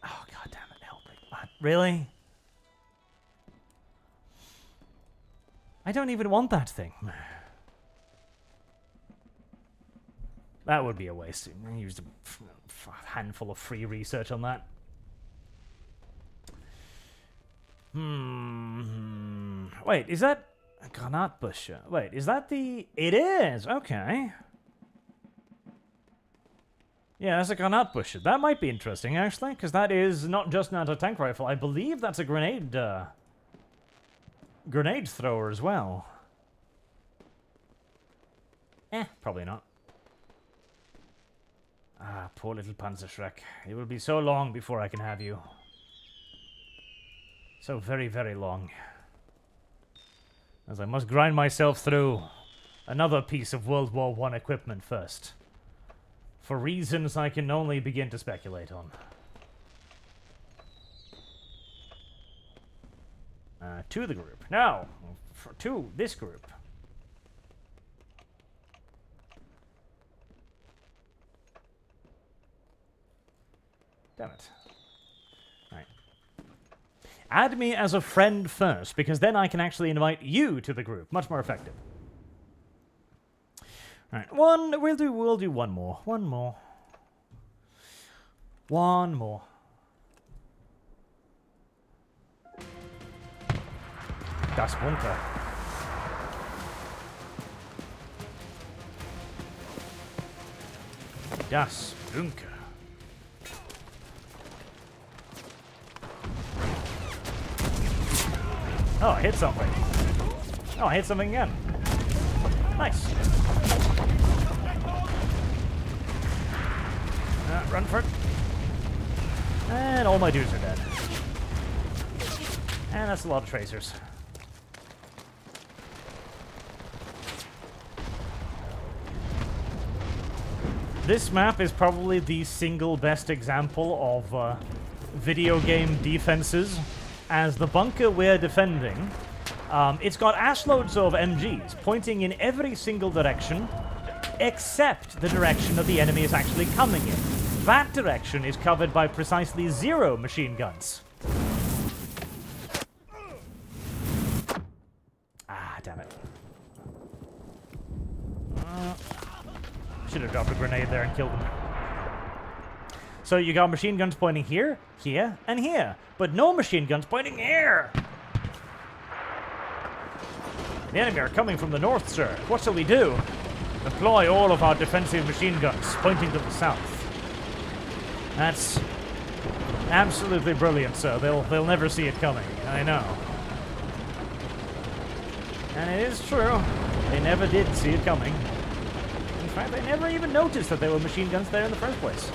Oh, god damn it, help me. What? Really? I don't even want that thing. That would be a waste. I used a handful of free research on that. Wait, is that... a Granatbusche? Wait, is that the... It is! Okay. Yeah, that's a Granatbusche. That might be interesting, actually, because that is not just an anti-tank rifle. I believe that's a grenade thrower as well. Probably not. Ah, poor little Panzerschreck. It will be so long before I can have you. So very, very long. As I must grind myself through another piece of World War I equipment first. For reasons I can only begin to speculate on. To the group. No! To this group. Damn it. Right. Add me as a friend first, because then I can actually invite you to the group. Much more effective. Alright, we'll do one more. One more. One more. Das Bunker. Das Bunker. Oh, I hit something. Oh, I hit something again. Nice. Run for it. And all my dudes are dead. And that's a lot of tracers. This map is probably the single best example of video game defenses, as the bunker we're defending, it's got assloads of MGs pointing in every single direction except the direction that the enemy is actually coming in. That direction is covered by precisely 0 machine guns. Ah, damn it. Should have dropped a grenade there and killed him. So you got machine guns pointing here, here, and here, but no machine guns pointing here! The enemy are coming from the north, sir. What shall we do? Deploy all of our defensive machine guns, pointing to the south. That's absolutely brilliant, sir. They'll never see it coming. I know. And it is true. They never did see it coming. In fact, they never even noticed that there were machine guns there in the first place.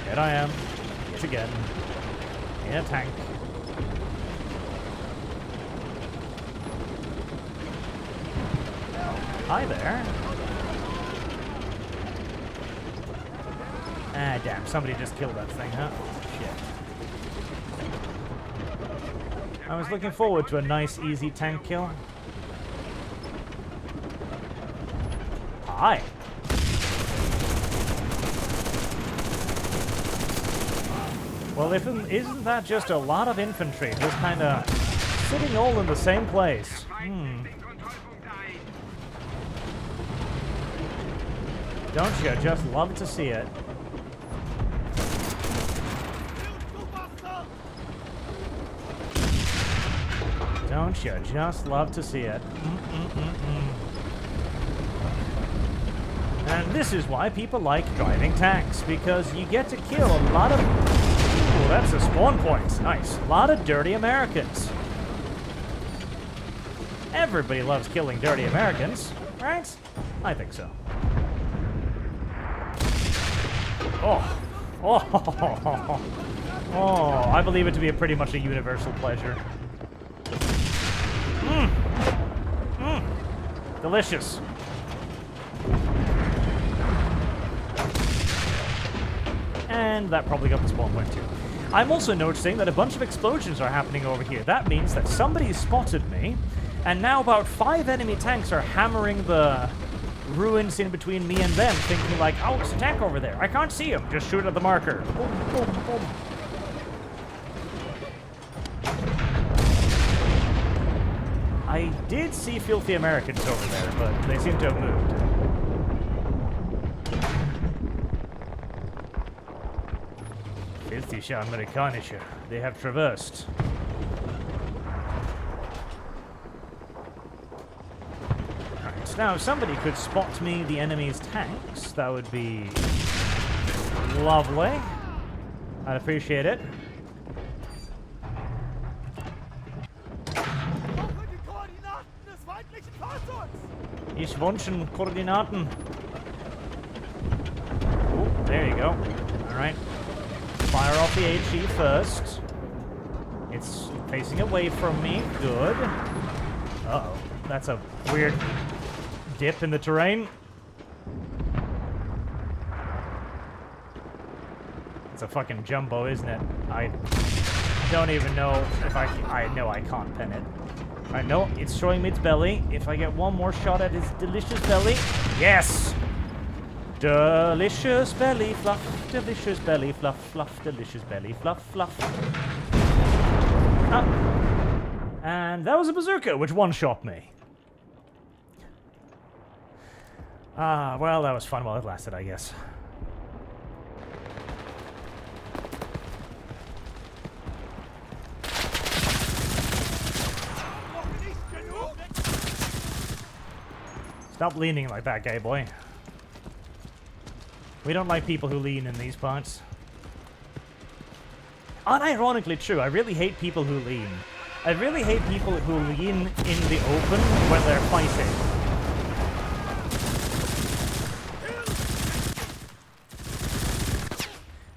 Here I am. Yet again. In a tank. Hi there. Ah, damn. Somebody just killed that thing, huh? Shit. I was looking forward to a nice, easy tank kill. Hi. Well, isn't that just a lot of infantry just kind of sitting all in the same place? Don't you just love to see it? Don't you just love to see it? And this is why people like driving tanks, because you get to kill a lot of... Ooh, that's a spawn point. Nice. A lot of dirty Americans. Everybody loves killing dirty Americans, right? I think so. Oh. Oh. Oh, I believe it to be pretty much a universal pleasure. Delicious. And that probably got the spawn point too. I'm also noticing that a bunch of explosions are happening over here. That means that somebody spotted me, and now about 5 enemy tanks are hammering the ruins in between me and them, thinking like, oh, it's a tank over there. I can't see him. Just shoot at the marker. Boom, boom, boom. I did see filthy Americans over there, but they seem to have moved. Filthy Amerikanische. They have traversed. Alright, now if somebody could spot me the enemy's tanks, that would be lovely. I'd appreciate it. Ich wünsche Koordinaten. Oh, there you go. Alright. fire off the HE first. It's facing away from me. Good. Uh-oh. That's a weird dip in the terrain. It's a fucking jumbo, isn't it? I don't even know if I know I can't pin it. I know it's showing me its belly. If I get one more shot at its delicious belly. Yes! Delicious belly fluff, delicious belly fluff, fluff, delicious belly fluff, fluff. Ah. And that was a bazooka, which one-shot me. Ah, well, that was fun while it lasted, I guess. Stop leaning like that, gay boy. We don't like people who lean in these parts. Unironically true, I really hate people who lean. I really hate people who lean in the open when they're fighting.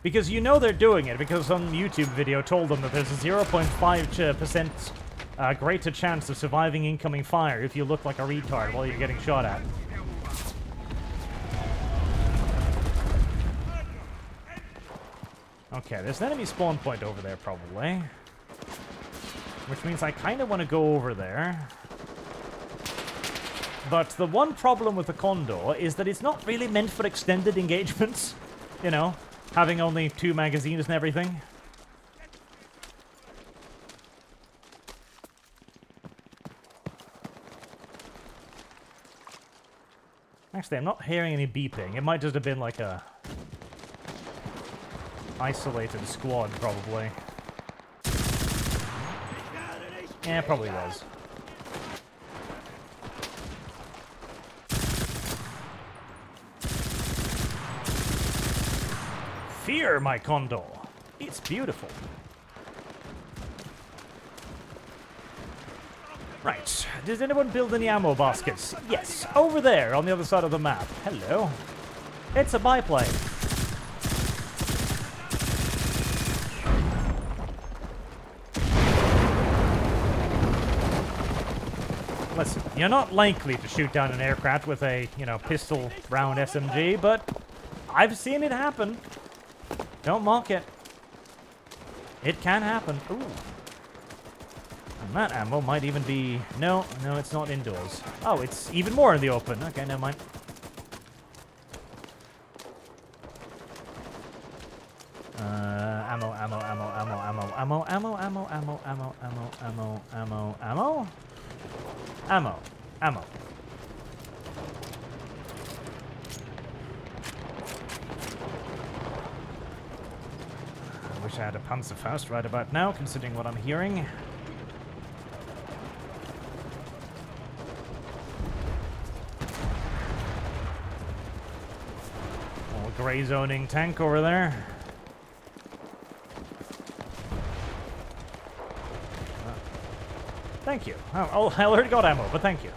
Because you know they're doing it, because some YouTube video told them that there's a 0.5% greater chance of surviving incoming fire if you look like a retard while you're getting shot at. Okay, there's an enemy spawn point over there, probably. Which means I kind of want to go over there. But the one problem with the Condor is that it's not really meant for extended engagements. You know, having only 2 magazines and everything. Actually, I'm not hearing any beeping. It might just have been like a isolated squad, probably. Yeah, it probably was. Fear, my Condor. It's beautiful. Right. Did anyone build any ammo baskets? Yes. Over there, on the other side of the map. Hello. It's a biplane. Listen, you're not likely to shoot down an aircraft with a, you know, pistol round SMG, but I've seen it happen. Don't mock it. It can happen. Ooh. And that ammo might even be... No, it's not indoors. Oh, it's even more in the open. Okay, never mind. Ammo. I wish I had a Panzerfaust right about now, considering what I'm hearing. Gray zoning tank over there. Thank you. Oh, I already got ammo, but thank you.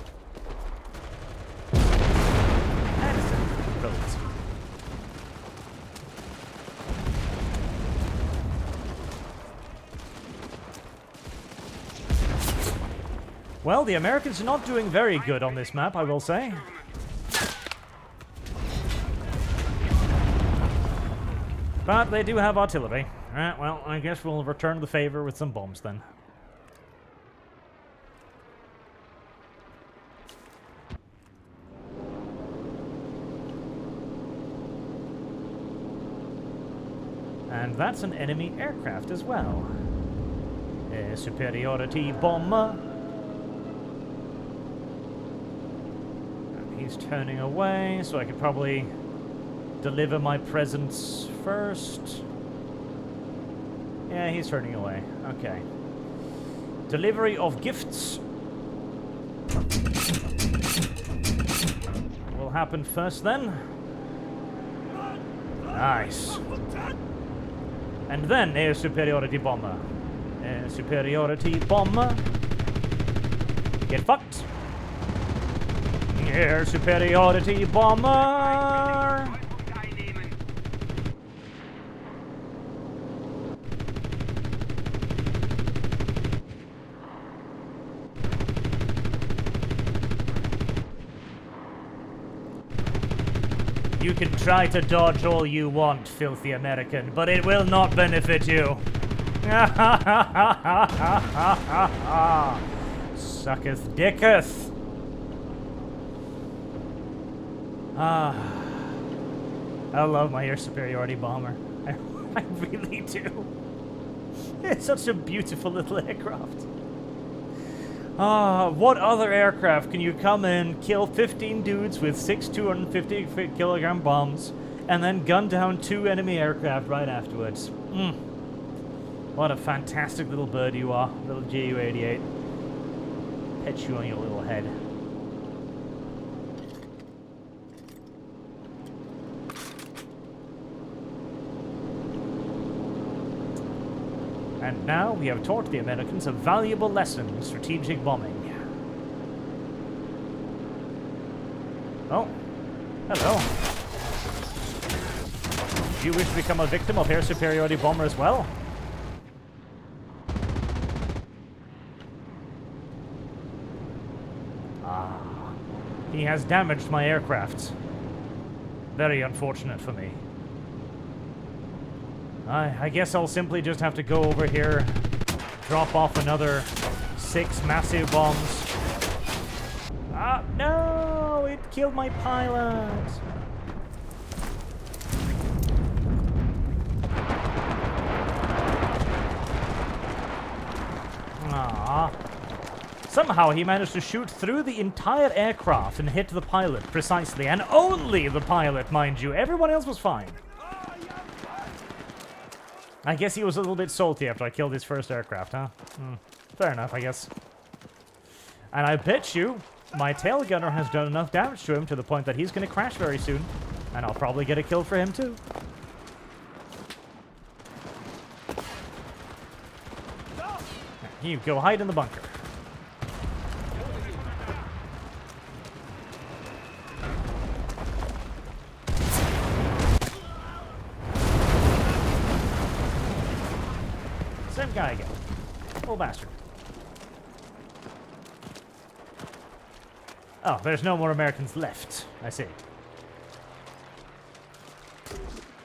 Brilliant. Well, the Americans are not doing very good on this map, I will say. But they do have artillery. Alright, well, I guess we'll return the favor with some bombs then. And that's an enemy aircraft as well. A superiority bomber. And he's turning away, so I could probably deliver my presents first. Yeah, he's turning away. Okay. Delivery of gifts will happen first then. Nice. And then air superiority bomber. Air superiority bomber. Get fucked. Air superiority bomber. You can try to dodge all you want, filthy American, but it will not benefit you. Sucketh dicketh. I love my air superiority bomber. I really do. It's such a beautiful little aircraft. What other aircraft can you come in, kill 15 dudes with 6 250-kilogram bombs, and then gun down 2 enemy aircraft right afterwards? What a fantastic little bird you are, little Ju-88. Pet you on your little head. And now we have taught the Americans a valuable lesson in strategic bombing. Oh. Hello. Do you wish to become a victim of air superiority bomber as well? He has damaged my aircraft. Very unfortunate for me. I guess I'll simply just have to go over here, drop off another 6 massive bombs. Ah, no! It killed my pilot! Ah. Somehow he managed to shoot through the entire aircraft and hit the pilot precisely, and only the pilot, mind you. Everyone else was fine. I guess he was a little bit salty after I killed his first aircraft, huh? Fair enough, I guess. And I bet you my tail gunner has done enough damage to him to the point that he's going to crash very soon. And I'll probably get a kill for him, too. You go hide in the bunker. Same guy again. Little bastard. Oh, there's no more Americans left. I see.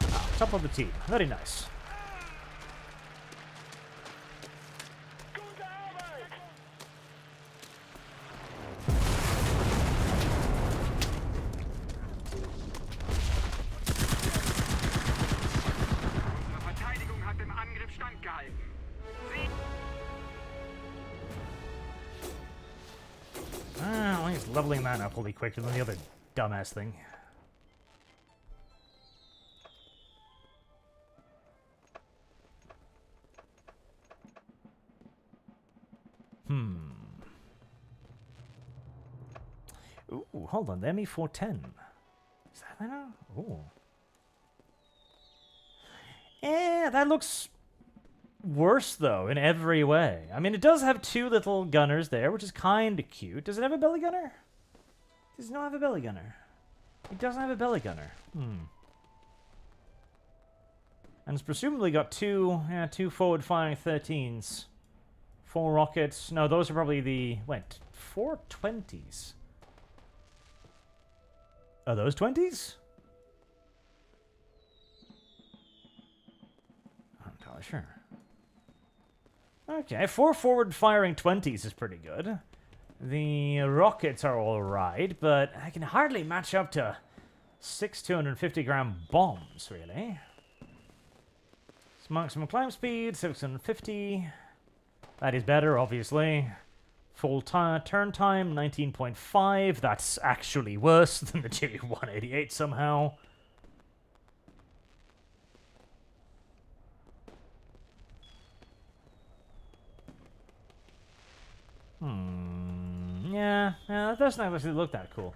Oh, top of the team. Very nice. Leveling that up will be quicker than the other dumbass thing. Ooh, hold on. The ME410. Is that now? Ooh. That looks worse, though, in every way. I mean, it does have 2 little gunners there, which is kind of cute. Does it have a belly gunner? Does it not have a belly gunner? It doesn't have a belly gunner. And it's presumably got 2 forward-firing 13s. 4 rockets. No, those are probably the... Wait, 4 20s. Are those 20s? I'm not entirely sure. Okay, 4 forward-firing 20s is pretty good. The rockets are alright, but I can hardly match up to 6 250-gram bombs, really. Maximum climb speed, 650. That is better, obviously. Full turn time, 19.5. That's actually worse than the Ju-188 somehow. Yeah, that doesn't actually look that cool.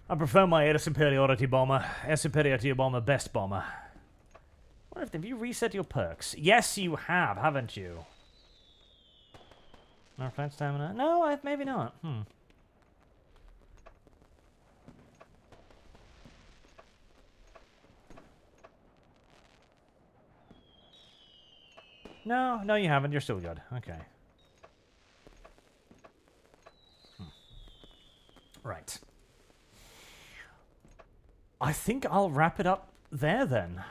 I prefer my Air Superiority Bomber. Air Superiority Bomber, best bomber. What if have you reset your perks? Yes, you have, haven't you? No flight stamina? No, maybe not. No, you haven't. You're still good. Okay. Right. I think I'll wrap it up there then.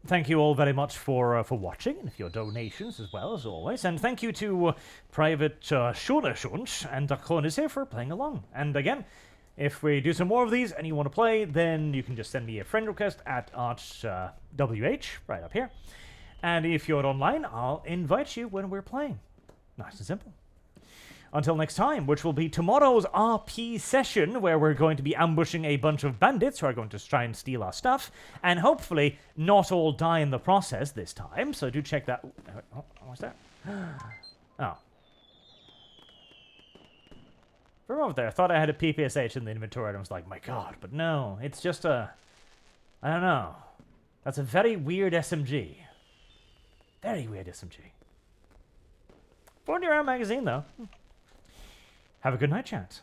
Thank you all very much for watching and for your donations as well, as always. And thank you to Private Schunsch and Corners here for playing along. And again, if we do some more of these and you want to play, then you can just send me a friend request at ArchWH, right up here. And if you're online, I'll invite you when we're playing. Nice and simple. Until next time, which will be tomorrow's RP session, where we're going to be ambushing a bunch of bandits who are going to try and steal our stuff, and hopefully not all die in the process this time, so do check that... Oh, what's that? Oh. For a moment there, I thought I had a PPSH in the inventory, and I was like, my god, but no, it's just a... I don't know. That's a very weird SMG. Very weird SMG. 40-round magazine, though. Have a good night, chat.